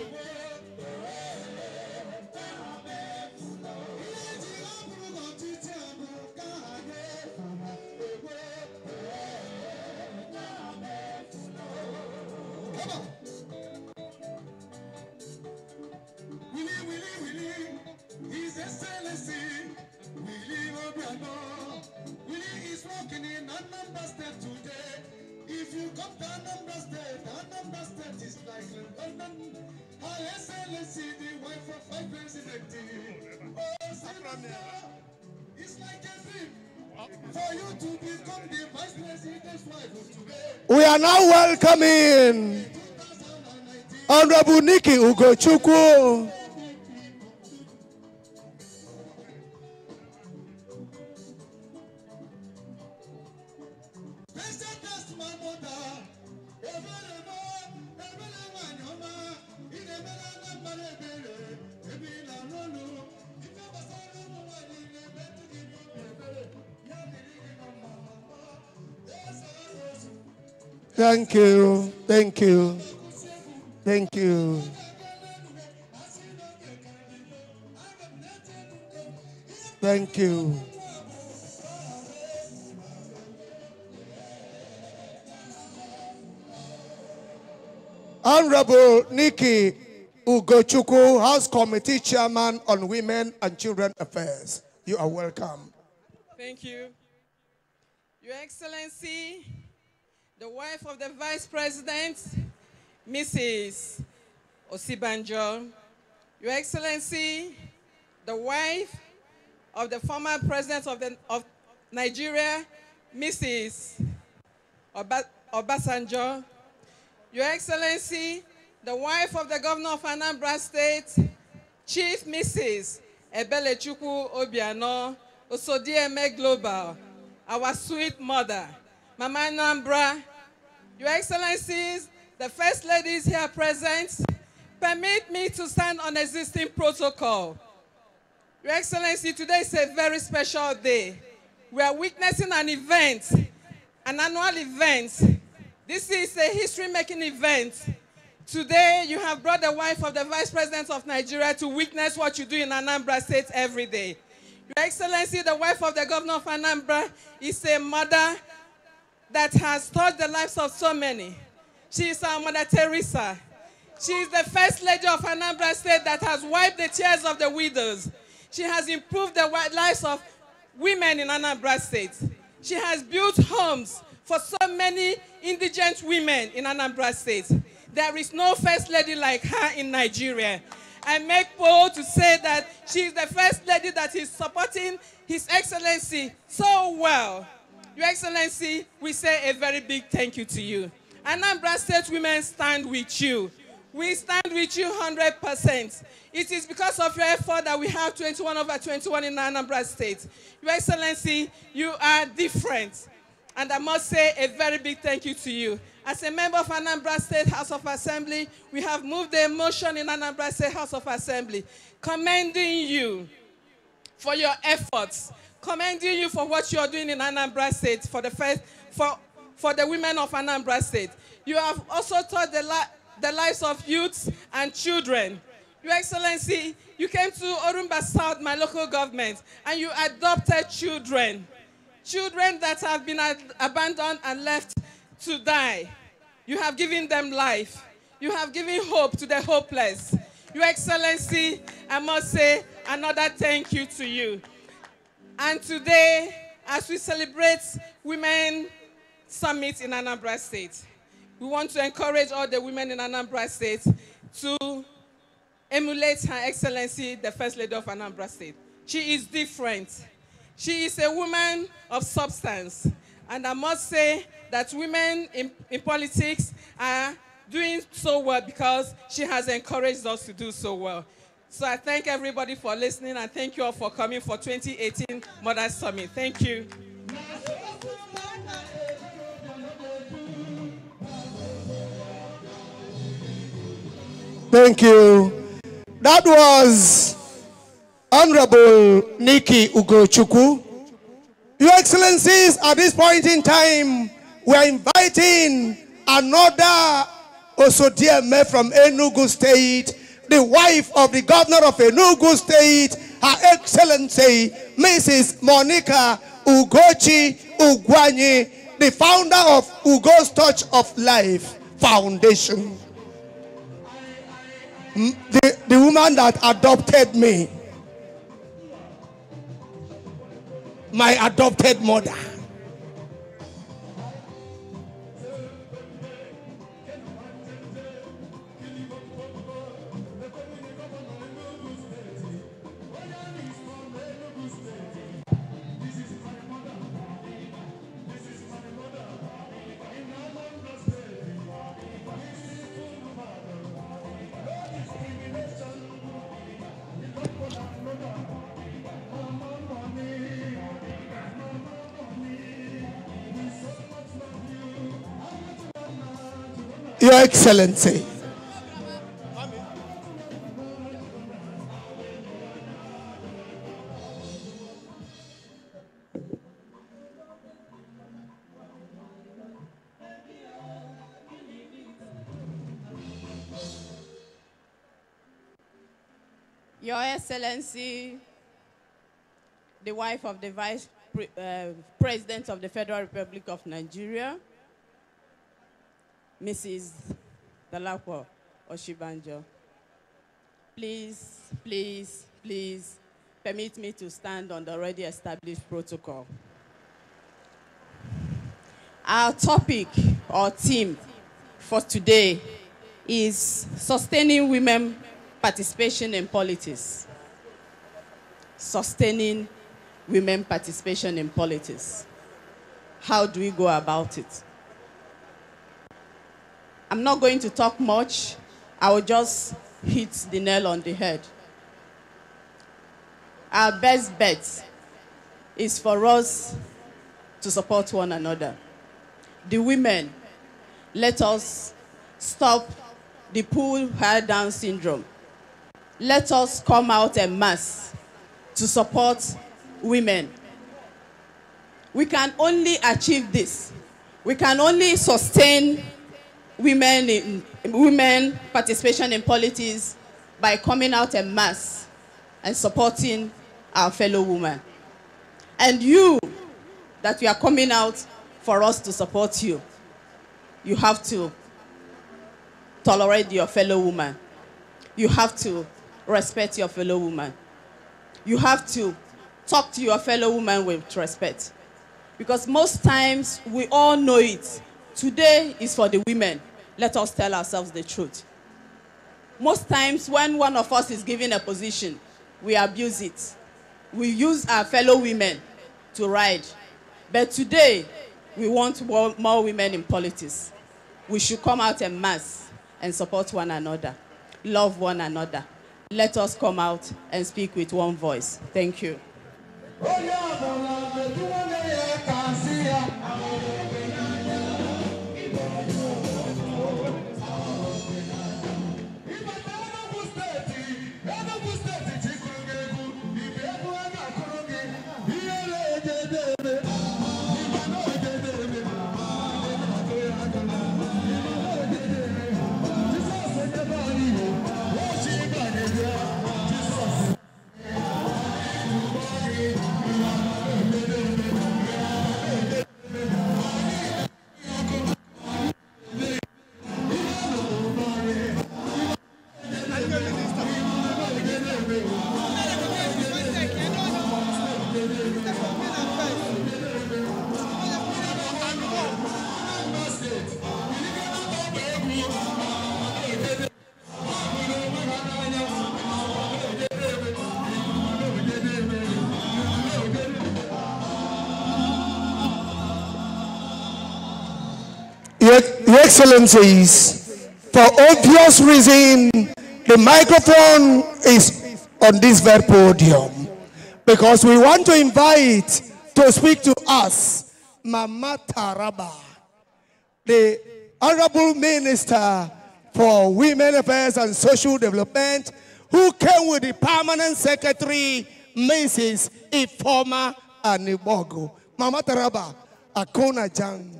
His Excellency, Willie Obiano. Willie is walking in Anambra State today. If you come to Anambra State is like London. Her Excellency, the wife of Vice President. Oh, Senator, it's like a dream for you to become the Vice President's wife today. We are now welcoming Honorable Nikki Ugochukwu. Thank you, thank you, thank you. Thank you. Honorable Nikki Ugochukwu, House Committee Chairman on Women and Children Affairs. You are welcome. Thank you. Your Excellency, the wife of the Vice President, Mrs. Osibanjo. Your Excellency, the wife of the former President of Nigeria, Mrs. Obasanjo. Your Excellency, the wife of the Governor of Anambra State, Chief Mrs. Ebelechukwu Obiano, Osodieme Global, our sweet mother, Mama Anambra. Your Excellencies, the First Ladies here present, permit me to stand on existing protocol. Your Excellency, today is a very special day. We are witnessing an event, an annual event. This is a history-making event. Today, you have brought the wife of the Vice President of Nigeria to witness what you do in Anambra State every day. Your Excellency, the wife of the Governor of Anambra is a mother that has touched the lives of so many. She is our Mother Teresa. She is the First Lady of Anambra State that has wiped the tears of the widows. She has improved the lives of women in Anambra State. She has built homes for so many indigent women in Anambra State. There is no First Lady like her in Nigeria. I make bold to say that she is the First Lady that is supporting His Excellency so well. Your Excellency, we say a very big thank you to you. Anambra State women stand with you. We stand with you 100%. It is because of your effort that we have 21/21 in Anambra State. Your Excellency, you are different. And I must say a very big thank you to you. As a member of Anambra State House of Assembly, we have moved the motion in Anambra State House of Assembly, commending you for your efforts, commending you for what you are doing in Anambra State for the women of Anambra State. You have also taught the lives of youths and children. Your Excellency, you came to Orumba South, my local government, and you adopted children. Children that have been abandoned and left to die. You have given them life. You have given hope to the hopeless. Your Excellency, I must say another thank you to you. And today, as we celebrate Women's summit in Anambra State. We want to encourage all the women in Anambra State to emulate Her Excellency, the First Lady of Anambra State. She is different. She is a woman of substance. And I must say that women in politics are doing so well because she has encouraged us to do so well. So I thank everybody for listening and thank you all for coming for 2018 Mothers Summit. Thank you. Thank you. That was Honorable Nikki Ugochukwu. Your Excellencies, at this point in time, we are inviting another Osodieme from Enugu State, the wife of the governor of Enugu State, Her Excellency, Mrs. Monica Ugochi Ugwanyi, the founder of Ugo's Touch of Life Foundation. The woman that adopted me, my adopted mother. Your Excellency. Your Excellency, the wife of the Vice President of the Federal Republic of Nigeria, Mrs. Dalapo Oshibanjo, please, please, please permit me to stand on the already established protocol. Our topic or theme for today is sustaining women participation in politics. Sustaining women participation in politics. How do we go about it? I'm not going to talk much. I will just hit the nail on the head. Our best bet is for us to support one another. The women, let us stop the pull her down syndrome. Let us come out en masse to support women. We can only achieve this. We can only sustain women participation in politics by coming out en masse and supporting our fellow women. And you, that you are coming out for us to support you, you have to tolerate your fellow woman. You have to respect your fellow woman. You have to talk to your fellow woman with respect. Because most times, we all know it. Today is for the women. Let us tell ourselves the truth. Most times when one of us is given a position, we abuse it. We use our fellow women to ride. But today, we want more women in politics. We should come out en masse and support one another. Love one another. Let us come out and speak with one voice. Thank you. Your Excellencies, for obvious reason, the microphone is on this very podium because we want to invite to speak to us Mama Taraba, the Honorable Minister for Women Affairs and Social Development, who came with the Permanent Secretary, Mrs. Ifoma Anibogo. Mama Taraba, Akona Jang.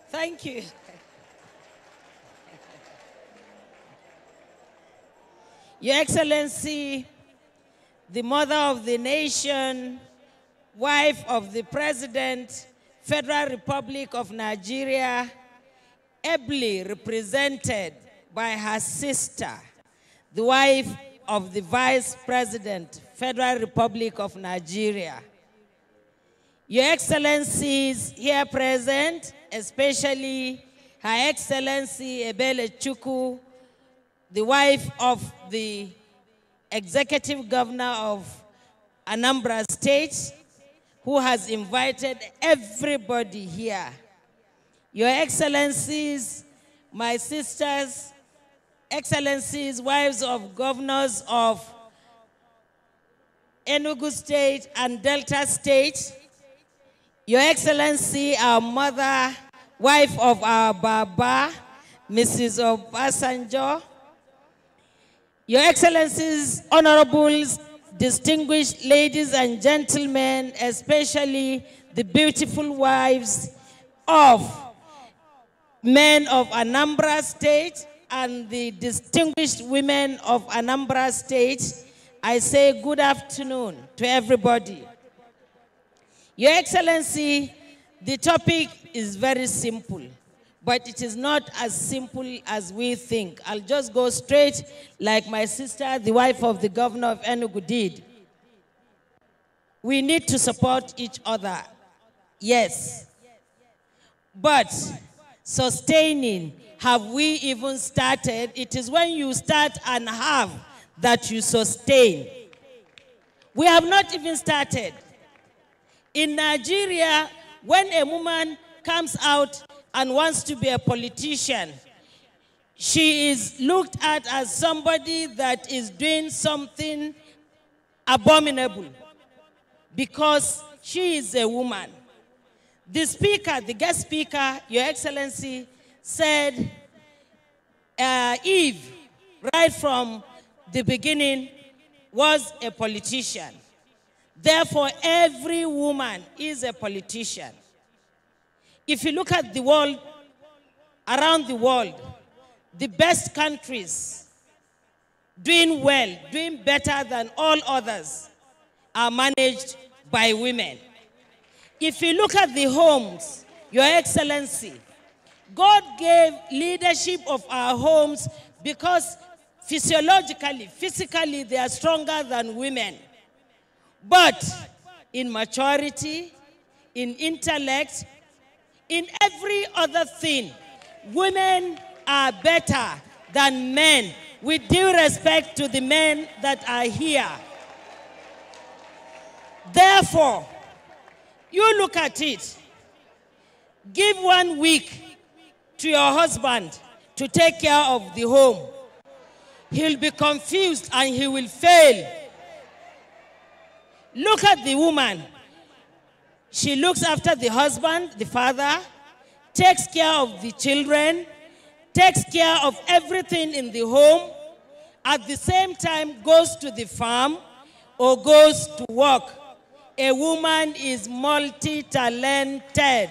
Thank you. Your Excellency, the Mother of the Nation, wife of the President, Federal Republic of Nigeria, ably represented by her sister, the wife of the Vice President, Federal Republic of Nigeria. Your Excellencies here present, especially Her Excellency Ebele Chukwu, the wife of the Executive Governor of Anambra State, who has invited everybody here. Your Excellencies, my sisters, Excellencies, wives of governors of Enugu State and Delta State, Your Excellency, our mother, wife of our Baba, Mrs. Obasanjo, Your Excellencies, honorables, distinguished ladies and gentlemen, especially the beautiful wives of men of Anambra State and the distinguished women of Anambra State, I say good afternoon to everybody. Your Excellency, the topic is very simple, but it is not as simple as we think. I'll just go straight like my sister, the wife of the governor of Enugu, did. We need to support each other, yes. But sustaining, have we even started? It is when you start and have that you sustain. We have not even started. In Nigeria, when a woman comes out and wants to be a politician, she is looked at as somebody that is doing something abominable because she is a woman. The speaker, the guest speaker, Your Excellency, said Eve, right from the beginning, was a politician. Therefore, every woman is a politician. If you look at the world, around the world, the best countries doing well, doing better than all others, are managed by women. If you look at the homes, Your Excellency, God gave leadership of our homes because physiologically, physically, they are stronger than women. But in maturity, in intellect, in every other thing, women are better than men, with due respect to the men that are here. Therefore, you look at it. Give 1 week to your husband to take care of the home. He'll be confused and he will fail. Look at the woman. She looks after the husband, the father, takes care of the children, takes care of everything in the home, at the same time goes to the farm or goes to work. A woman is multi-talented.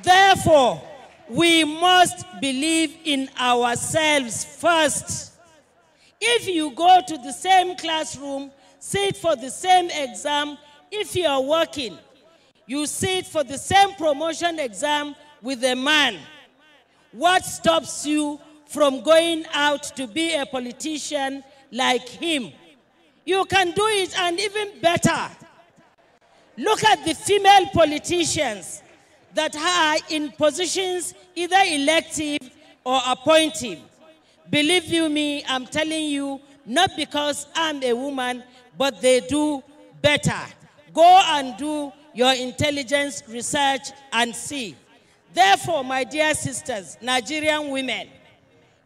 Therefore, we must believe in ourselves first. If you go to the same classroom, sit for the same exam, if you are working, you sit for the same promotion exam with a man. What stops you from going out to be a politician like him. You can do it and even better. Look at the female politicians that are in positions either elective or appointive. Believe you me, I'm telling you, not because I'm a woman, but they do better. Go and do your intelligence research and see. Therefore, my dear sisters, Nigerian women,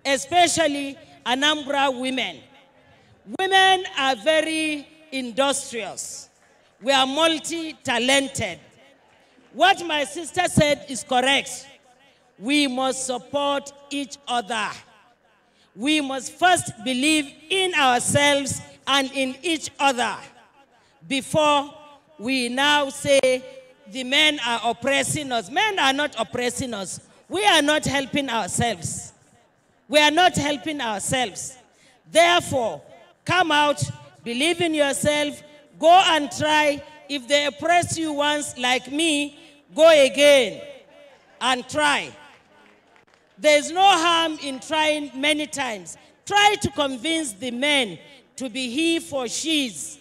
especially Anambra women, women are very industrious. We are multi-talented. What my sister said is correct. We must support each other. We must first believe in ourselves and in each other before we now say the men are oppressing us. Men are not oppressing us. We are not helping ourselves. We are not helping ourselves. Therefore, come out, believe in yourself, go and try. If they oppress you once, like me, go again and try. There's no harm in trying many times. Try to convince the men to be he for she's.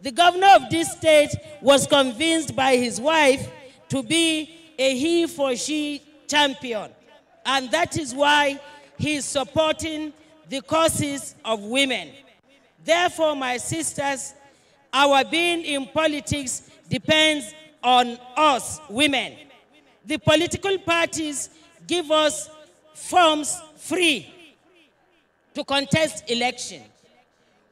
The governor of this state was convinced by his wife to be a he for she champion. And that is why he is supporting the causes of women. Therefore, my sisters, our being in politics depends on us, women. The political parties give us forms free to contest election.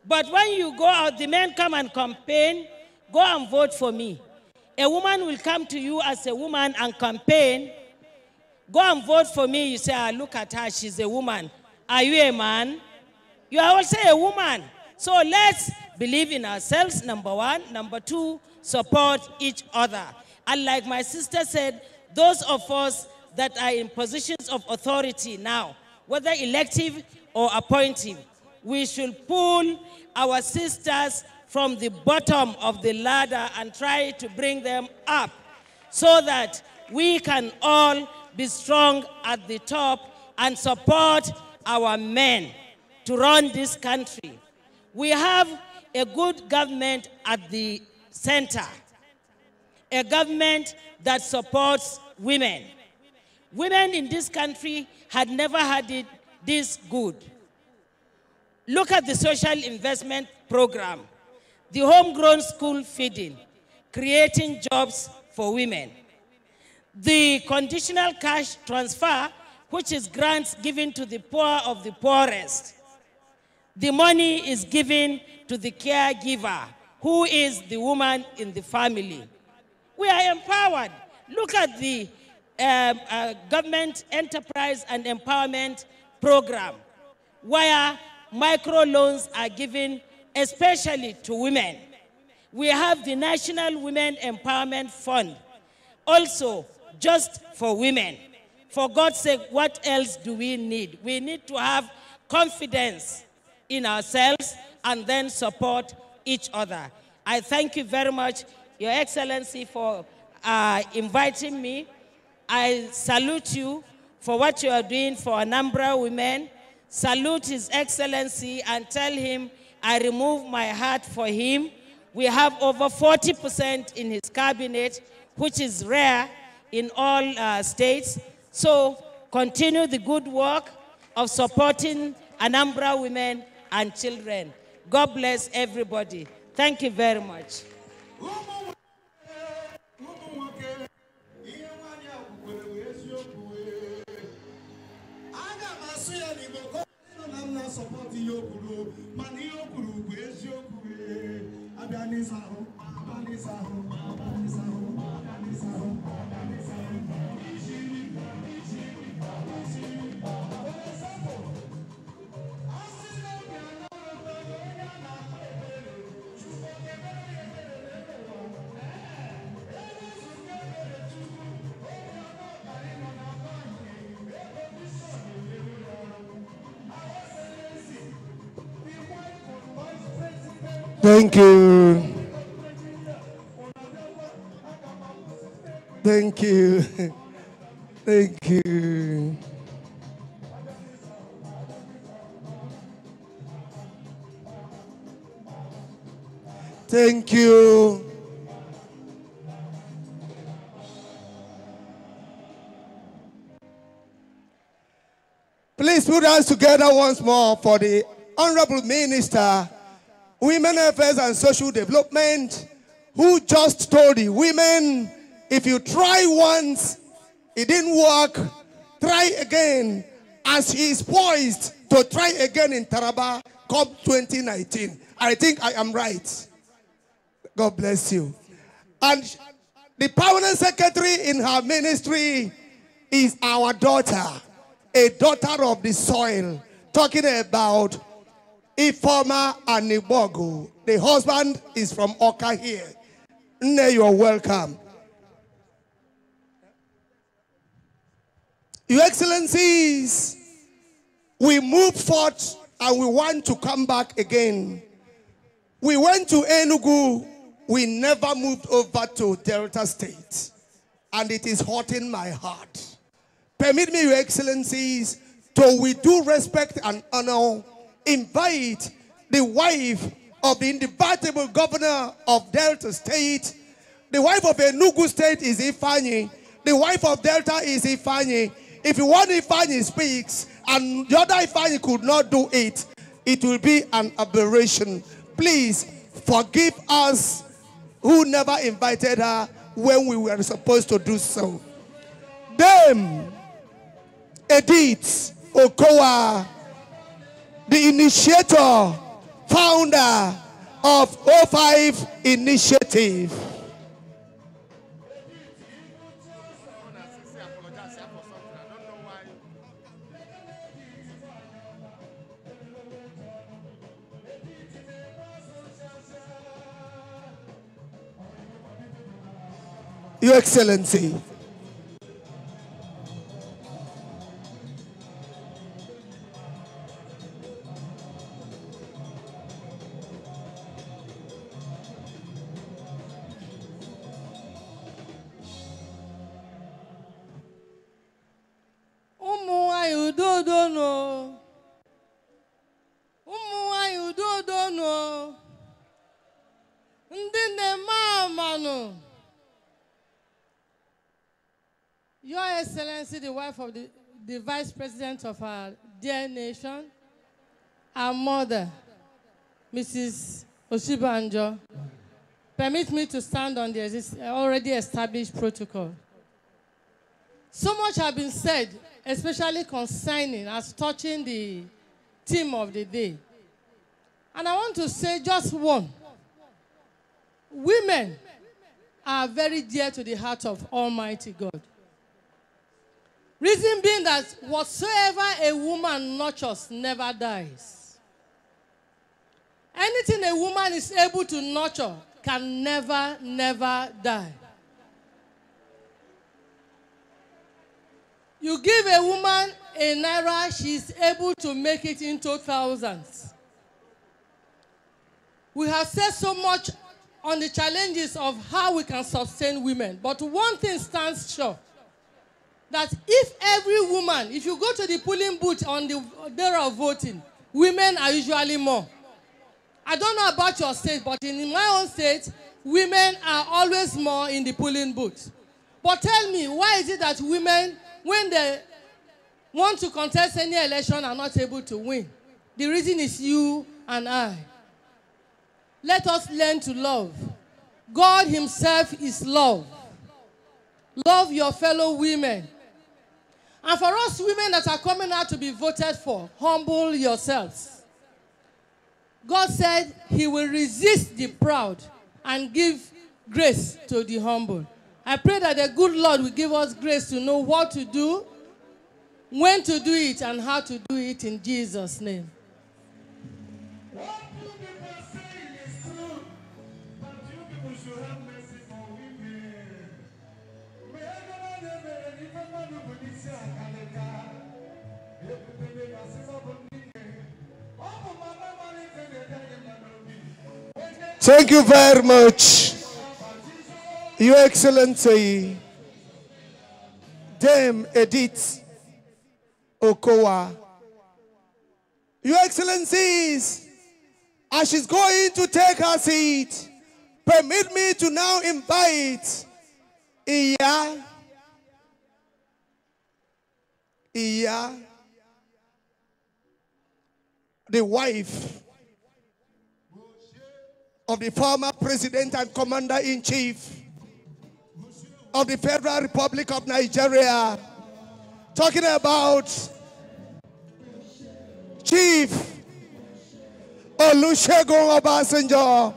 But when you go out, the men come and campaign, go and vote for me. A woman will come to you as a woman and campaign, go and vote for me. You say, look at her, she's a woman. Are you a man? You are also a woman. So let's believe in ourselves, number one. Number two, support each other. And like my sister said, those of us that are in positions of authority now, whether elective or appointive, we should pull our sisters from the bottom of the ladder and try to bring them up so that we can all be strong at the top and support our men to run this country. We have a good government at the center, a government that supports women. Women in this country had never had it this good. Look at the social investment program, the homegrown school feeding, creating jobs for women. The conditional cash transfer, which is grants given to the poor of the poorest. The money is given to the caregiver, who is the woman in the family. We are empowered. Look at the government enterprise and empowerment program, where microloans are given especially to women. We have the National Women Empowerment Fund, also just for women. For God's sake, what else do we need? We need to have confidence in ourselves and then support each other. I thank you very much, Your Excellency, for inviting me. I salute you for what you are doing for Anambra women. Salute His Excellency and tell him I remove my heart for him. We have over 40% in his cabinet, which is rare in all states. So continue the good work of supporting Anambra women and children. God bless everybody. Thank you very much. Thank you. Thank you. Thank you. Thank you. Please put us together once more for the Honorable Minister, Women Affairs and Social Development, who just told the women, if you try once, it didn't work, try again, as he is poised to try again in Taraba come 2019. I think I am right. God bless you. And the permanent secretary in her ministry is our daughter, a daughter of the soil, talking about Ifoma and Nibogo. The husband is from Oka here. Nne, you're welcome. Your Excellencies, we move forth and we want to come back again. We went to Enugu. We never moved over to Delta State. And it is hurting my heart. Permit me, Your Excellencies, to with due respect and honor, invite the wife of the indebatable governor of Delta State. The wife of Enugu State is Ifeanyi. The wife of Delta is Ifeanyi. If you want Ifeanyi speaks and the other Ifeanyi could not do it, it will be an aberration. Please forgive us who never invited her when we were supposed to do so. Dame Edith Okowa, the initiator, founder of O5 Initiative. Your Excellency, Your Excellency, the wife of the Vice President of our dear nation, our mother, Mrs. Osibanjo, permit me to stand on the already established protocol. So much has been said, especially concerning as touching the theme of the day. And I want to say just one. Women are very dear to the heart of Almighty God. Reason being that whatsoever a woman nurtures never dies. Anything a woman is able to nurture can never, never die. You give a woman a naira, she's able to make it into thousands. We have said so much on the challenges of how we can sustain women, but one thing stands sure. That if every woman, if you go to the polling booth on the day of voting, women are usually more. I don't know about your state, but in my own state, women are always more in the polling booth. But tell me, why is it that women, when they want to contest any election, are not able to win? The reason is you and I. Let us learn to love. God himself is love. Love your fellow women. And for us women that are coming out to be voted for, humble yourselves. God said he will resist the proud and give grace to the humble. I pray that the good Lord will give us grace to know what to do, when to do it, and how to do it in Jesus' name. Thank you very much, Your Excellency, Dame Edith Okowa. Your Excellencies, as she's going to take her seat, Permit me to now invite Iya, the wife of the former president and commander-in-chief of the Federal Republic of Nigeria, talking about Chief Olusegun Obasanjo,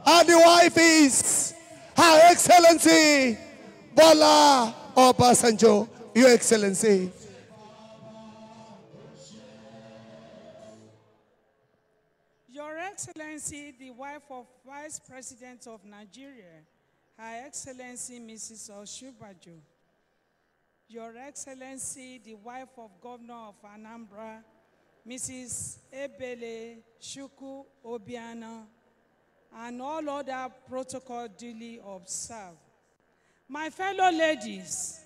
and the wife is Her Excellency Bola Obasanjo, Your Excellency. Your Excellency, the wife of Vice President of Nigeria, Her Excellency Mrs. Oshibajo. Your Excellency, the wife of Governor of Anambra, Mrs. Ebele Shuku Obiano, and all other protocol duly observed. My fellow ladies,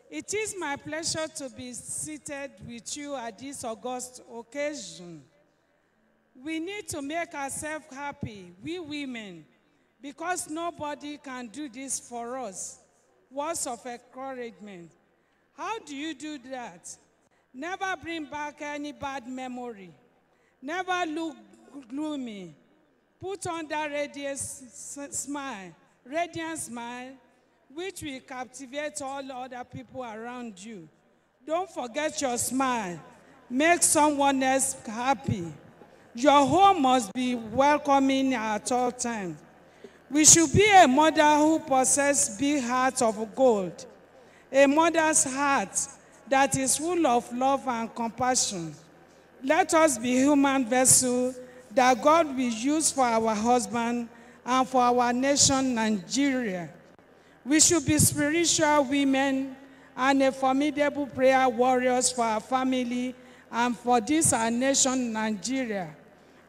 it is my pleasure to be seated with you at this august occasion. We need to make ourselves happy, we women, because nobody can do this for us. Words of encouragement. How do you do that? Never bring back any bad memory. Never look gloomy. Put on that radiant smile, which will captivate all other people around you. Don't forget your smile. Make someone else happy. Your home must be welcoming at all times. We should be a mother who possesses big heart of gold, a mother's heart that is full of love and compassion. Let us be human vessels that God will use for our husband and for our nation, Nigeria. We should be spiritual women and a formidable prayer warriors for our family and for this our nation, Nigeria.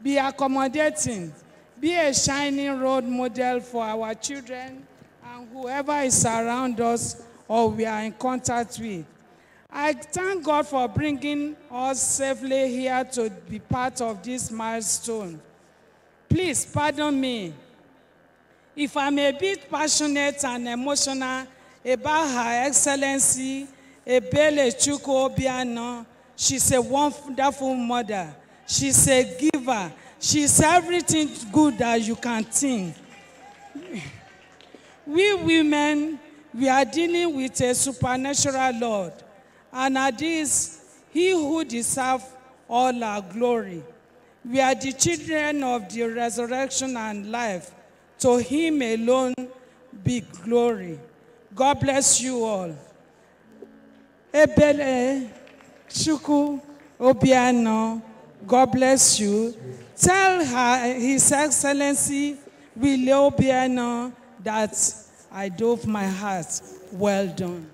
Be accommodating, be a shining role model for our children and whoever is around us or we are in contact with. I thank God for bringing us safely here to be part of this milestone. Please pardon me if I'm a bit passionate and emotional about Her Excellency Ebele Chukwu Obiano. She's a wonderful mother. She's a giver. She's everything good that you can think. We women, we are dealing with a supernatural Lord. And at this, he who deserves all our glory. We are the children of the resurrection and life. To him alone be glory. God bless you all. Ebele Chukwu Obiano, God bless you. Tell her, His Excellency Willie Obiano, that I dove my heart. Well done.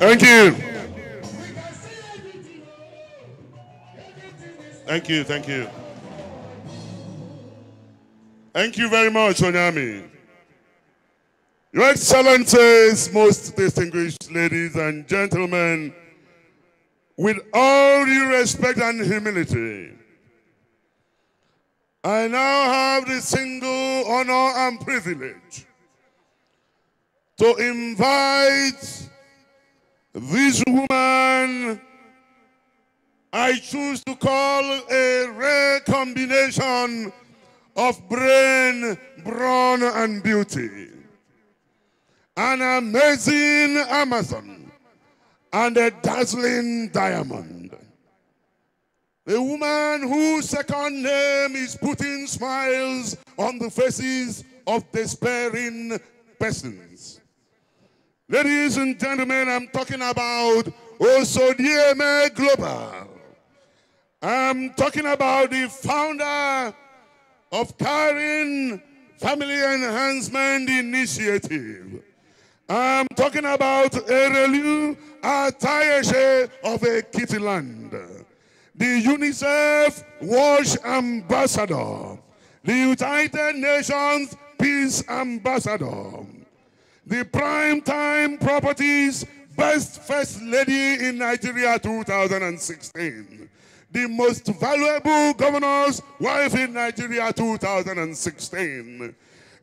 Thank you. Thank you, thank you. Thank you very much, Onyami. Your Excellencies, most distinguished ladies and gentlemen, with all due respect and humility, I now have the single honor and privilege to invite this woman I choose to call a rare combination of brain, brawn, and beauty. An amazing Amazon and a dazzling diamond. A woman whose second name is putting smiles on the faces of despairing persons. Ladies and gentlemen, I'm talking about Osodieme Global. I'm talking about the founder of Caring Family Enhancement Initiative. I'm talking talking about Erelu Atayeshe of Ekitiland, the UNICEF Wash Ambassador, the United Nations Peace Ambassador, the Primetime Properties Best First Lady in Nigeria 2016, the Most Valuable Governor's Wife in Nigeria 2016,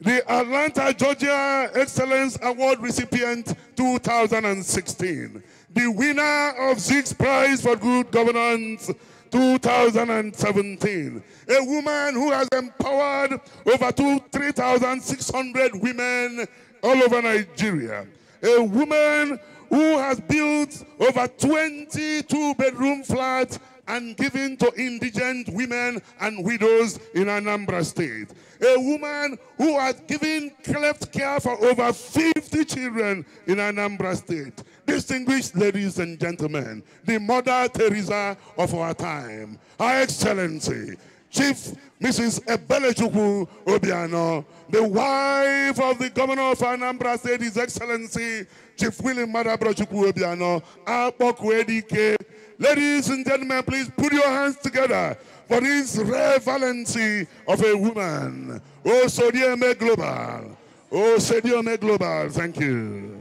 the Atlanta, Georgia Excellence Award recipient 2016, the winner of Zig's Prize for Good Governance 2017, a woman who has empowered over 3,600 women all over Nigeria, a woman who has built over 20 two-bedroom flats and given to indigent women and widows in Anambra State. A woman who has given cleft care for over 50 children in Anambra State. Distinguished ladies and gentlemen, the Mother Teresa of our time, Her Excellency, Chief Mrs. Ebelechukwu Obiano, the wife of the Governor of Anambra State, His Excellency, Chief William Madabrochukwu Obiano, Akpokwedike. Ladies and gentlemen, please put your hands together for this rare valency of a woman. Oh, Sodiome Global. Oh, Sodiome Global. Thank you.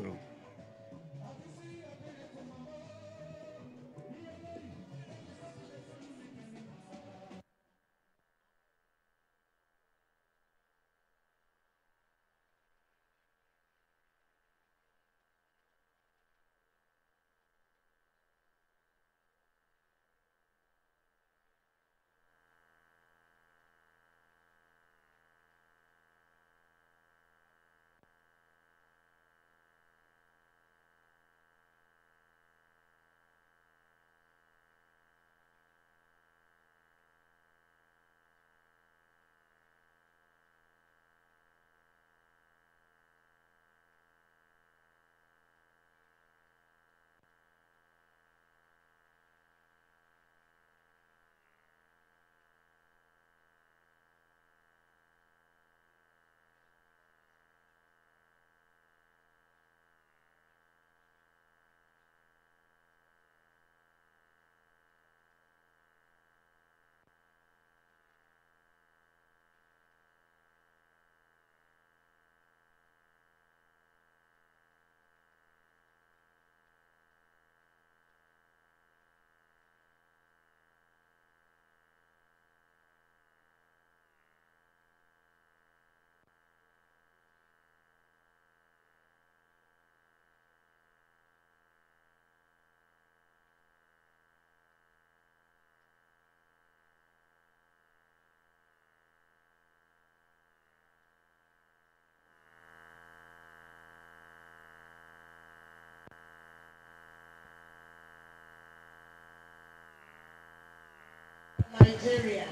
Nigeria,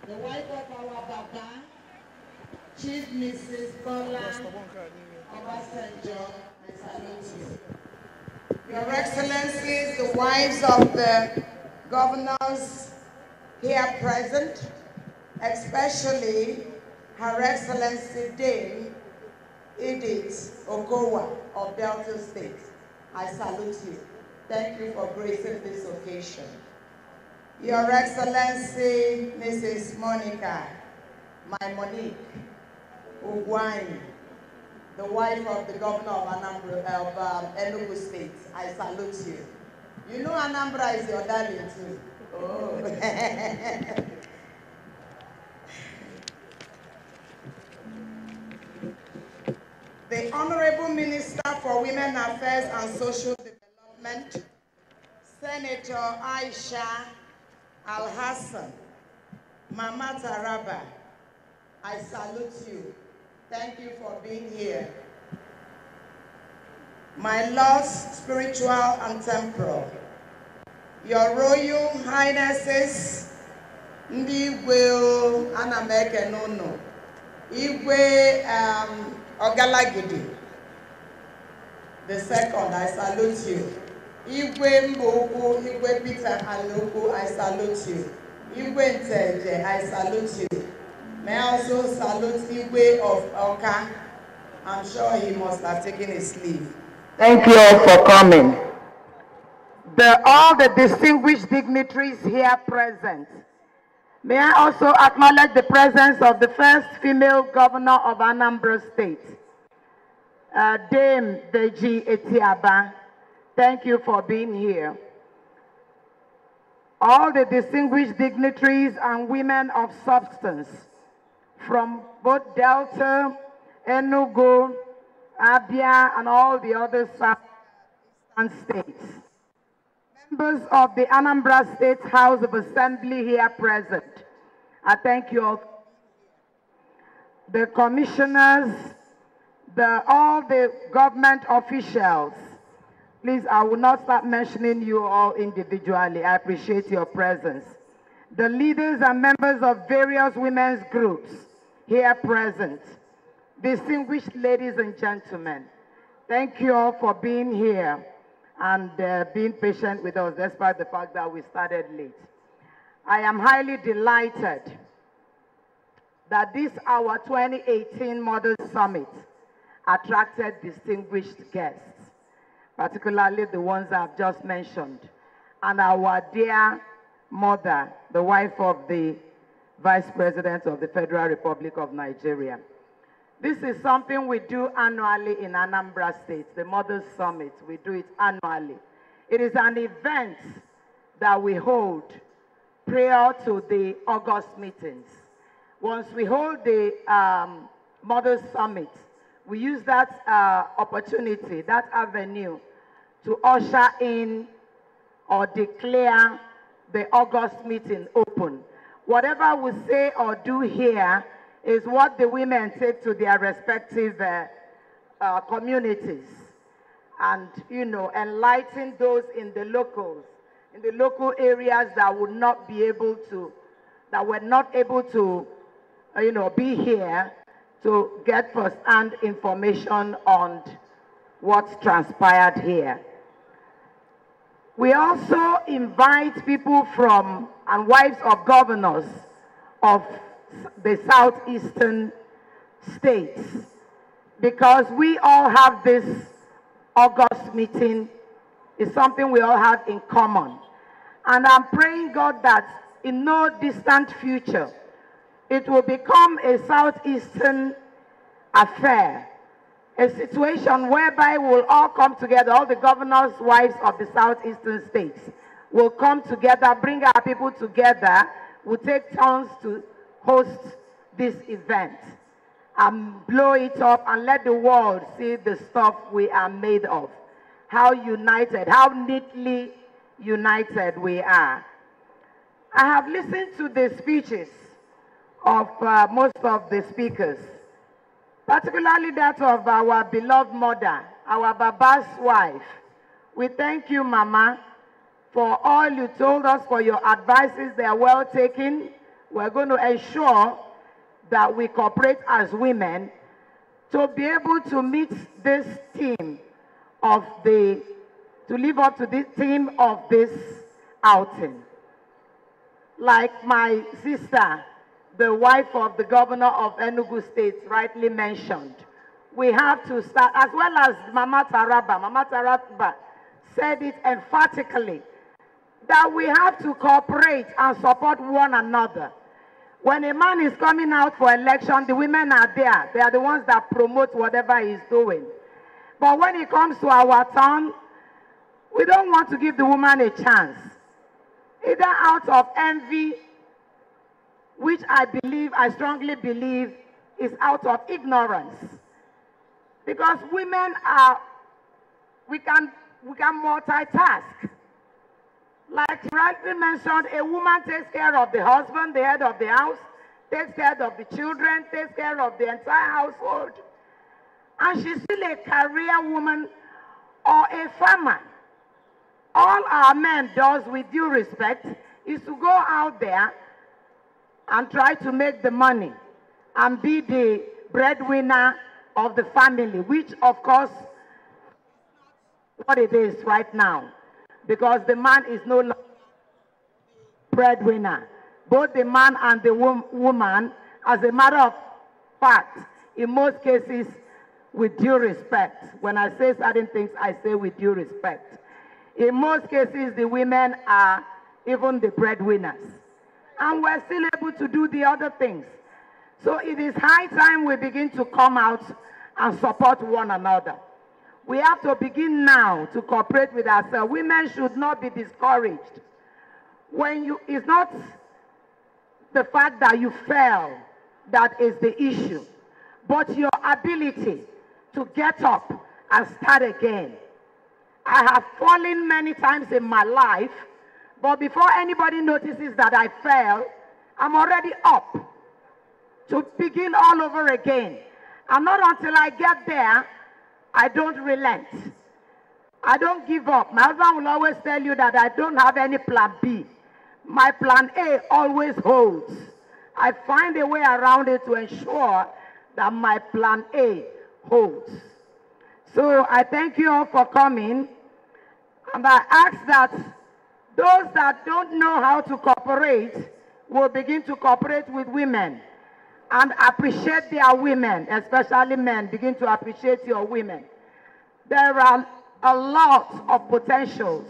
the wife of our Baba, Chief Mrs. Bola Obasanjo, I salute you. Your Excellencies, the wives of the governors here present, especially Her Excellency Dame Edith Okowa of Delta State, I salute you. Thank you for gracing this occasion. Your Excellency, Mrs. Monica, my Monique Ugwani, the wife of the governor of Enugu State, I salute you. You know Anambra is your darling too. Oh. The Honorable Minister for Women Affairs and Social Development, Senator Aisha Al-Hassan, Mama Taraba, I salute you. Thank you for being here. My lords, spiritual and temporal, your royal highnesses, Ndi Will Anameke Nono, Igwe Ogalagidi, the second, I salute you. Igwe Mboku, Igwe Peter Anuku, I salute you. Igwe Nteje, I salute you. May I also salute Igwe of Oka, I'm sure he must have taken his leave. Thank you all for coming. All the distinguished dignitaries here present. May I also acknowledge the presence of the first female governor of Anambra State, Dame Deji Etiaba. Thank you for being here. All the distinguished dignitaries and women of substance from both Delta, Enugu, Abia, and all the other southern states. Members of the Anambra State House of Assembly here present, I thank you all. The commissioners, all the government officials. Please, I will not start mentioning you all individually. I appreciate your presence. The leaders and members of various women's groups here present. Distinguished ladies and gentlemen, thank you all for being here and being patient with us despite the fact that we started late. I am highly delighted that this, our 2018 Model Summit, attracted distinguished guests, particularly the ones I've just mentioned, and our dear mother, the wife of the Vice President of the Federal Republic of Nigeria. This is something we do annually in Anambra State, the Model Summit. We do it annually. It is an event that we hold prior to the August meetings. Once we hold the Model Summit, we use that opportunity, that avenue, to usher in or declare the August meeting open. Whatever we say or do here is what the women take to their respective communities and, enlighten those in the local areas that would not be able to, that were not able to, be here to get first-hand information on what's transpired here. We also invite people from, and wives of governors of the southeastern states, because we all have this August meeting. It's something we all have in common. And I'm praying God that in no distant future, it will become a southeastern affair, a situation whereby we'll all come together, all the governors' wives of the southeastern states will come together, bring our people together, we'll take turns to host this event and blow it up and let the world see the stuff we are made of. How united, how neatly united we are. I have listened to the speeches of most of the speakers, particularly that of our beloved mother, our Baba's wife. We thank you, Mama, for all you told us, for your advices. They are well taken. We're going to ensure that we cooperate as women to be able to meet this theme of to live up to this theme of this outing. Like my sister, the wife of the governor of Enugu State, rightly mentioned, we have to start, as well as Mama Taraba said it emphatically, that we have to cooperate and support one another. When a man is coming out for election, the women are there. They are the ones that promote whatever he's doing. But when it comes to our turn, we don't want to give the woman a chance, either out of envy, which I strongly believe is out of ignorance. Because women we can multitask. Like rightly mentioned, a woman takes care of the husband, the head of the house, takes care of the children, takes care of the entire household. And she's still a career woman or a farmer. All our men does, with due respect, is to go out there and try to make the money and be the breadwinner of the family, which of course what it is right now, because the man is no longer breadwinner. Both the man and the woman, as a matter of fact, in most cases, with due respect. When I say certain things, I say with due respect. In most cases, the women are even the breadwinners. And we're still able to do the other things. So it is high time we begin to come out and support one another. We have to begin now to cooperate with ourselves. Women should not be discouraged. It's not the fact that you fail that is the issue, but your ability to get up and start again. I have fallen many times in my life, but before anybody notices that I fell, I'm already up to begin all over again. And not until I get there, I don't relent. I don't give up. My husband will always tell you that I don't have any plan B. My plan A always holds. I find a way around it to ensure that my plan A holds. So I thank you all for coming. And I ask that those that don't know how to cooperate will begin to cooperate with women and appreciate their women, especially men. Begin to appreciate your women. There are a lot of potentials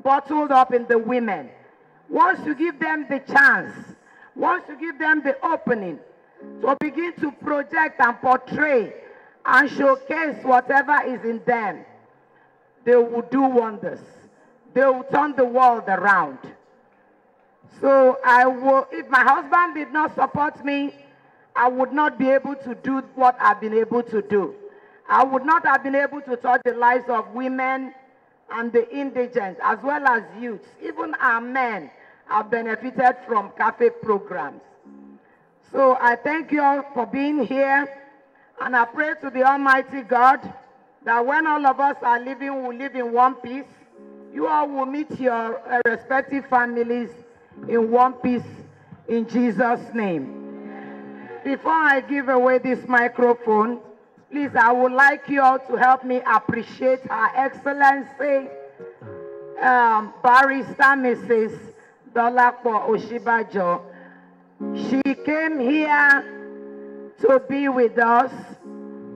bottled up in the women. Once you give them the chance, once you give them the opening to begin to project and portray and showcase whatever is in them, they will do wonders. They will turn the world around. So if my husband did not support me, I would not be able to do what I've been able to do. I would not have been able to touch the lives of women and the indigent, as well as youths. Even our men have benefited from cafe programs. So I thank you all for being here, and I pray to the Almighty God that when all of us are living, we'll live in one piece. You all will meet your respective families in one piece, in Jesus' name. Before I give away this microphone, please, I would like you all to help me appreciate Her Excellency, Barrister Mrs. Dolapo Oshibajo. She came here to be with us,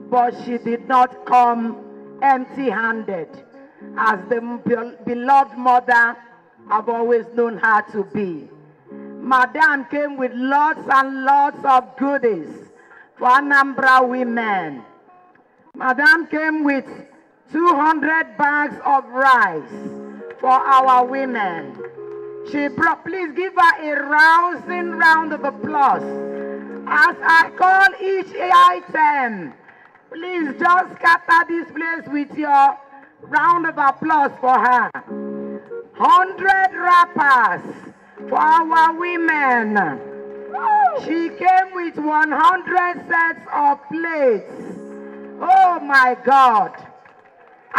but she did not come empty-handed, as the beloved mother I've always known her to be. Madam came with lots and lots of goodies for Anambra women. Madam came with 200 bags of rice for our women. She brought, please give her a rousing round of applause as I call each item. Please just scatter this place with your round of applause for her. 100 wrappers for our women. She came with 100 sets of plates. Oh my God.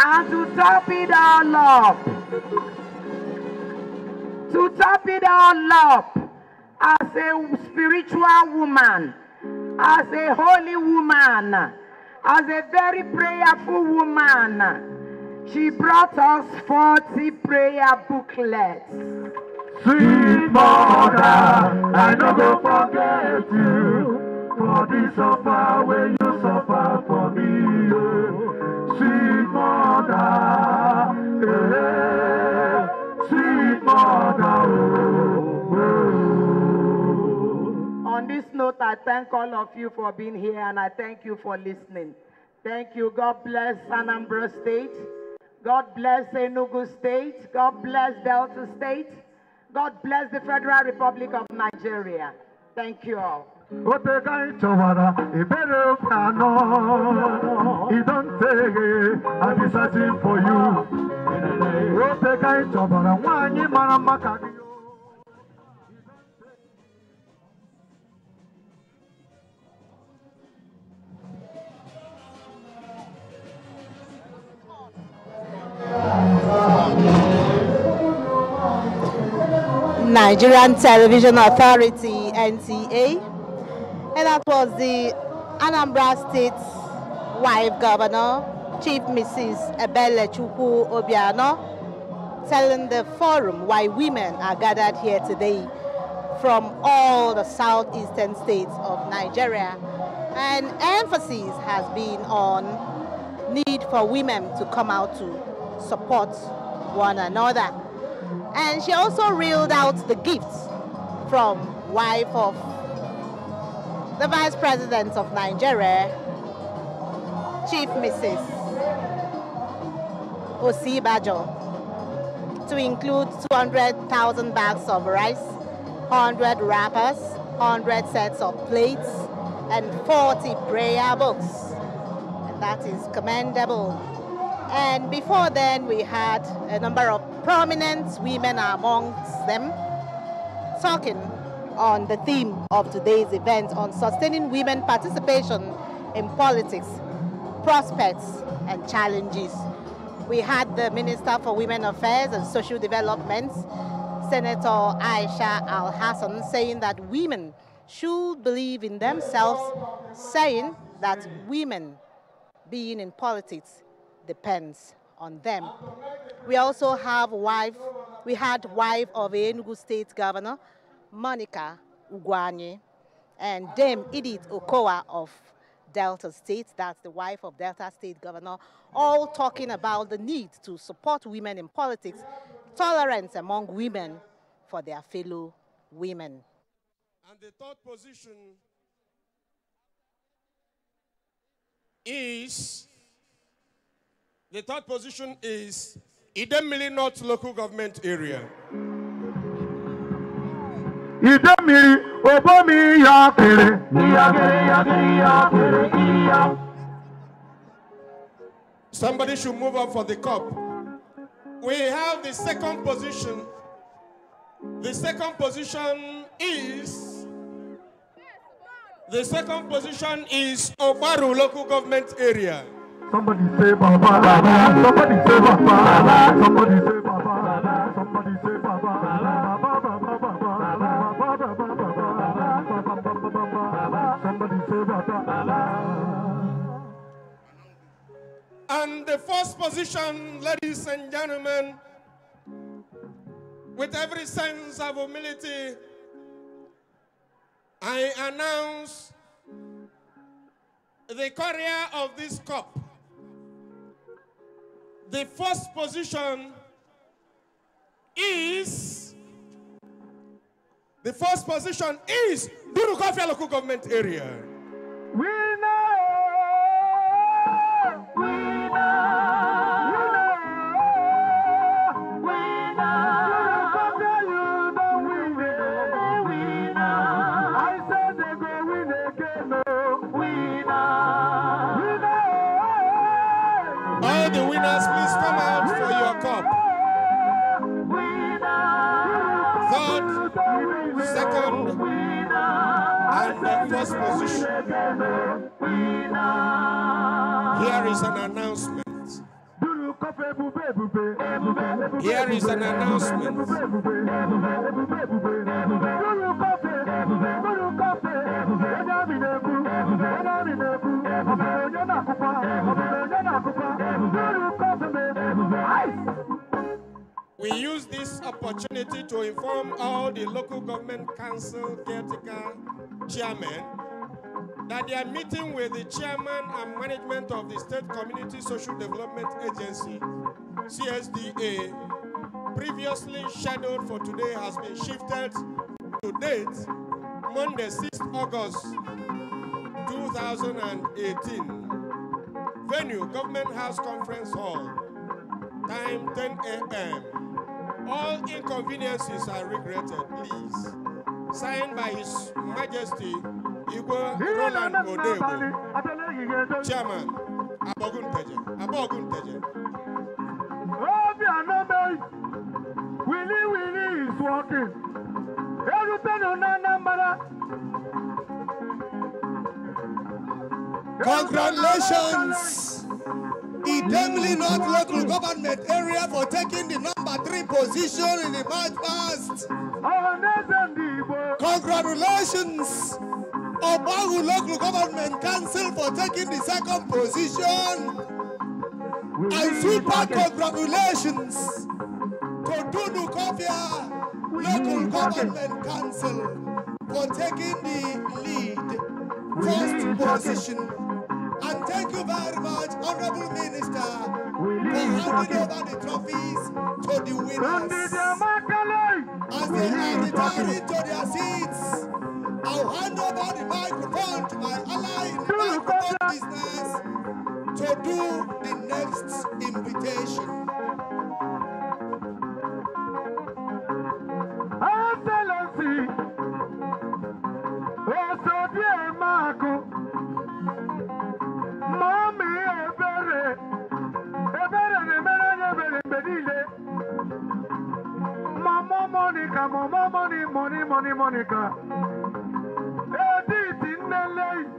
And to top it all up, as a spiritual woman, as a holy woman, as a very prayerful woman, she brought us 40 prayer booklets. Sweet mother, I no go forget you for the suffer when you suffer for me. Oh. Sweet mother, sweet mother. On this note, I thank all of you for being here, and I thank you for listening. Thank you. God bless Anambra State. God bless Enugu State. God bless Delta State. God bless the Federal Republic of Nigeria. Thank you all. He don't take it, I'll be searching for you. Nigerian Television Authority, NTA, and that was the Anambra State's wife governor, Chief Mrs. Ebele Chukwu Obiano, telling the forum why women are gathered here today from all the southeastern states of Nigeria. And emphasis has been on need for women to come out to support one another. And she also reeled out the gifts from wife of the Vice President of Nigeria, Chief Mrs. Osibajo, to include 200,000 bags of rice, 100 wrappers, 100 sets of plates, and 40 prayer books. And that is commendable. And before then, we had a number of prominent women amongst them talking on the theme of today's event on sustaining women participation in politics, prospects, and challenges. We had the Minister for Women Affairs and Social Development, Senator Aisha Al-Hassan, saying that women should believe in themselves, saying that women being in politics depends on them. We also have wife of Enugu State Governor, Monica Ugwanye, and Dame Edith Okowa of Delta State, that's the wife of Delta State Governor, all talking about the need to support women in politics, tolerance among women for their fellow women. And the third position is Idemili North Local Government Area. Somebody should move up for the cup. We have the second position. The second position is Obaru Local Government Area. Somebody say Baba, somebody say Baba, somebody say Baba, somebody say Baba. And the first position, ladies and gentlemen, with every sense of humility, I announce the carrier of this cup. The first position is Durukofia Local Government Area. All the winners, please come out for your cup. Third, second, and the first position. Here is an announcement. Here is an announcement. We use this opportunity to inform all the local government council caretaker chairmen that they are meeting with the chairman and management of the State Community Social Development Agency, CSDA, previously scheduled for today, has been shifted to date, Monday, 6th August 2018. Venue, Government House Conference Hall. Time 10 a.m. All inconveniences are regretted, please. Signed by His Majesty Igwe Roland Odebo, Chairman, Abogun Teje. Willie is walking. Everything on that number. Congratulations, Idemili North Local Government Area, for taking the number 3 position in the March past. Congratulations, Obaru Local Government Council, for taking the 2nd position. And super congratulations to Durukofia Local Government Council for taking the lead first position. And thank you very much, Honorable Minister, for handing over the trophies to the winners. As they are retiring to their seats, I'll hand over the microphone to my ally in the microphone business to do the next invitation. Excellency, also dear Marco, Mommy, Ebere, Mama Monica, Edith in the lake,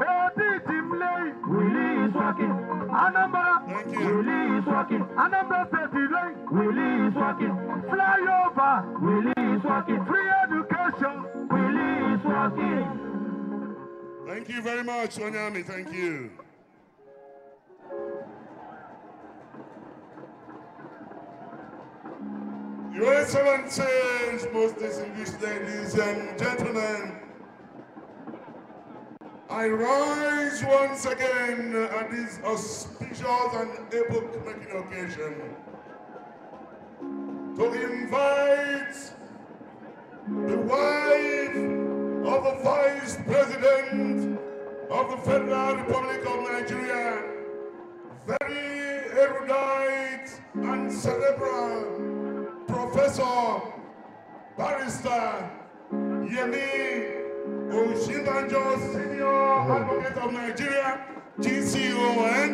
Edith in lake, Willie is walking, Anambra, Willie is walking, Anambra State lane, Willie is walking, flyover, Willie is walking, free education, Willie is walking. Thank you very much, Onyami. Thank you. Your Excellencies, most distinguished ladies and gentlemen, I rise once again at this auspicious and epoch-making occasion to invite the wife of the Vice President of the Federal Republic of Nigeria, very erudite and cerebral Professor Barrister Yemi Oshibanjo, Senior Advocate of Nigeria, GCON.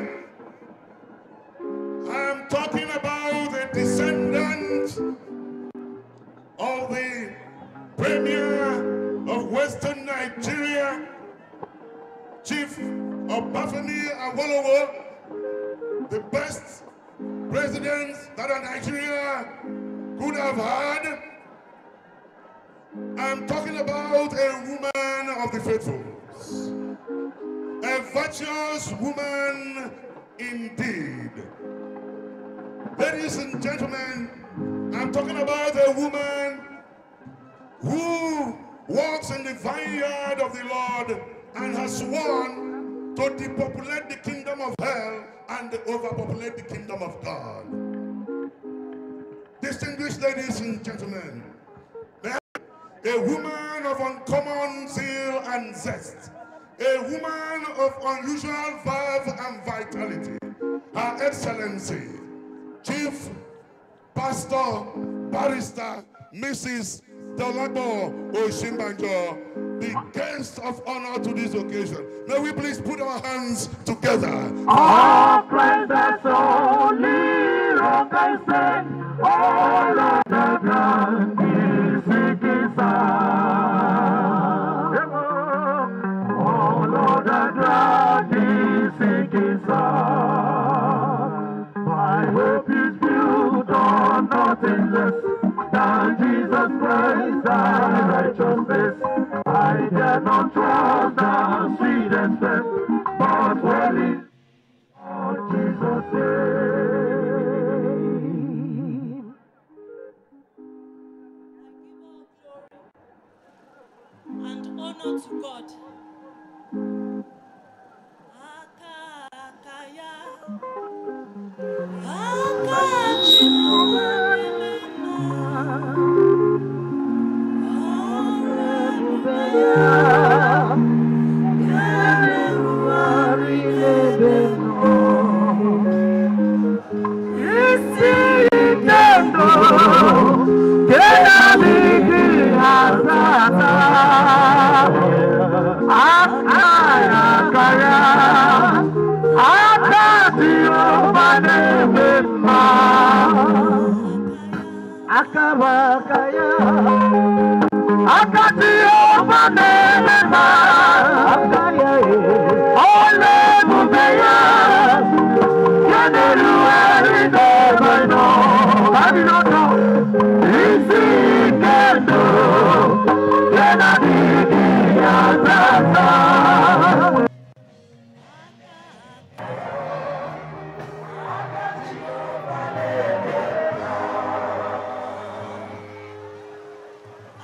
I am talking about a descendant of the Premier of Western Nigeria, Chief Obafemi Awolowo, the best president that Nigeria could have had. I'm talking about a woman of the faithful, a virtuous woman indeed. Ladies and gentlemen, I'm talking about a woman who walks in the vineyard of the Lord and has sworn to depopulate the kingdom of hell and overpopulate the kingdom of God. Distinguished ladies and gentlemen, a woman of uncommon zeal and zest, a woman of unusual verve and vitality, Her Excellency, Chief Pastor Barrister Mrs. Dolapo Oshimbanjo, the guest of honor to this occasion. May we please put our hands together. All praise that's only rock I stand, all of the ground is sinking sound. All of the ground is sinking sound. My hope is built on nothing less than Jesus Christ, thy righteousness. I dare not trust the sweetest friend, but only on Jesus' name. And honor to God.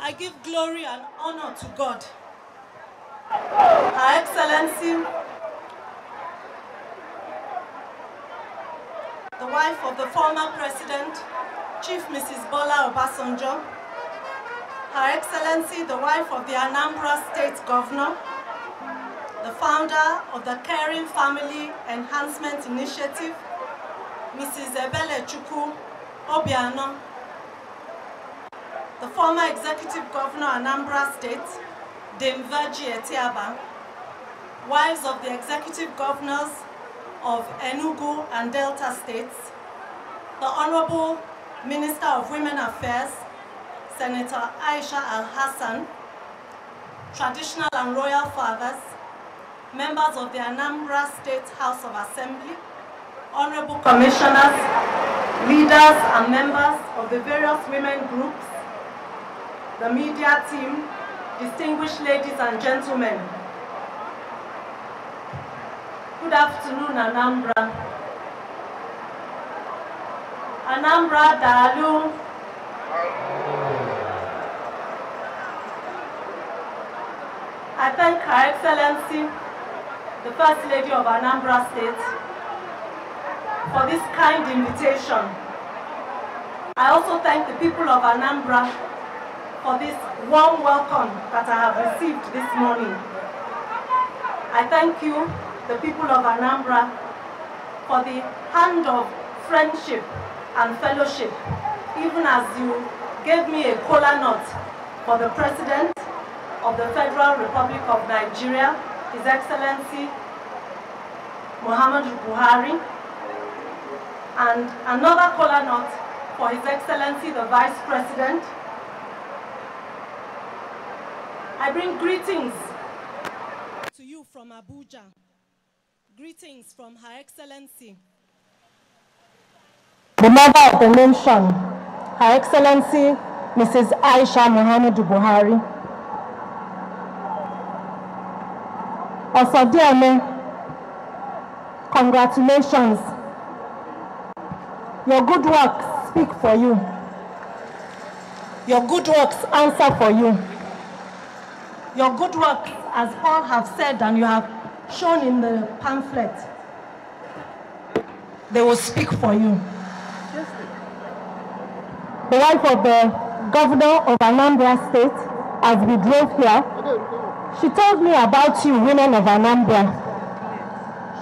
I give glory and honor to God. Her Excellency, the wife of the former President, Chief Mrs. Bola Obasanjo, Her Excellency, the wife of the Anambra State Governor, the founder of the Caring Family Enhancement Initiative, Mrs. Ebele Chukwu Obiano, the former Executive Governor Anambra State, Dame Virgie Etiaba, wives of the Executive Governors of Enugu and Delta States, the Honorable Minister of Women Affairs, Senator Aisha Al-Hassan, traditional and royal fathers, members of the Anambra State House of Assembly, honorable commissioners, leaders and members of the various women groups, the media team, distinguished ladies and gentlemen. Good afternoon, Anambra. Anambra Dalu. I thank Her Excellency, the First Lady of Anambra State, for this kind invitation. I also thank the people of Anambra for this warm welcome that I have received this morning. I thank you, the people of Anambra, for the hand of friendship and fellowship, even as you gave me a kola nut for the President of the Federal Republic of Nigeria, His Excellency Muhammadu Buhari, and another kola nut for His Excellency the Vice President. I bring greetings to you from Abuja. Greetings from Her Excellency, the mother of the nation, Her Excellency Mrs. Aisha Muhammadu Buhari. Osodieme, congratulations. Your good works speak for you. Your good works answer for you. Your good works, as Paul have said and you have shown in the pamphlet, they will speak for you. The wife of the governor of Anambra State, as we drove here, she told me about you, women of Anambra.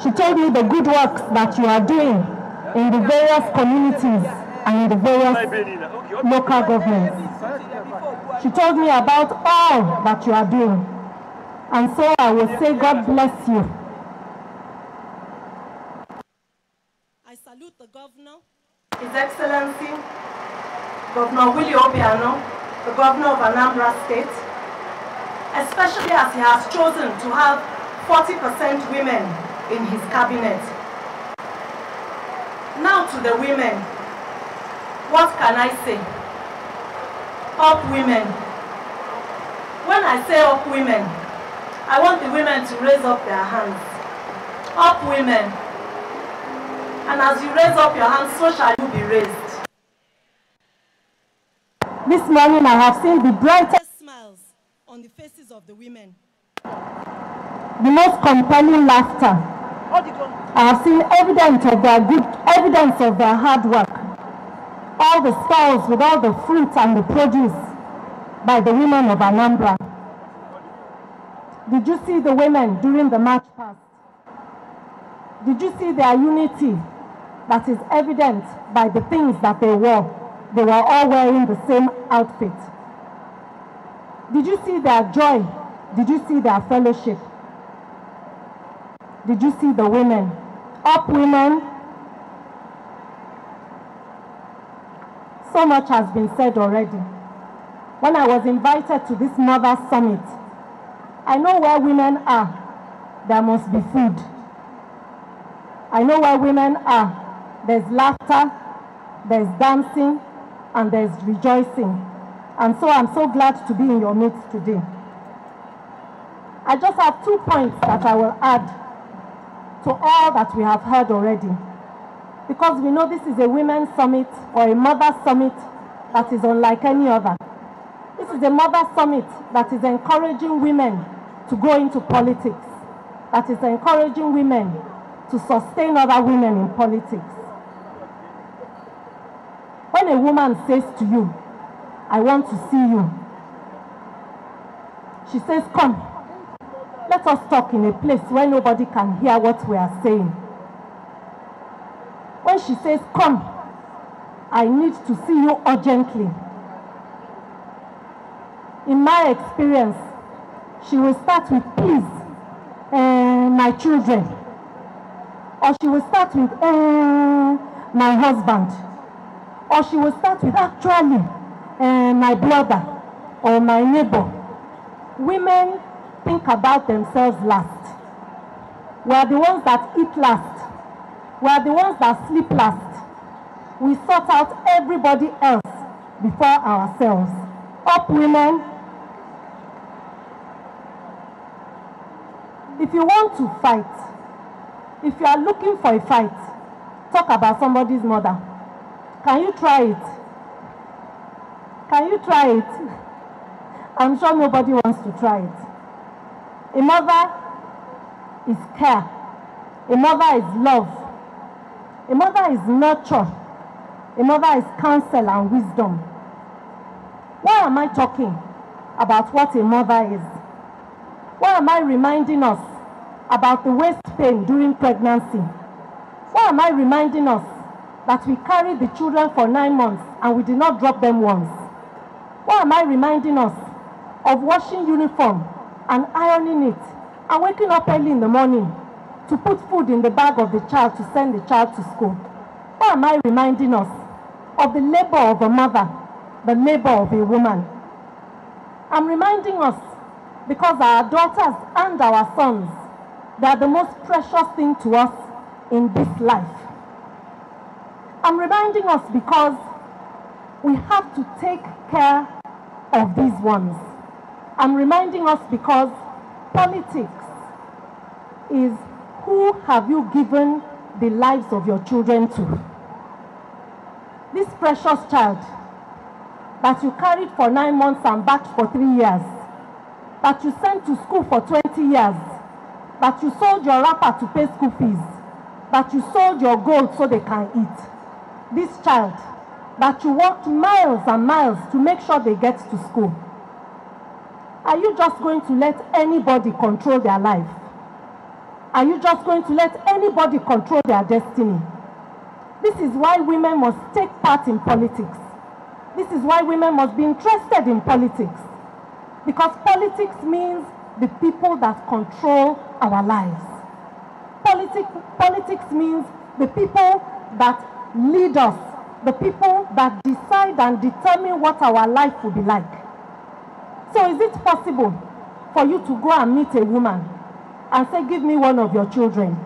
She told me the good works that you are doing in the various communities and in the various local governments. She told me about all that you are doing. And so I will say, God bless you. I salute the governor, His Excellency, Governor Willie Obiano, the governor of Anambra State, especially as he has chosen to have 40% women in his cabinet. Now to the women, what can I say? Up women. When I say up women, I want the women to raise up their hands. Up women. And as you raise up your hands, so shall you be raised. This morning I have seen the brightest smiles on the faces of the women. The most compelling laughter. I have seen evidence of their hard work. All the stalls with all the fruit and the produce by the women of Anambra. Did you see the women during the march past? Did you see their unity that is evident by the things that they wore? They were all wearing the same outfit. Did you see their joy? Did you see their fellowship? Did you see the women? Up women. So much has been said already. When I was invited to this Mother Summit, I know where women are, there must be food. I know where women are, there's laughter, there's dancing, and there's rejoicing. And so I'm so glad to be in your midst today. I just have 2 points that I will add to all that we have heard already. Because we know this is a women's summit or a mother summit that is unlike any other. This is a mother summit that is encouraging women to go into politics. that is encouraging women to sustain other women in politics. When a woman says to you, I want to see you, she says, come, let us talk in a place where nobody can hear what we are saying. When she says, come, I need to see you urgently. In my experience, she will start with, please, my children. Or she will start with, my husband. Or she will start with, actually, my brother or my neighbor. Women think about themselves last. We are the ones that eat last. We are the ones that sleep last. We sort out everybody else before ourselves. Up, women. If you want to fight, if you are looking for a fight, talk about somebody's mother. Can you try it? Can you try it? I'm sure nobody wants to try it. A mother is care. A mother is love. A mother is nurture. A mother is counsel and wisdom. Why am I talking about what a mother is? Why am I reminding us about the waist pain during pregnancy? Why am I reminding us that we carried the children for 9 months and we did not drop them once? Why am I reminding us of washing uniform and ironing it and waking up early in the morning to put food in the bag of the child to send the child to school? Why am I reminding us of the labor of a mother, the labor of a woman? I'm reminding us because our daughters and our sons, they are the most precious thing to us in this life. I'm reminding us because we have to take care of these ones. I'm reminding us because politics is who have you given the lives of your children to? This precious child that you carried for 9 months and backed for 3 years, that you sent to school for 20 years, that you sold your wrapper to pay school fees, that you sold your gold so they can eat. This child that you walked miles and miles to make sure they get to school. Are you just going to let anybody control their life? Are you just going to let anybody control their destiny? This is why women must take part in politics. This is why women must be interested in politics. Because politics means the people that control our lives. Politics means the people that lead us, the people that decide and determine what our life will be like. So is it possible for you to go and meet a woman and say, give me one of your children?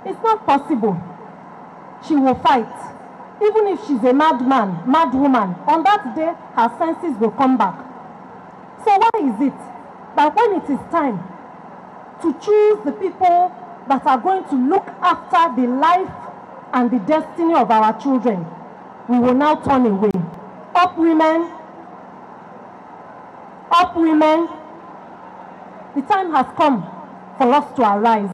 It's not possible. She will fight. Even if she's a madman, mad woman, on that day, her senses will come back. So why is it that when it is time to choose the people that are going to look after the life and the destiny of our children, we will now turn away? Up, women. Up, women. The time has come for us to arise.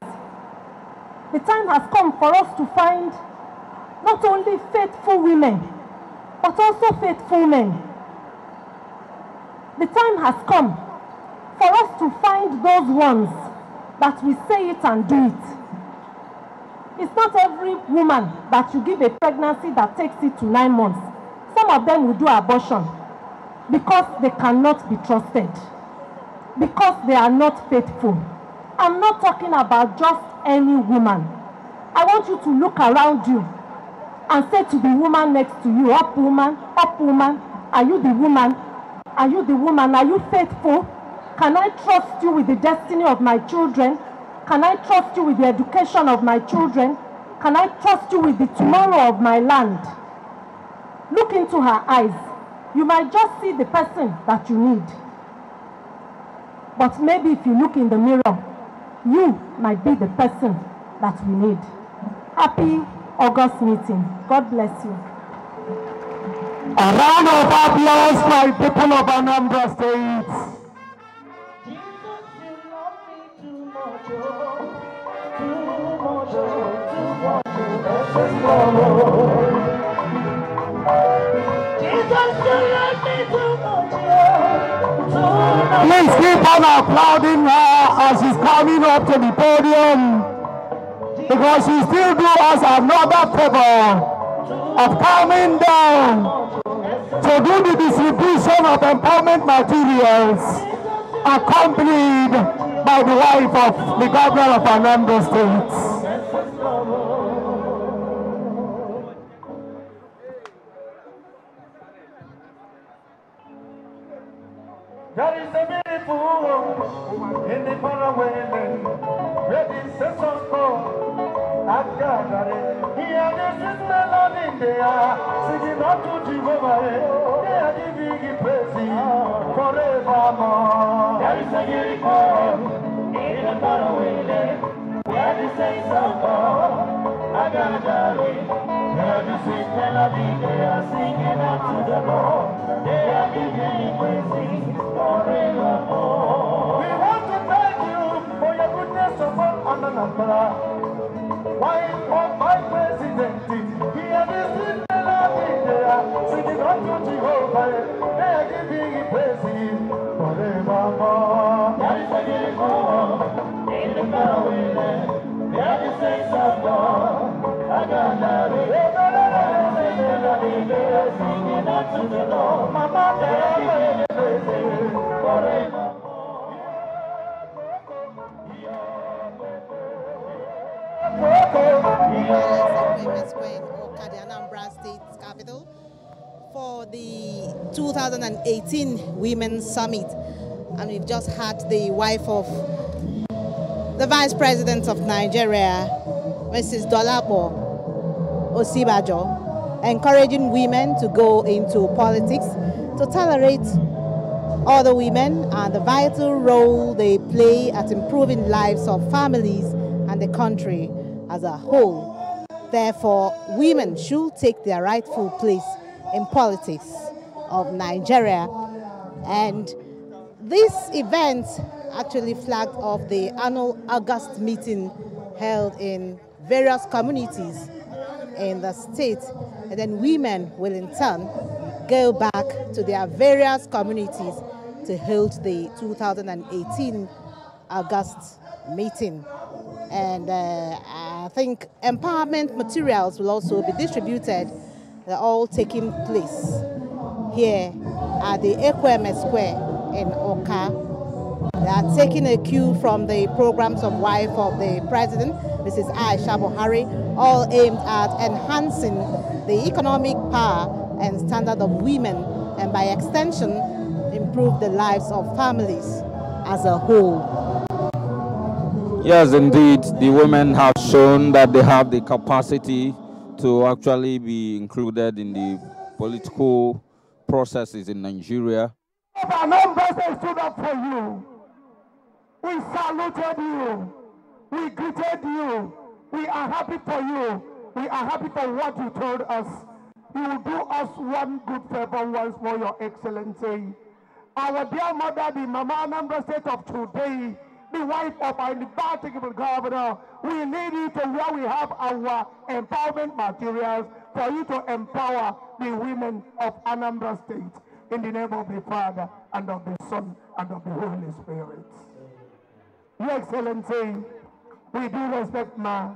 The time has come for us to find not only faithful women, but also faithful men. The time has come for us to find those ones that will say it and do it. It's not every woman that you give a pregnancy that takes it to 9 months. Some of them will do abortion because they cannot be trusted, because they are not faithful. I'm not talking about just any woman. I want you to look around you and say to the woman next to you, up woman, are you the woman? Are you the woman? Are you faithful? Can I trust you with the destiny of my children? Can I trust you with the education of my children? Can I trust you with the tomorrow of my land? Look into her eyes. You might just see the person that you need. But maybe if you look in the mirror, you might be the person that we need. Happy August meeting. God bless you. A round of applause, my people of Anambra State. Jesus, you love me too much, oh. Please keep on applauding her as she's coming up to the podium, because she still do us another favor of coming down to do the distribution of empowerment materials, accompanied by the wife of the governor of Anambra State. There is a beautiful woman in the faraway land, where the seasons go. I've gathered it. Here the sweet melody they are singing up to Jehovah. They are giving you praise forevermore. There is a beautiful in the faraway land, where the seasons go. I've gathered it. Here the sweet melody they are singing up to the Lord. They are giving you praise forevermore. We want to thank you for your goodness upon Anambra. Wife of my president, here is the melody they are singing unto Jehovah. They are giving you praise forevermore. There is a beautiful in the faraway land. There are the saints of God. I got that. They are singing unto the Lord. Mama, they are giving you praise forevermore. The Anambra State capital for the 2018 Women's Summit, and we've just had the wife of the Vice President of Nigeria, Mrs. Dolapo Osibajo, encouraging women to go into politics, to tolerate other women and the vital role they play at improving lives of families and the country as a whole. Therefore, women should take their rightful place in politics of Nigeria. And this event actually flagged off the annual August meeting held in various communities in the state. And then women will in turn go back to their various communities to hold the 2018 August meeting. And I think empowerment materials will also be distributed. They're all taking place here at the Ekweme Square in Oka. They are taking a cue from the programs of wife of the president, Mrs. Aisha Buhari, all aimed at enhancing the economic power and standard of women, and by extension, improve the lives of families as a whole. Yes, indeed, the women have shown that they have the capacity to actually be included in the political processes in Nigeria. Anambra State stood up for you. We saluted you. We greeted you. We are happy for you. We are happy for what you told us. You will do us one good favor once more, Your Excellency. Our dear mother, the Mama Anambra State of today, the wife of our indefatigable governor, we need you to where we have our empowerment materials for you to empower the women of Anambra State. In the name of the Father, and of the Son, and of the Holy Spirit. Your Excellency, we do respect, Ma.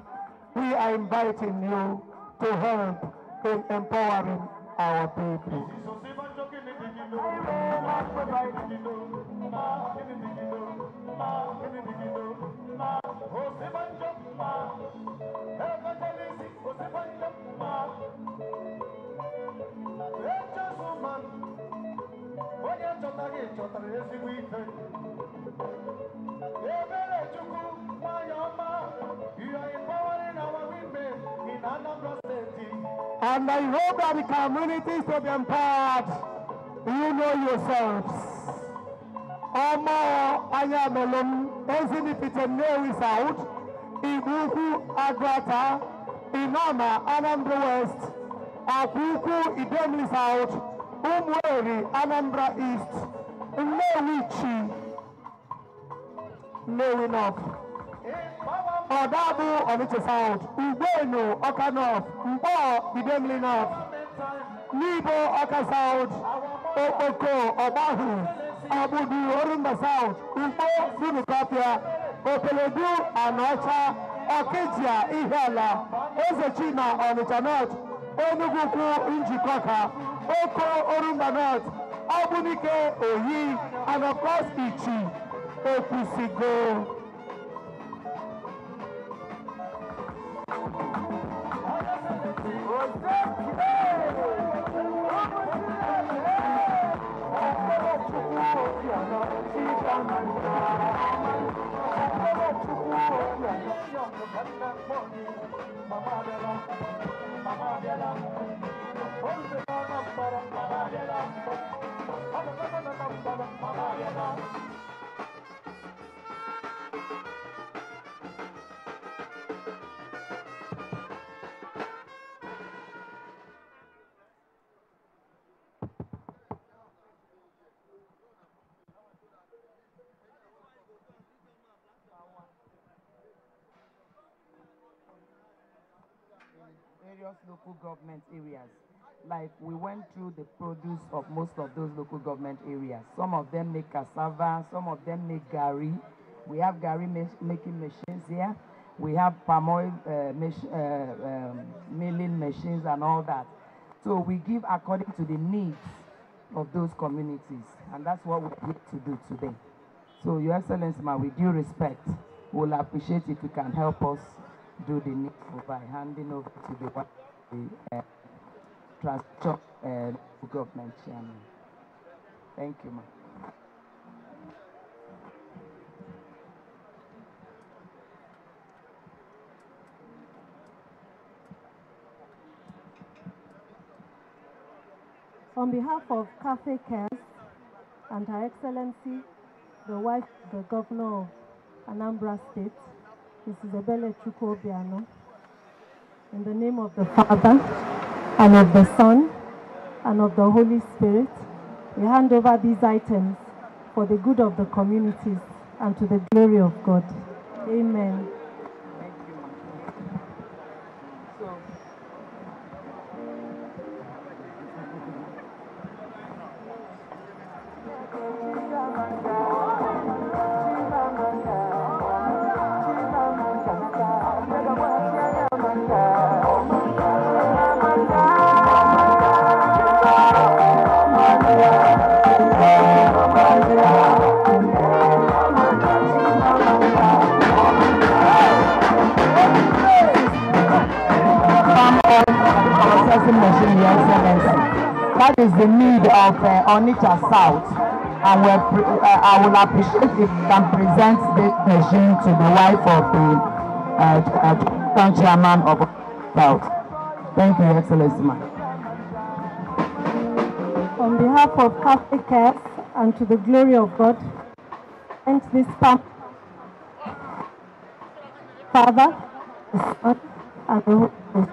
We are inviting you to help in empowering our people. And I hope that the communities will be empowered. You know yourselves. Omo Ayamelum, Ezinipitenew is out. Ibuku Agrata, Inama Anambra West, Akuku Idem is out. Umweri Anambra East, Newichi, Newinok. Odabu Onitsha South, Ubeno Oka North, Mpo Bidemli North, Nibo Oka South, Okoko Obahu, Abudu Orumba South, Mpo Funukapia, Opeledu Anocha, Okejia Ihala, Ezechina Onitsha North, Enuguku Njikoka, Oko Orumba North, Abunike Oyi, and of course Ichi, Okusigo. Various local government areas. Like we went through the produce of most of those local government areas. Some of them make cassava, some of them make gari. We have gari making machines here. We have palm oil milling machines and all that. So we give according to the needs of those communities. And that's what we need to do today. So Your Excellency, with due respect, we'll appreciate if you can help us do the needful by handing over to the transport government chairman. Thank you, ma'am. On behalf of Cafe Cares and Her Excellency, the wife of the Governor of Anambra State, Mrs. Ebele Chukwuobiano, in the name of the Father, and of the Son, and of the Holy Spirit, we hand over these items for the good of the communities and to the glory of God. Amen. That is the need of Onitsha South, and I will appreciate if you can present this machine to the wife of the chairman of South. Thank you, Your Excellency. On behalf of Catholic Cares and to the glory of God, thank this Father, the Son, and the Holy Spirit.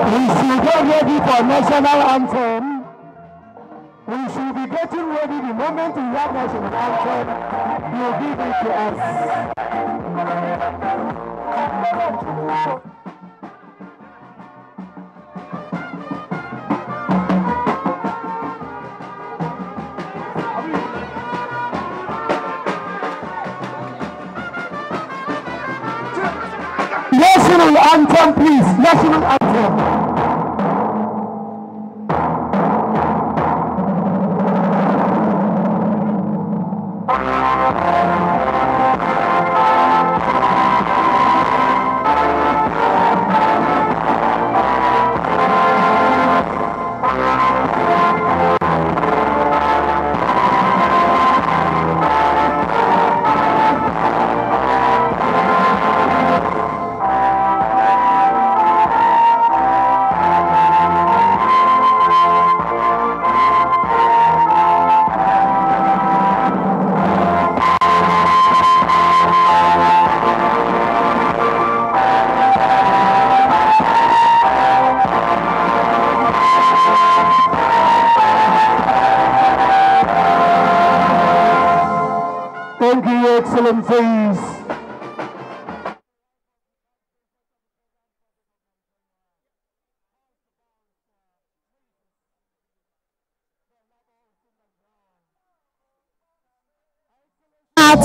We should get ready for national anthem. We should be getting ready the moment we have national anthem. You give it to us. National anthem, please. National anthem.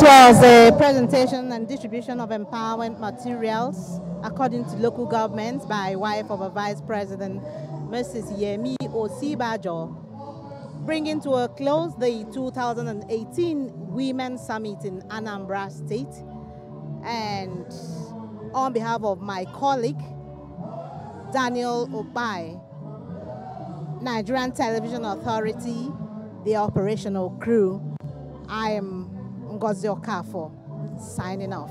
That was a presentation and distribution of empowerment materials according to local governments by wife of a Vice President, Mrs. Yemi Osibajo, bringing to a close the 2018 Women's Summit in Anambra State. And on behalf of my colleague, Daniel Obai, Nigerian Television Authority, the operational crew, I am Ngozi Okafo, signing off.